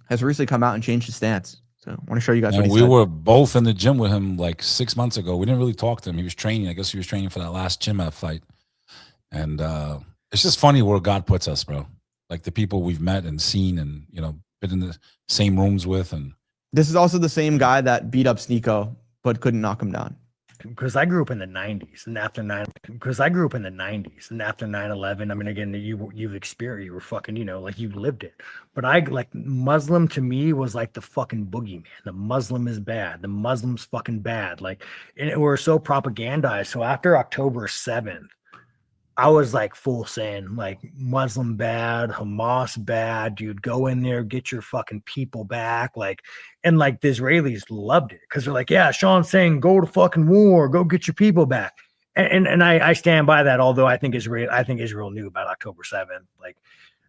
has recently come out and changed his stance. So I want to show you guys what he said. We were both in the gym with him like 6 months ago. We didn't really talk to him. He was training. I guess he was training for that last Chima fight. And it's just funny where God puts us, bro. Like the people we've met and seen and, you know, been in the same rooms with. And this is also the same guy that beat up Sneeko but couldn't knock him down. Because I grew up in the 90s and after 9/11, I mean, again, you've experienced, you were fucking, you know, like you lived it. But I like Muslim to me was like the fucking boogeyman. The Muslim is bad. The Muslim's fucking bad. Like, and we're so propagandized. So after October 7th, I was like full saying like Muslim bad, Hamas bad, dude, go in there, get your fucking people back. Like, and like the Israelis loved it because they're like, yeah, Sean's saying go to fucking war, go get your people back. And I stand by that, although I think Israel knew about October 7th. Like,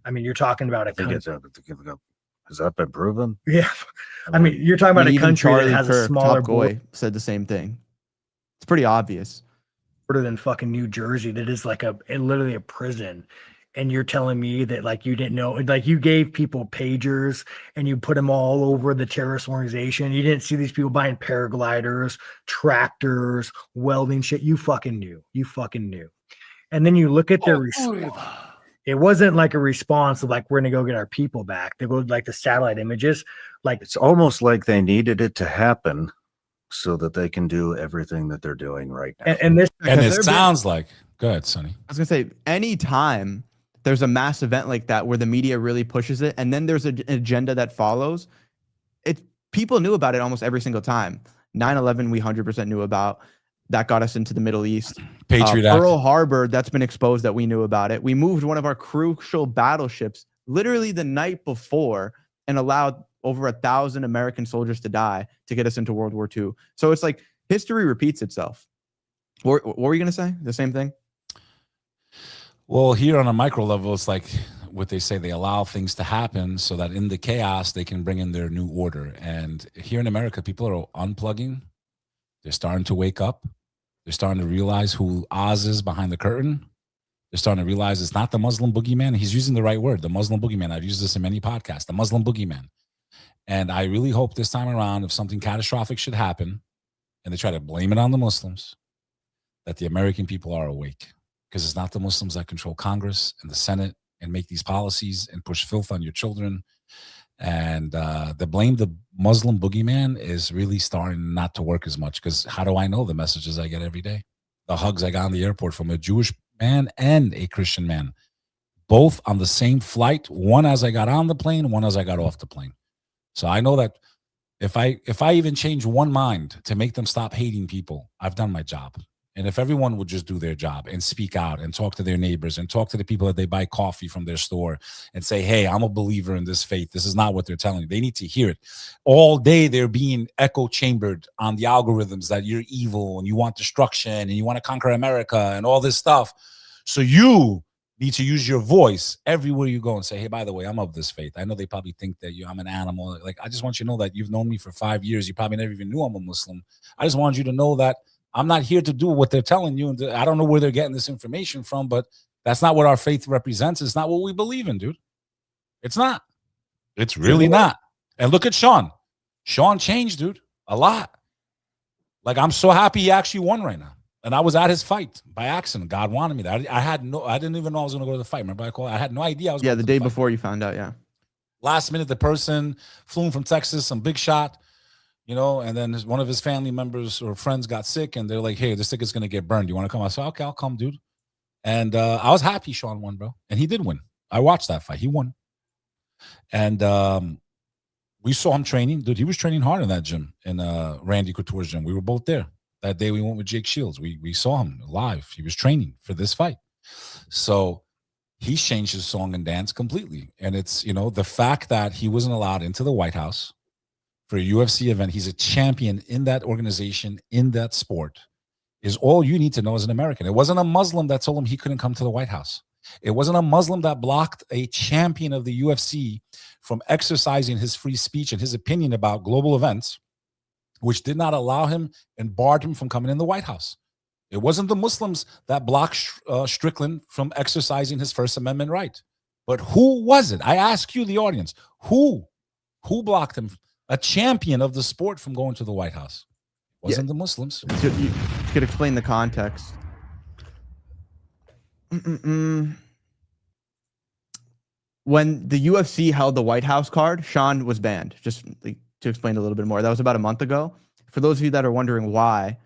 I mean, you're talking about a country. Has that been proven? Yeah. I mean, you're talking about a even country Charlie that has a Kirk, smaller Top border Goy, said the same thing. It's pretty obvious. than fucking New Jersey. That is like literally a prison. And you're telling me that like you didn't know, like you gave people pagers and you put them all over the terrorist organization. You didn't see these people buying paragliders, tractors, welding shit. You fucking knew. You fucking knew. And then you look at their it wasn't like a response of like, we're going to go get our people back. They go like the satellite images. Like It's almost like they needed it to happen so that they can do everything that they're doing right now. and it sounds like, go ahead, Sonny. I was gonna say, anytime there's a mass event like that where the media really pushes it, and then there's an agenda that follows, people knew about it almost every single time. 9/11, we 100% knew about. That got us into the Middle East. Patriot Act. Pearl Harbor, that's been exposed that we knew about it. We moved one of our crucial battleships literally the night before and allowed over 1,000 American soldiers to die to get us into World War II. So it's like history repeats itself. What were you going to say? The same thing? Well, here on a micro level, it's like what they say, they allow things to happen so that in the chaos, they can bring in their new order. And here in America, people are unplugging. They're starting to wake up. They're starting to realize who Oz is behind the curtain. They're starting to realize it's not the Muslim boogeyman. He's using the right word, the Muslim boogeyman. I've used this in many podcasts, the Muslim boogeyman. And I really hope this time around, if something catastrophic should happen and they try to blame it on the Muslims, that the American people are awake. Because it's not the Muslims that control Congress and the Senate and make these policies and push filth on your children. And the blame the Muslim boogeyman is really starting not to work as much, because how do I know the messages I get every day? The hugs I got in the airport from a Jewish man and a Christian man, both on the same flight, one as I got on the plane, one as I got off the plane. So I know that if I even change one mind to make them stop hating people, I've done my job. And if everyone would just do their job and speak out and talk to their neighbors and talk to the people that they buy coffee from their store and say, hey, I'm a believer in this faith. This is not what they're telling you. They need to hear it. All day they're being echo chambered on the algorithms that you're evil and you want destruction and you want to conquer America and all this stuff. So you need to use your voice everywhere you go and say, hey, by the way, I'm of this faith. I know they probably think that I'm an animal. Like, I just want you to know that you've known me for 5 years. You probably never even knew I'm a Muslim. I just want you to know that I'm not here to do what they're telling you. And I don't know where they're getting this information from, but that's not what our faith represents. It's not what we believe in, dude. It's not. It's really not. And look at Sean. Sean changed, dude, a lot. Like, I'm so happy he actually won right now. And I was at his fight by accident. God wanted me there. I didn't even know I was going to go to the fight. Remember I had no idea I was going to the day before you found out, yeah. Last minute, the person flew in from Texas, some big shot. You know, and then one of his family members or friends got sick, and they're like, hey, this ticket's going to get burned. You want to come? I said, okay, I'll come, dude. And I was happy Sean won, bro. And he did win. I watched that fight. He won. And we saw him training. Dude, he was training hard in that gym, in Randy Couture's gym. We were both there. That day we went with Jake Shields. We saw him live. He was training for this fight. So he's changed his song and dance completely. And it's, you know, the fact that he wasn't allowed into the White House for a UFC event, he's a champion in that organization, in that sport, is all you need to know as an American. It wasn't a Muslim that told him he couldn't come to the White House. It wasn't a Muslim that blocked a champion of the UFC from exercising his free speech and his opinion about global events, which did not allow him and barred him from coming in the White House. It wasn't the Muslims that blocked Strickland from exercising his First Amendment right. But who was it? I ask you, the audience, who blocked him? A champion of the sport from going to the White House. Wasn't the Muslims. You could explain the context. When the UFC held the White House card, Sean was banned. Just like, to explain a little bit more. That was about a month ago. For those of you that are wondering why,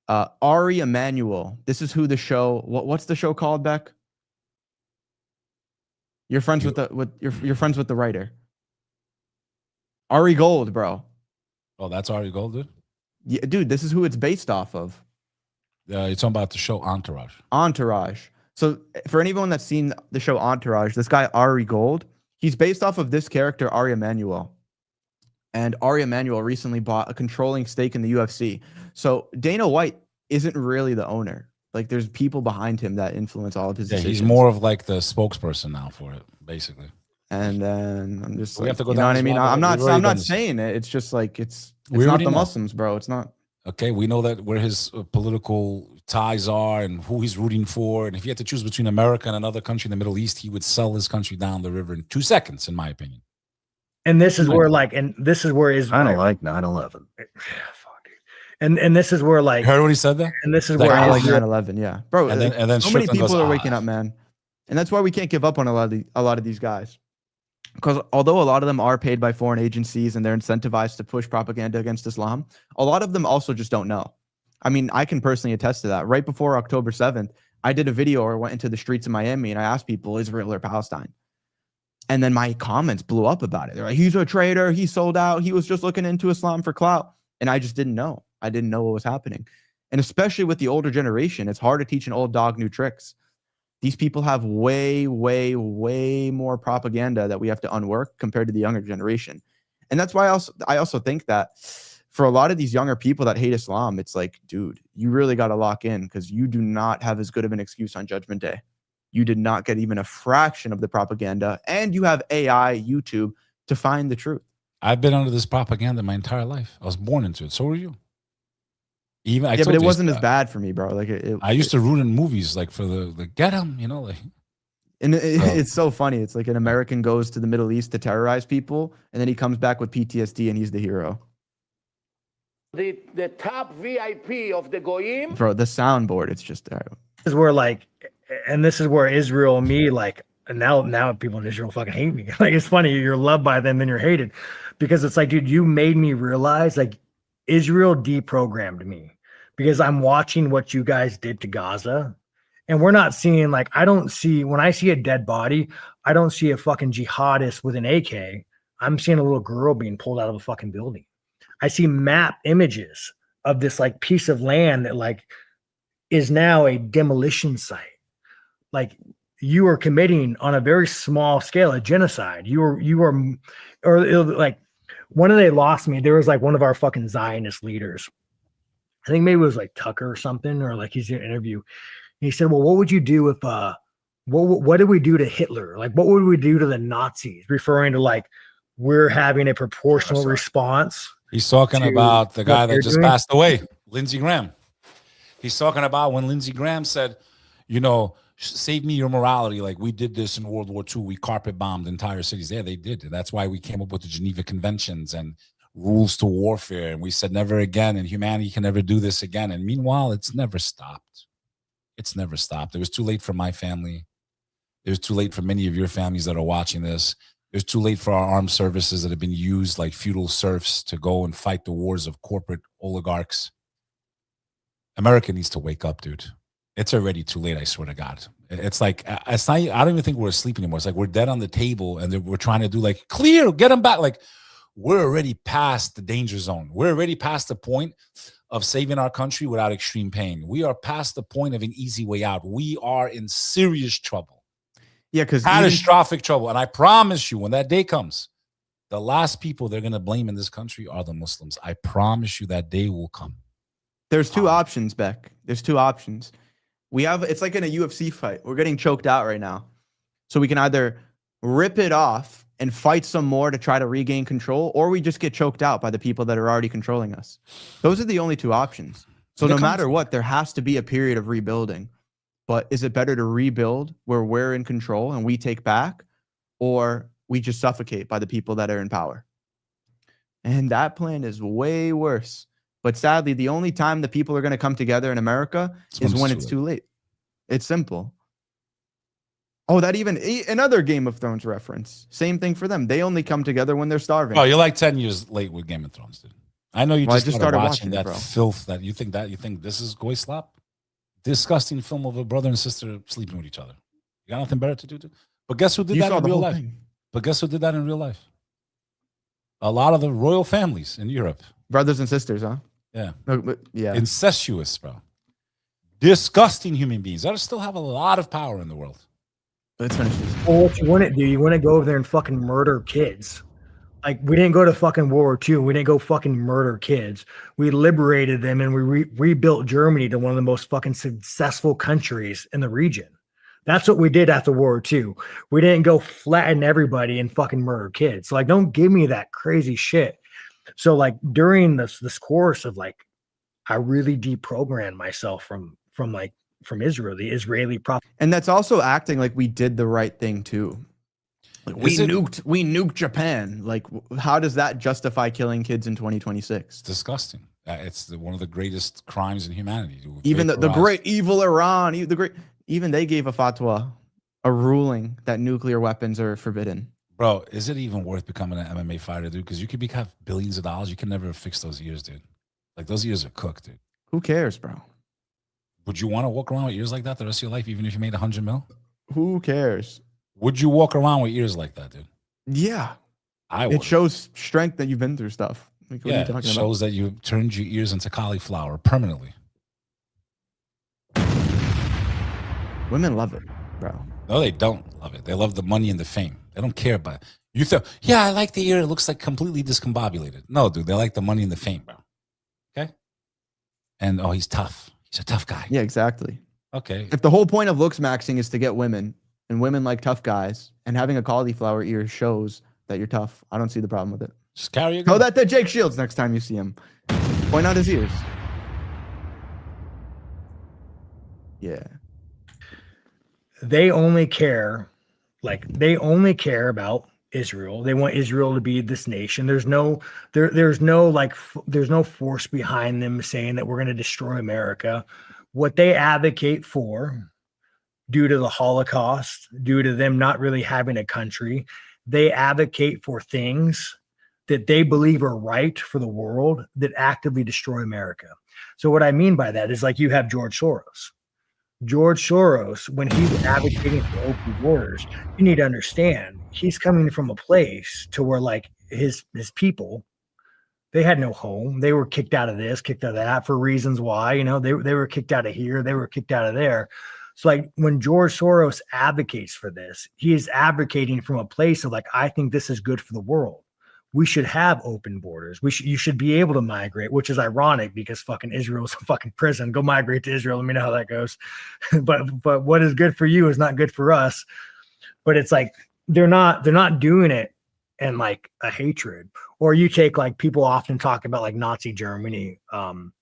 Ari Emanuel, this is who the show, what's the show called, Beck? You're friends with you're friends with the writer. Ari Gold, bro. Oh, that's Ari Gold, dude? Yeah, dude, this is who it's based off of. You're talking about the show Entourage. Entourage. So for anyone that's seen the show Entourage, this guy, Ari Gold, he's based off of this character, Ari Emanuel. And Ari Emanuel recently bought a controlling stake in the UFC. So Dana White isn't really the owner. Like there's people behind him that influence all of his decisions. He's more of like the spokesperson now for it, basically. And then I'm just We like, have to go you know down what I this mean? rabbit I'm hole. not We've already I'm done not this. saying it. It's just like it's We not already the know. Muslims, bro. It's not. Okay, we know that where his political ties are and who he's rooting for. And if he had to choose between America and another country in the Middle East, he would sell his country down the river in 2 seconds, in my opinion. And this is where like, and this is where is I don't like 9/11. and this is where like, Heard what he said there? and this is Like, where I like Israel- 9/11, yeah, bro. And then- like, and then so many Strickland people goes, are waking up, man, and that's why we can't give up on a lot of these guys. Because although a lot of them are paid by foreign agencies and they're incentivized to push propaganda against Islam, a lot of them also just don't know. I mean, I can personally attest to that. Right before October 7th, I did a video or went into the streets of Miami and I asked people, Israel or Palestine? And then my comments blew up about it. They're like, he's a traitor. He sold out. He was just looking into Islam for clout. And I just didn't know. I didn't know what was happening. And especially with the older generation, it's hard to teach an old dog new tricks. These people have way, way, way more propaganda that we have to unwork compared to the younger generation. And that's why I also think that for a lot of these younger people that hate Islam, it's like, dude, you really got to lock in because you do not have as good of an excuse on Judgment Day. You did not get even a fraction of the propaganda, and you have AI, YouTube to find the truth. I've been under this propaganda my entire life. I was born into it. So were you. Even Yeah, but it wasn't as bad for me, bro. Like I used to root in movies like for the get him, you know, like. And it's so funny. It's like an American goes to the Middle East to terrorize people, and then he comes back with PTSD, and he's the hero. The top VIP of the Goyim. Bro, the soundboard, it's just This is where like, and this is where Israel and me like, and now people in Israel fucking hate me. Like it's funny, you're loved by them, then you're hated, because it's like, dude, you made me realize like Israel deprogrammed me because I'm watching what you guys did to Gaza, and we're not seeing like, I don't see, when I see a dead body, I don't see a fucking jihadist with an AK. I'm seeing a little girl being pulled out of a fucking building. I see map images of this like piece of land that like is now a demolition site. Like you are committing on a very small scale a genocide. You are, or like one of they lost me. There was like one of our fucking Zionist leaders. I think maybe it was like Tucker or something, or like he's in an interview. And he said, well, what would you do if what did we do to Hitler? Like what would we do to the Nazis? Referring to like we're having a proportional response. He's talking about the guy that just doing. passed away, Lindsey Graham. He's talking about when Lindsey Graham said, you know, save me your morality. Like we did this in World War II. We carpet bombed entire cities. Yeah, they did. That's why we came up with the Geneva Conventions and rules to warfare. And we said never again. And humanity can never do this again. And meanwhile, it's never stopped. It's never stopped. It was too late for my family. It was too late for many of your families that are watching this. It was too late for our armed services that have been used like feudal serfs to go and fight the wars of corporate oligarchs. America needs to wake up, dude. It's already too late, I swear to God. It's like, it's not, I don't even think we're asleep anymore. It's like we're dead on the table and we're trying to do like, clear, get them back. Like we're already past the danger zone. We're already past the point of saving our country without extreme pain. We are past the point of an easy way out. We are in serious trouble. Yeah, because catastrophic trouble. And I promise you, when that day comes, the last people they're going to blame in this country are the Muslims. I promise you that day will come. There's two options, Beck. There's two options. We have, it's like in a UFC fight. We're getting choked out right now. So we can either rip it off and fight some more to try to regain control, or we just get choked out by the people that are already controlling us. Those are the only two options. So no matter what, there has to be a period of rebuilding. But is it better to rebuild where we're in control and we take back, or we just suffocate by the people that are in power? And that plan is way worse. But sadly, the only time the people are going to come together in America is when it's too late. It's simple. Oh, that even another Game of Thrones reference. Same thing for them. They only come together when they're starving. Oh, you're like 10 years late with Game of Thrones, dude. I know you Well, just started watching that filth that you think this is goy slop. Disgusting film of a brother and sister sleeping with each other. You got nothing better to do? But guess who did that in real life? But guess who did that in real life? A lot of the royal families in Europe. Brothers and sisters, huh? Yeah. Yeah. Incestuous, bro. Disgusting human beings that still have a lot of power in the world. Let's finish this. Well, what you want to do, you want to go over there and fucking murder kids Like, we didn't go to fucking World War II. We didn't go fucking murder kids. We liberated them and we rebuilt Germany to one of the most fucking successful countries in the region. That's what we did after World War II. We didn't go flatten everybody and fucking murder kids. So, like, don't give me that crazy shit. So, like, during this course of, like, I really deprogrammed myself from Israel, the Israeli prop. And that's also acting like we did the right thing too. Like, we nuked Japan. Like, how does that justify killing kids in 2026? It's disgusting. It's one of the greatest crimes in humanity. Even the great evil Iran, even they gave a fatwa, a ruling that nuclear weapons are forbidden. Bro, is it even worth becoming an MMA fighter, dude? Because you could have billions of dollars. You can never fix those ears, dude. Like, those ears are cooked, dude. Who cares, bro? Would you want to walk around with ears like that the rest of your life, even if you made 100 mil? Who cares? Would you walk around with ears like that, dude? Yeah. I would. It shows strength that you've been through stuff. Like, what are you talking it shows that you turned your ears into cauliflower permanently. Women love it, bro. No, they don't love it. They love the money and the fame. They don't care about it. You thought, yeah, I like the ear. It looks like completely discombobulated. No, dude, they like the money and the fame, bro. Okay? And, oh, he's tough. He's a tough guy. Yeah, exactly. Okay. If the whole point of looks maxing is to get women, and women like tough guys, and having a cauliflower ear shows that you're tough, I don't see the problem with it. Just carry it. Show that to Jake Shields next time you see him. Point out his ears. Yeah. They only care about Israel. They want Israel to be this nation. There's no force behind them saying that we're going to destroy America. What they advocate for, due to the Holocaust, due to them not really having a country, they advocate for things that they believe are right for the world that actively destroy America. So what I mean by that is, like, you have George Soros. George Soros, when he's advocating for open borders, you need to understand he's coming from a place to where, like, his people, they had no home. They were kicked out of this, kicked out of that for reasons why, you know, they were kicked out of here, they were kicked out of there. So, like, when George Soros advocates for this, he is advocating from a place of, like, I think this is good for the world. We should have open borders. You should be able to migrate, which is ironic because fucking Israel's a fucking prison. Go migrate to Israel. Let me know how that goes. but what is good for you is not good for us. But it's like they're not doing it in, like, a hatred. Or you take, like, people often talk about, like, Nazi Germany. One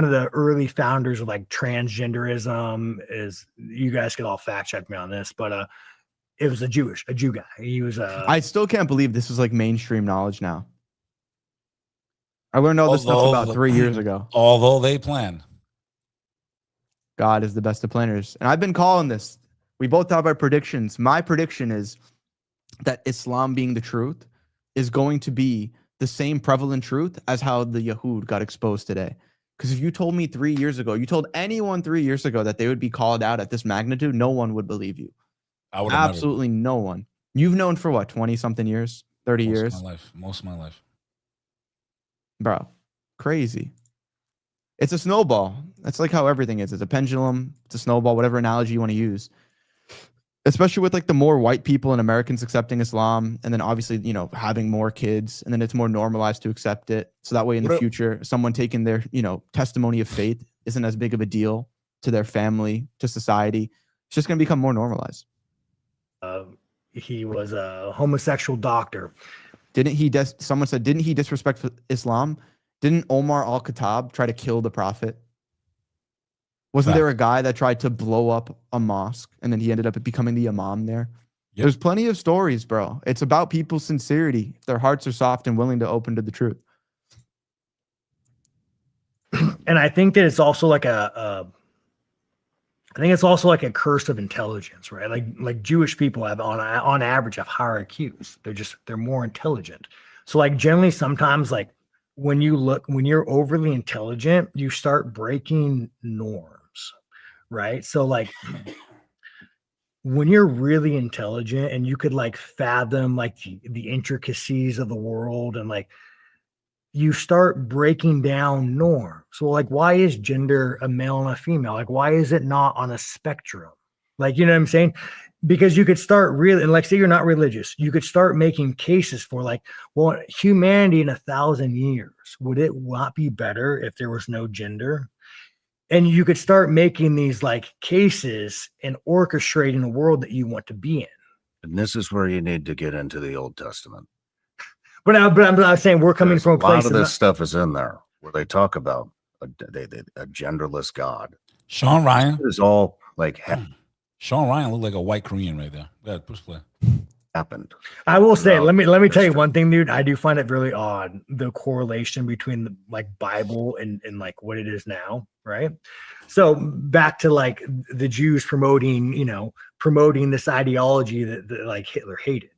of the early founders of, like, transgenderism is, you guys could all fact check me on this, but it was a Jew guy. He was I still can't believe this is, like, mainstream knowledge now. I learned all this stuff about 3 years ago. Although they plan. God is the best of planners. And I've been calling this. We both have our predictions. My prediction is that Islam being the truth is going to be the same prevalent truth as how the Yahud got exposed today. Because if you told me 3 years ago, you told anyone 3 years ago that they would be called out at this magnitude, no one would believe you. Absolutely no one. You've known for what, 20-something years? 30 years? Most of my life. Bro, crazy. It's a snowball. That's like how everything is. It's a pendulum. It's a snowball, whatever analogy you want to use. Especially with, like, the more white people and Americans accepting Islam, and then obviously, you know, having more kids, and then it's more normalized to accept it. So that way in the future, someone taking their, you know, testimony of faith isn't as big of a deal to their family, to society. It's just going to become more normalized. He was a homosexual doctor. Someone said, didn't he disrespect Islam? Didn't Omar al-Khattab try to kill the prophet? Wasn't there a guy that tried to blow up a mosque and then he ended up becoming the imam there? Yep. There's plenty of stories, bro. It's about people's sincerity. If their hearts are soft and willing to open to the truth. And I think that it's also like a curse of intelligence, right? Like Jewish people have on average have higher IQs. They're more intelligent. So, like, generally sometimes, like, when you're overly intelligent, you start breaking norms, right? So, like, when you're really intelligent and you could, like, fathom, like, the intricacies of the world, and, like, you start breaking down norms. So, like, why is gender a male and a female? Like, why is it not on a spectrum? Like, you know what I'm saying? because you could start really, and like say you're not religious, you could start making cases for like, well, humanity in 1,000 years, would it not be better if there was no gender? And you could start making these like cases and orchestrating a world that you want to be in. And this is where you need to get into the Old Testament. But I'm not saying we're coming from a place. A lot of this stuff is in there where they talk about a genderless God. Sean Ryan is all like Sean Ryan looked like a white Korean right there. Go ahead, push play. Happened. I will say, let me tell you one thing, dude. I do find it really odd, the correlation between the like Bible and like what it is now, right? So back to like the Jews promoting this ideology that like Hitler hated.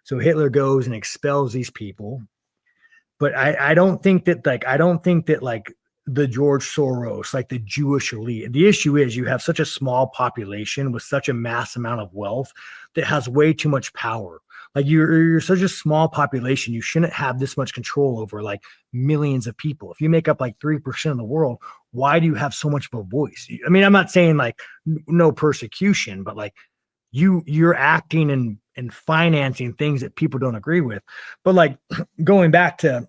So Hitler goes and expels these people. But I don't think that the George Soros, like the Jewish elite. The issue is you have such a small population with such a mass amount of wealth that has way too much power. Like you're such a small population, you shouldn't have this much control over like millions of people. If you make up like 3% of the world, why do you have so much of a voice? I mean, I'm not saying like no persecution, but like you're acting and financing things that people don't agree with. But like going back to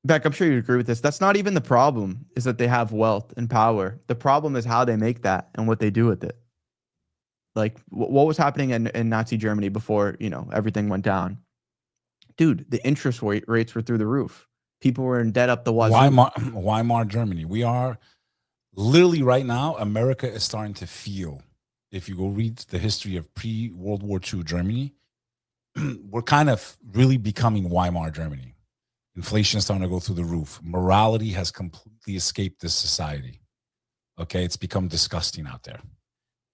Beck, I'm sure you agree with this. That's not even the problem, is that they have wealth and power. The problem is how they make that and what they do with it. Like what was happening in Nazi Germany before, everything went down. Dude, the interest rates were through the roof. People were in debt up the wazoo. Weimar Germany. We are literally right now, America is starting to feel, if you go read the history of pre-World War II Germany, we're kind of really becoming Weimar Germany. Inflation is starting to go through the roof. Morality has completely escaped this society. Okay, it's become disgusting out there.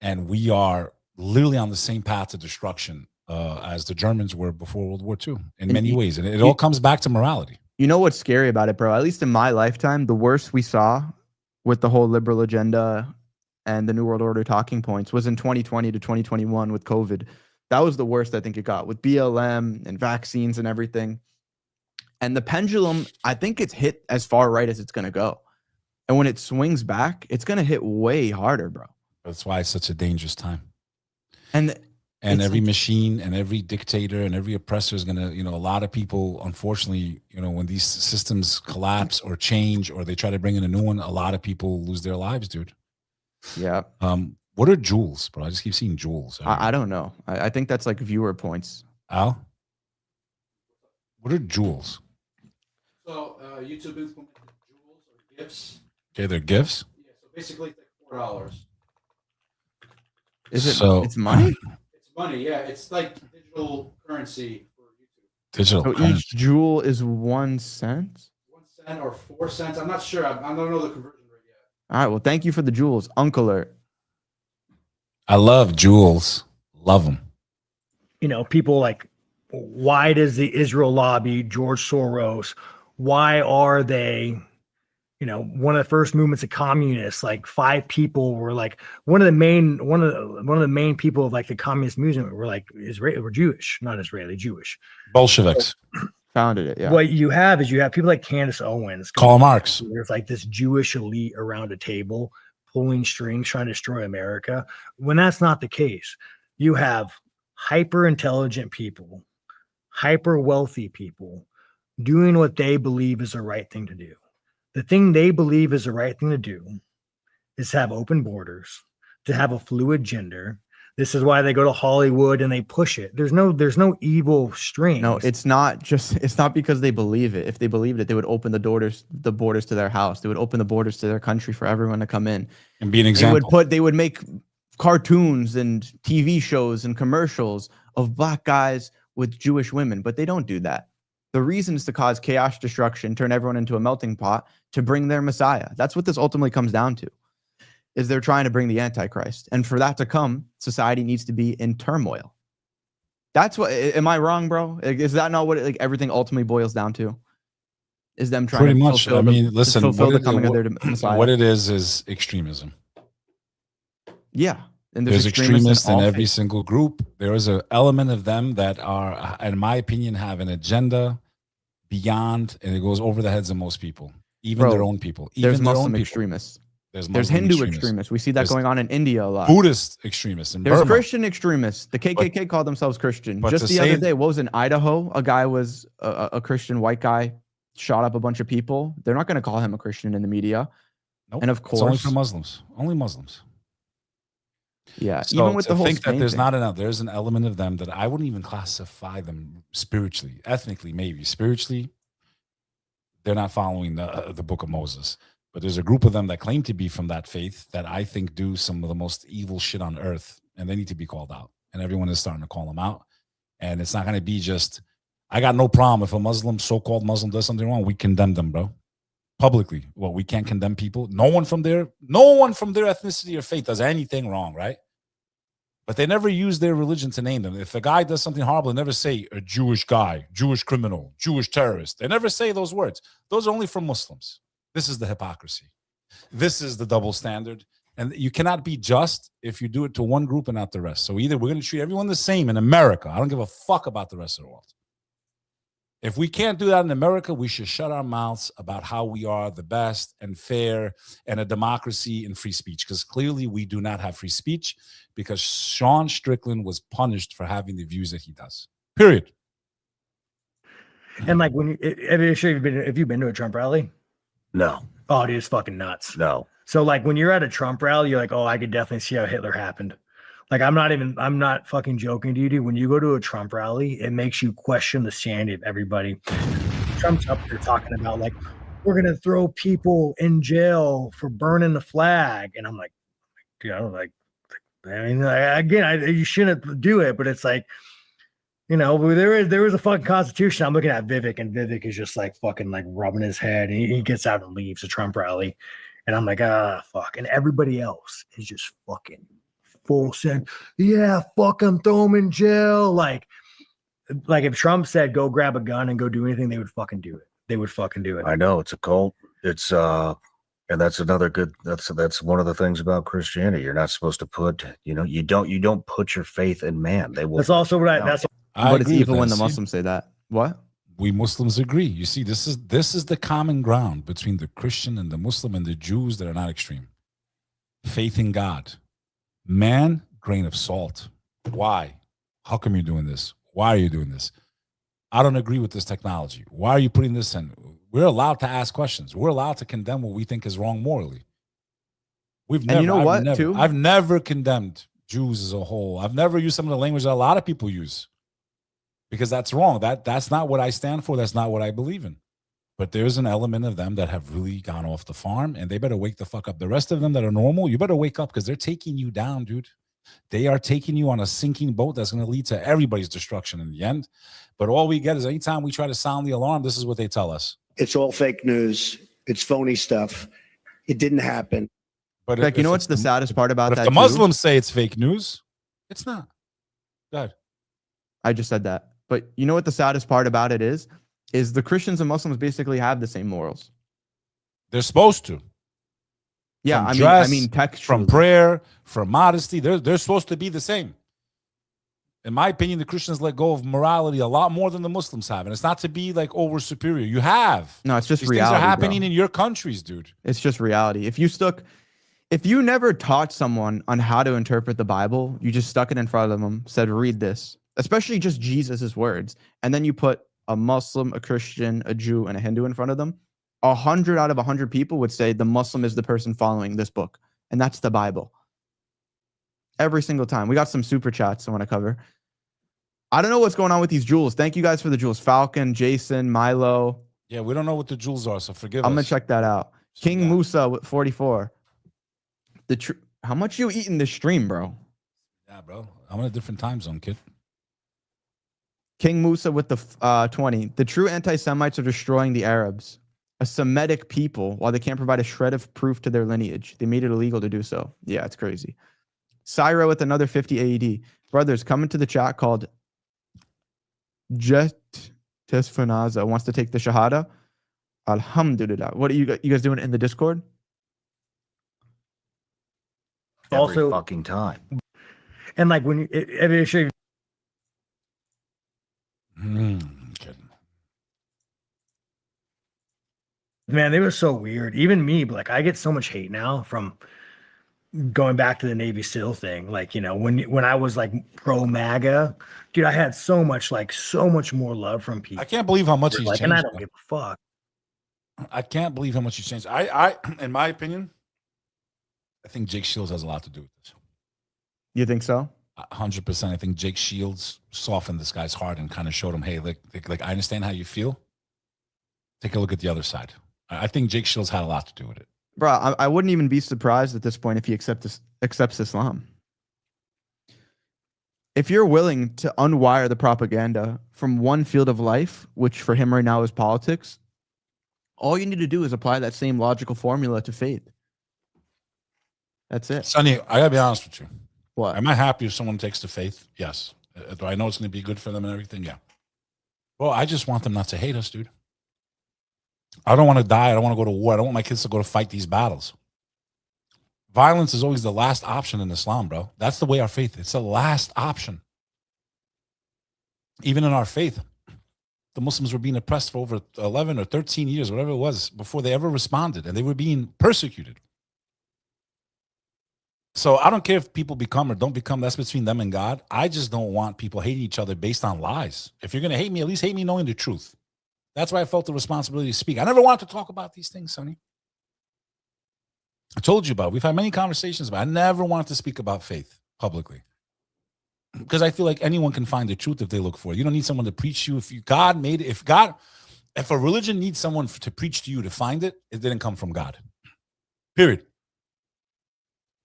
And we are literally on the same path to destruction as the Germans were before World War II in many ways. And it all comes back to morality. You know what's scary about it, bro? At least in my lifetime, the worst we saw with the whole liberal agenda and the New World Order talking points was in 2020 to 2021 with COVID. That was the worst I think it got, with BLM and vaccines and everything. And the pendulum, I think it's hit as far right as it's going to go. And when it swings back, it's going to hit way harder, bro. That's why it's such a dangerous time. And every machine and every dictator and every oppressor is going to, a lot of people, unfortunately, when these systems collapse or change or they try to bring in a new one, a lot of people lose their lives, dude. Yeah. What are jewels, bro? I just keep seeing jewels. I don't know. I think that's like viewer points. Al? What are jewels? So YouTube implemented jewels or gifts. Okay, they're gifts? Yeah, so basically it's like $4. Is it? It's money? It's money, yeah. It's like digital currency for YouTube. Digital so currency. Each jewel is 1 cent? 1 cent or 4 cents. I'm not sure. I don't know the conversion rate yet. All right. Well, thank you for the jewels. Uncle. I love jewels. Love them. People like, why does the Israel lobby, George Soros, why are they, one of the first movements of communists, like 5 people were like one of the main people of like the communist movement were like Israeli, were Jewish, not Israeli, Jewish. Bolsheviks founded it. Yeah. What you have people like Candace Owens, Karl Marx. There's like this Jewish elite around a table pulling strings, trying to destroy America. When that's not the case, you have hyper intelligent people, hyper wealthy people doing what they believe is the right thing to do. The thing they believe is the right thing to do is to have open borders, to have a fluid gender. This is why they go to Hollywood and they push it. There's no evil strings. No, it's not because they believe it. If they believed it, they would open the borders to their house. They would open the borders to their country for everyone to come in and be an example. They would make cartoons and TV shows and commercials of black guys with Jewish women, but they don't do that. The reason is to cause chaos, destruction, turn everyone into a melting pot to bring their Messiah. That's what this ultimately comes down to, is they're trying to bring the Antichrist. And for that to come, society needs to be in turmoil. That's what, am I wrong, bro? Is that not what everything ultimately boils down to? Is them trying Pretty to much. fulfill the coming of their Messiah? What it is extremism. Yeah. And there's extremists in every faith. single group. There is an element of them that are, in my opinion, have an agenda beyond, and it goes over the heads of most people, even their own people. Even there's their Muslim own people. extremists. There's Muslim Hindu extremists. We see that There's going on in India a lot. Buddhist extremists in There's Burma. Christian extremists. The KKK called themselves Christian. but Just to the other say- day, what was in Idaho? A guy was a Christian white guy, shot up a bunch of people. They're not going to call him a Christian in the media. Nope. And of It's only course, for Muslims. Only Muslims. yeah, So even with to the whole think that Spain there's thing. not enough, there's an element of them that I wouldn't even classify them spiritually, ethnically, maybe spiritually. They're not following the Book of Moses, but there's a group of them that claim to be from that faith that I think do some of the most evil shit on earth, and they need to be called out. And everyone is starting to call them out. And it's not going to be just, I got no problem if a Muslim, so-called Muslim, does something wrong. We condemn them, bro. Publicly. Well, we can't condemn people. No one from their ethnicity or faith does anything wrong, right? But they never use their religion to name them. If a guy does something horrible, they never say a Jewish guy, Jewish criminal, Jewish terrorist. They never say those words. Those are only for Muslims. This is the hypocrisy. This is the double standard. And you cannot be just if you do it to one group and not the rest. So either we're going to treat everyone the same in America. I don't give a fuck about the rest of the world. If we can't do that in America, we should shut our mouths about how we are the best and fair and a democracy and free speech, because clearly we do not have free speech because Sean Strickland was punished for having the views that he does. Period. And like when have you been to a Trump rally? No. Oh, dude, it's fucking nuts. No. So like when you're at a Trump rally, you're like, oh, I could definitely see how Hitler happened. Like I'm not fucking joking to you, dude. When you go to a Trump rally, it makes you question the sanity of everybody. Trump's up there talking about like, we're gonna throw people in jail for burning the flag, and I'm like, dude, I don't like. I mean, you shouldn't do it, but it's like, you know, there is a fucking constitution. I'm looking at Vivek, and Vivek is just like fucking like rubbing his head, and he gets out and leaves the Trump rally, and I'm like, fuck, and everybody else is just fucking full send. Yeah, fuck him, throw him in jail. Like if Trump said go grab a gun and go do anything, they would fucking do it. They would fucking do it. I know it's a cult. It's and that's another good. That's one of the things about Christianity. You're not supposed to put. You don't put your faith in man. They will. That's also what But it's evil when the Muslims say that. What? We Muslims agree. You see, this is the common ground between the Christian and the Muslim and the Jews that are not extreme. Faith in God. Man, grain of salt. Why? How come you're doing this? Why are you doing this? I don't agree with this technology. Why are you putting this in? We're allowed to ask questions. We're allowed to condemn what we think is wrong morally. I've never condemned Jews as a whole. I've never used some of the language that a lot of people use because that's wrong. That's not what I stand for. That's not what I believe in. But there's an element of them that have really gone off the farm, and they better wake the fuck up. The rest of them that are normal, you better wake up because they're taking you down, dude. They are taking you on a sinking boat that's going to lead to everybody's destruction in the end. But all we get is anytime we try to sound the alarm, this is what they tell us. It's all fake news. It's phony stuff. It didn't happen. But like, you know what's the saddest part about if that? The Muslims say it's fake news. It's not. Good. I just said that. But you know what the saddest part about it is the Christians and Muslims basically have the same morals. They're supposed to. Yeah, from I dress, mean, textually. from prayer, from modesty, they're supposed to be the same. In my opinion, the Christians let go of morality a lot more than the Muslims have, and it's not to be like, oh, we're superior. You have. No, it's just These reality. things are happening bro. in your countries, dude. It's just reality. If you never taught someone on how to interpret the Bible, you just stuck it in front of them, said, read this, especially just Jesus's words, and then you put a Muslim, a Christian, a Jew, and a Hindu in front of them, 100 out of 100 people would say the Muslim is the person following this book, and that's the Bible. Every single time. We got some super chats I want to cover. I don't know what's going on with these jewels. Thank you guys for the jewels. Falcon, Jason, Milo. Yeah, we don't know what the jewels are, so forgive us. I'm going to check that out. King Musa with 44. How much you eating this stream, bro? Yeah, bro. I'm in a different time zone, kid. King Musa with the 20. The true anti-Semites are destroying the Arabs, a Semitic people, while they can't provide a shred of proof to their lineage. They made it illegal to do so. Yeah, it's crazy. Syra with another 50 AED. Brothers, come into the chat called Jet Tesfanaza wants to take the Shahada. Alhamdulillah. What are you guys doing in the Discord? Every fucking time. And like when you, Man, they were so weird. Even me, but like I get so much hate now from going back to the Navy SEAL thing. Like, you know, when I was like pro MAGA, dude, I had so much more love from people. I can't believe how much he's like, changed. and I don't give a fuck. I can't believe how much he's changed. I, in my opinion, I think Jake Shields has a lot to do with this. You think so? 100%. I think Jake Shields softened this guy's heart and kind of showed him, hey, like I understand how you feel. Take a look at the other side. I think Jake Shields had a lot to do with it. Bro, I wouldn't even be surprised at this point if he accepts Islam. If you're willing to unwire the propaganda from one field of life, which for him right now is politics, all you need to do is apply that same logical formula to faith. That's it. Sonny, I gotta be honest with you. What? Am I happy if someone takes to faith? Yes. Do I know it's going to be good for them and everything? Yeah. Well, I just want them not to hate us, dude. I don't want to die. I don't want to go to war. I don't want my kids to go to fight these battles. Violence is always the last option in Islam, bro. That's the way our faith. It's the last option. Even in our faith, the Muslims were being oppressed for over 11 or 13 years, whatever it was, before they ever responded, and they were being persecuted. So I don't care if people become or don't become. That's between them and God. I just don't want people hating each other based on lies. If you're going to hate me, at least hate me knowing the truth. That's why I felt the responsibility to speak. I never wanted to talk about these things, Sonny. I told you about it. We've had many conversations about it. I never wanted to speak about faith publicly because I feel like anyone can find the truth if they look for it. You don't need someone to preach you. If a religion needs someone to preach to you to find it, it didn't come from God. Period.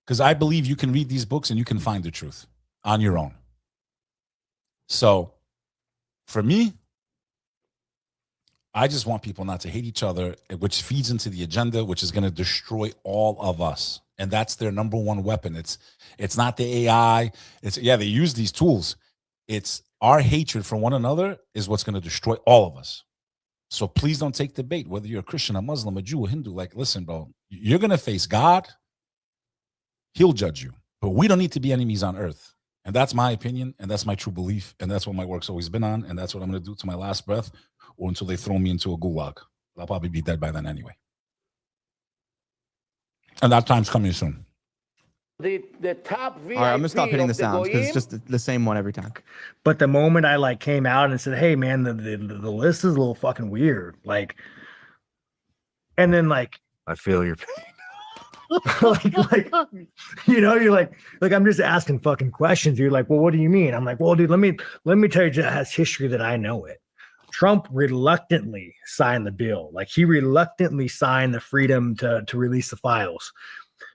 Because I believe you can read these books and you can find the truth on your own. So for me, I just want people not to hate each other, which feeds into the agenda, which is going to destroy all of us. And that's their number one weapon. It's not the AI. They use these tools. It's our hatred for one another is what's going to destroy all of us. So please don't take the bait, whether you're a Christian, a Muslim, a Jew, a Hindu. Like, listen, bro, you're going to face God. He'll judge you. But we don't need to be enemies on earth. And that's my opinion. And that's my true belief. And that's what my work's always been on. And that's what I'm going to do to my last breath or until they throw me into a gulag. I'll probably be dead by then anyway. And that time's coming soon. The top VIP. All right, I'm going to stop hitting the sounds because it's just the same one every time. But the moment I like came out and said, hey, man, the list is a little fucking weird. Like, and then like. I feel your pain. like you know, you're like I'm just asking fucking questions. You're like, well, what do you mean? I'm like, well, dude, let me tell you, just has history that I know it. Trump reluctantly signed the bill. Like he reluctantly signed the freedom to release the files.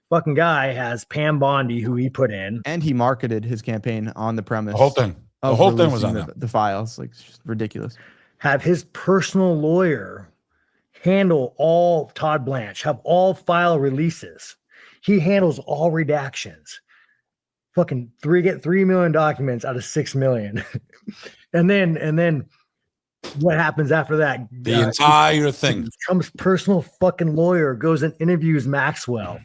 Fucking guy has Pam Bondi, who he put in, and he marketed his campaign on the premise. The whole thing. The whole thing was on the files. Like, it's just ridiculous. Have his personal lawyer handle all Todd Blanche, have all file releases. He handles all redactions. Fucking get 3 million documents out of 6 million. and then what happens after that? The entire thing. Trump's personal fucking lawyer goes and interviews Maxwell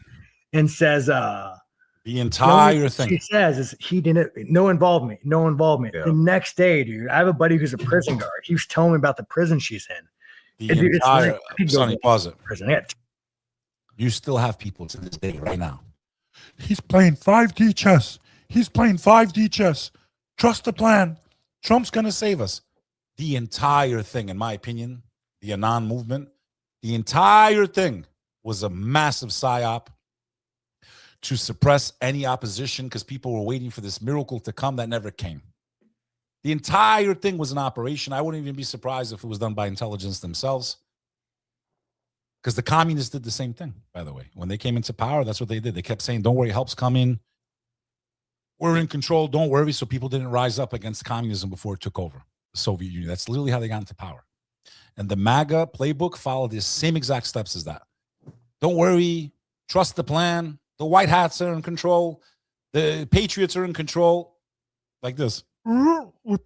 and says, the entire thing. He says is he didn't, no involvement. Yeah. The next day, dude, I have a buddy who's a prison guard. He was telling me about the prison she's in. Sonny, pause it. Prison. Yeah. You still have people to this day right now. He's playing 5D chess. He's playing 5D chess. Trust the plan. Trump's going to save us. The entire thing, in my opinion, the Anon movement, the entire thing was a massive psyop to suppress any opposition because people were waiting for this miracle to come that never came. The entire thing was an operation. I wouldn't even be surprised if it was done by intelligence themselves. Because the communists did the same thing, by the way. When they came into power, that's what they did. They kept saying, don't worry, help's coming. We're in control, don't worry. So people didn't rise up against communism before it took over the Soviet Union. That's literally how they got into power. And the MAGA playbook followed the same exact steps as that. Don't worry, trust the plan. The white hats are in control. The patriots are in control. Like this.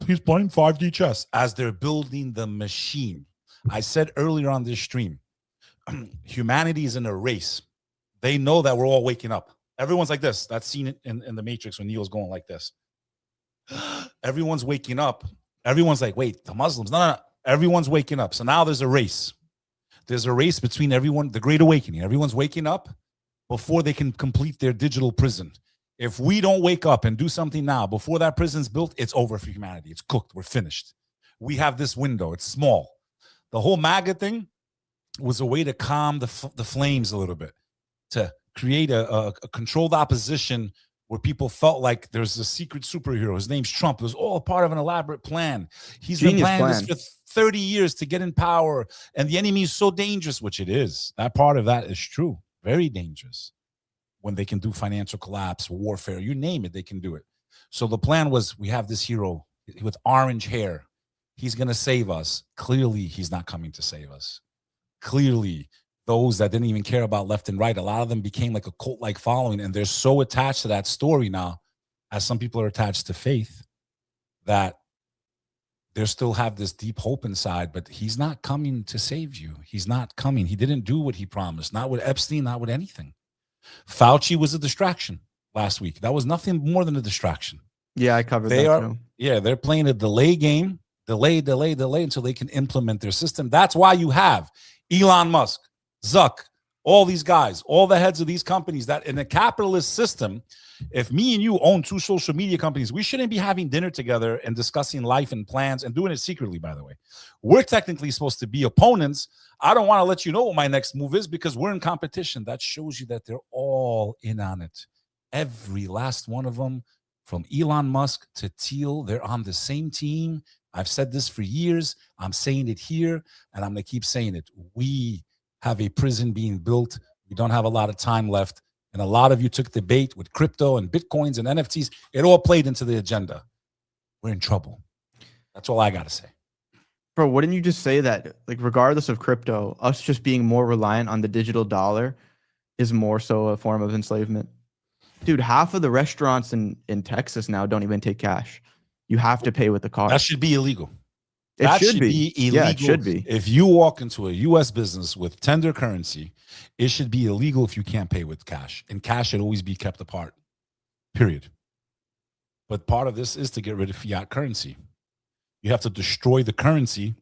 He's playing 5D chess as they're building the machine. I said earlier on this stream, humanity is in a race. They know that we're all waking up. Everyone's like this. That's seen it in the Matrix when Neo's going like this. Everyone's waking up. Everyone's like, wait, the Muslims. No. Everyone's waking up. So now there's a race. There's a race between everyone, the Great Awakening. Everyone's waking up before they can complete their digital prison. If we don't wake up and do something now before that prison's built, it's over for humanity. It's cooked. We're finished. We have this window. It's small. The whole MAGA thing was a way to calm the flames a little bit, to create a controlled opposition where people felt like there's a secret superhero. His name's Trump. It was all part of an elaborate plan. He's been planning this for 30 years to get in power, and the enemy is so dangerous, which it is. That part of that is true. Very dangerous. When they can do financial collapse, warfare, you name it, they can do it. So the plan was, we have this hero with orange hair. He's going to save us. Clearly, he's not coming to save us. Clearly, those that didn't even care about left and right, a lot of them became like a cult-like following, and they're so attached to that story now, as some people are attached to faith, that they still have this deep hope inside, but he's not coming to save you. He's not coming. He didn't do what he promised, not with Epstein, not with anything. Fauci was a distraction last week. That was nothing more than a distraction. Yeah, I covered that too. Yeah, they're playing a delay game, delay until they can implement their system. That's why you have Elon Musk, Zuck, all these guys, all the heads of these companies that in a capitalist system, if me and you own two social media companies, we shouldn't be having dinner together and discussing life and plans and doing it secretly, by the way. We're technically supposed to be opponents. I don't want to let you know what my next move is because we're in competition. That shows you that they're all in on it. Every last one of them, from Elon Musk to Thiel, they're on the same team. I've said this for years. I'm saying it here, and I'm going to keep saying it. We have a prison being built. We don't have a lot of time left. And a lot of you took the bait with crypto and Bitcoins and NFTs. It all played into the agenda. We're in trouble. That's all I got to say. Bro, wouldn't you just say that, like, regardless of crypto, us just being more reliant on the digital dollar is more so a form of enslavement? Dude, half of the restaurants in Texas now don't even take cash. You have to pay with the card. That should be illegal. It should be illegal. Yeah, it should be. If you walk into a U.S. business with tender currency, it should be illegal if you can't pay with cash. And cash should always be kept apart, period. But part of this is to get rid of fiat currency. You have to destroy the currency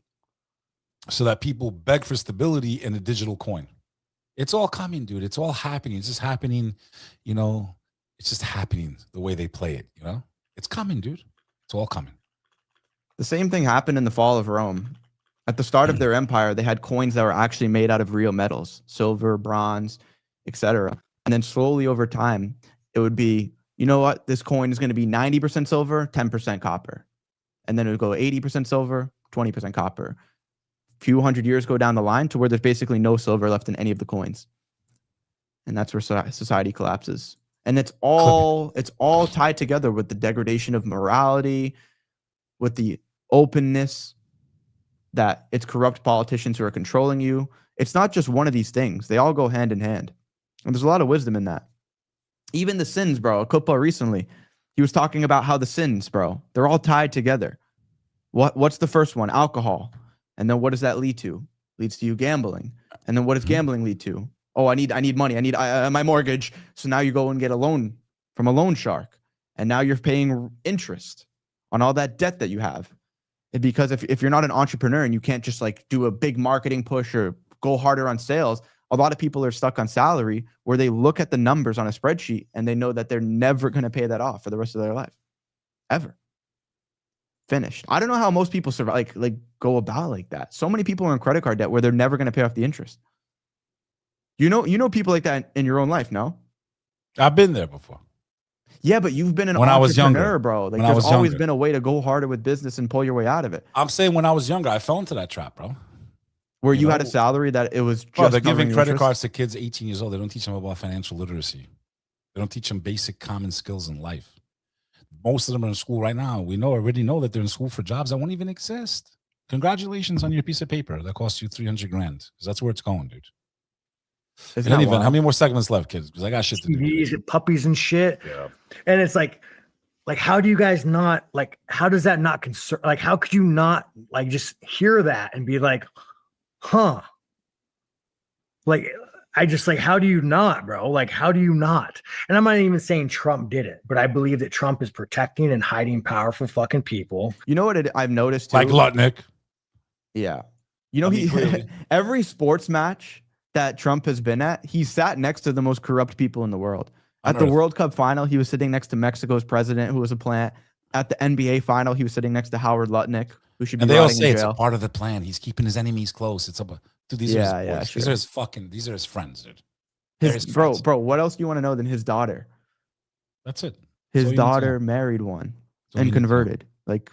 so that people beg for stability in a digital coin. It's all coming, dude. It's all happening. It's just happening, you know, it's just happening the way they play it, you know? It's coming, dude. It's all coming. The same thing happened in the fall of Rome. At the start of their empire, they had coins that were actually made out of real metals, silver, bronze, etc. And then slowly over time, it would be, you know what? This coin is going to be 90% silver, 10% copper. And then it would go 80% silver, 20% copper. A few hundred years go down the line to where there's basically no silver left in any of the coins. And that's where society collapses. And it's all tied together with the degradation of morality, with the openness that it's corrupt politicians who are controlling you. It's not just one of these things. They all go hand in hand. And there's a lot of wisdom in that. Even the sins, bro. 𝐂𝐴 recently, he was talking about how the sins, bro, they're all tied together. What's the first one? Alcohol. And then what does that lead to? Leads to you gambling. And then what does gambling lead to? Oh, I need money. I need my mortgage. So now you go and get a loan from a loan shark. And now you're paying interest on all that debt that you have. And because if you're not an entrepreneur and you can't just like do a big marketing push or go harder on sales, a lot of people are stuck on salary where they look at the numbers on a spreadsheet and they know that they're never going to pay that off for the rest of their life. Ever. Finished. I don't know how most people survive, like go about like that. So many people are in credit card debt where they're never going to pay off the interest. You know people like that in your own life, no? I've been there before. Yeah, but you've been an when entrepreneur, I was younger, bro. Like when there's always been a way to go harder with business and pull your way out of it. I'm saying when I was younger, I fell into that trap, bro. Where you had a salary that it was just they're giving credit interest? cards to kids 18 years old. They don't teach them about financial literacy. They don't teach them basic common skills in life. Most of them are in school right now. We already know that they're in school for jobs that won't even exist. Congratulations on your piece of paper that costs you $300,000 because that's where it's going, dude. In any event, how many more segments left, kids? Because I got shit to do. TVs, puppies and shit. Yeah. And it's like how do you guys not like? How does that not concern? Like, how could you not like just hear that and be like, huh? Like, I just like, how do you not, bro? Like, how do you not? And I'm not even saying Trump did it, but I believe that Trump is protecting and hiding powerful fucking people. You know what I've noticed too? Like Lutnick. Yeah. You know, I mean, clearly. every sports match that Trump has been at, he sat next to the most corrupt people in the world. At the World Cup final, he was sitting next to Mexico's president, who was a plant. At the NBA final, he was sitting next to Howard Lutnick, who should be And they all rotting say in it's jail. a part of the plan. He's keeping his enemies close. It's about dude. These are his boys. Sure. These are his friends, dude. They're his Bro, friends. what else do you want to know than his daughter? That's it. His So you need to daughter know. married one So you and need to know. converted. Like,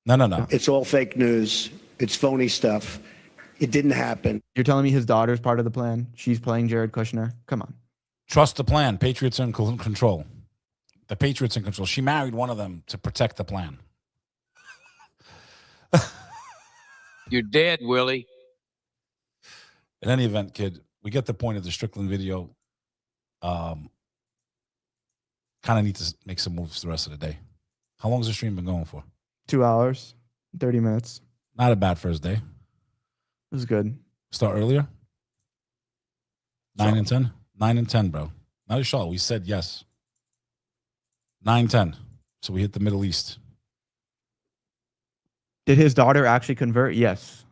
no. It's all fake news. It's phony stuff. It didn't happen. you're telling me his daughter's part of the plan? She's playing Jared Kushner? Come on. Trust the plan. Patriots are in control. The Patriots in control. She married one of them to protect the plan. You're dead, Willie. In any event, kid, we get the point of the Strickland video. Kind of need to make some moves the rest of the day. How long has the stream been going for? 2 hours, 30 minutes. Not a bad first day. It was good. Start earlier? 9 and 10? 9 and 10, bro. Not a shot. We said yes. 9-10. So we hit the Middle East. Did his daughter actually convert? Yes.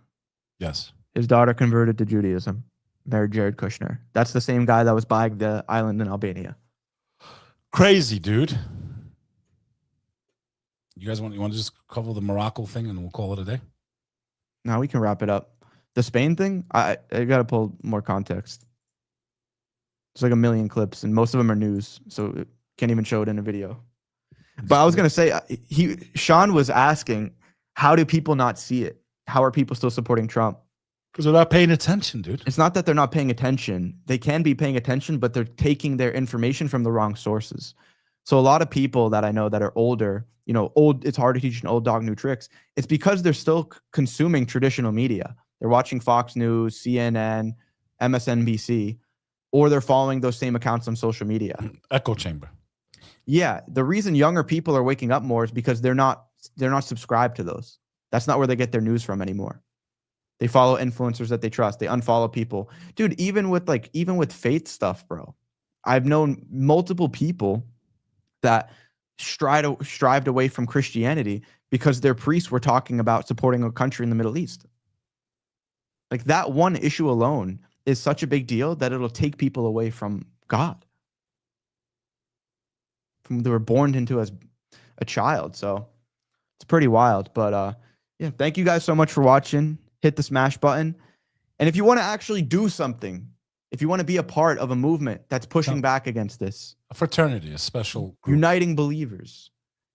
Yes. His daughter converted to Judaism, married Jared Kushner. That's the same guy that was buying the island in Albania. Crazy, dude. You guys want to just cover the Morocco thing and we'll call it a day? Now we can wrap it up. The Spain thing, I got to pull more context. It's like a million clips, and most of them are news, so it can't even show it in a video. But I was gonna say, Sean was asking, how do people not see it? How are people still supporting Trump? Because they're not paying attention, dude. It's not that they're not paying attention. They can be paying attention, but they're taking their information from the wrong sources. So a lot of people that I know that are older, it's hard to teach an old dog new tricks. It's because they're still consuming traditional media. They're watching Fox News, CNN, MSNBC, or they're following those same accounts on social media. Echo chamber. Yeah, the reason younger people are waking up more is because they're not subscribed to those. That's not where they get their news from anymore. They follow influencers that they trust. They unfollow people. Dude, even with faith stuff, bro. I've known multiple people that strived away from Christianity because their priests were talking about supporting a country in the Middle East. Like, that one issue alone is such a big deal that it'll take people away from God. From they were born into as a child. So it's pretty wild. But yeah, thank you guys so much for watching. Hit the smash button. And if you want to actually do something, if you want to be a part of a movement that's pushing back against this, A fraternity, a special group. uniting believers,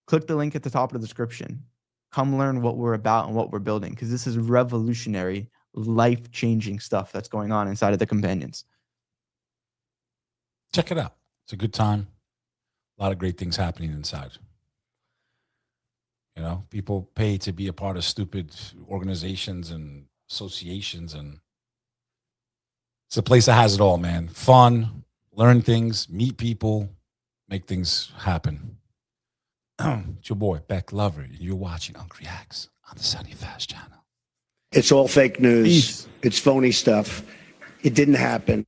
click the link at the top of the description. Come learn what we're about and what we're building, because this is revolutionary, life-changing stuff that's going on inside of the companions. Check it out. It's a good time. A lot of great things happening inside. People pay to be a part of stupid organizations and associations, and it's a place that has it all, man. Fun, learn things, meet people, make things happen. It's your boy, Beck Lover. You're watching Uncle Reacts on the SonnyFaz channel. It's all fake news. Peace. It's phony stuff. It didn't happen.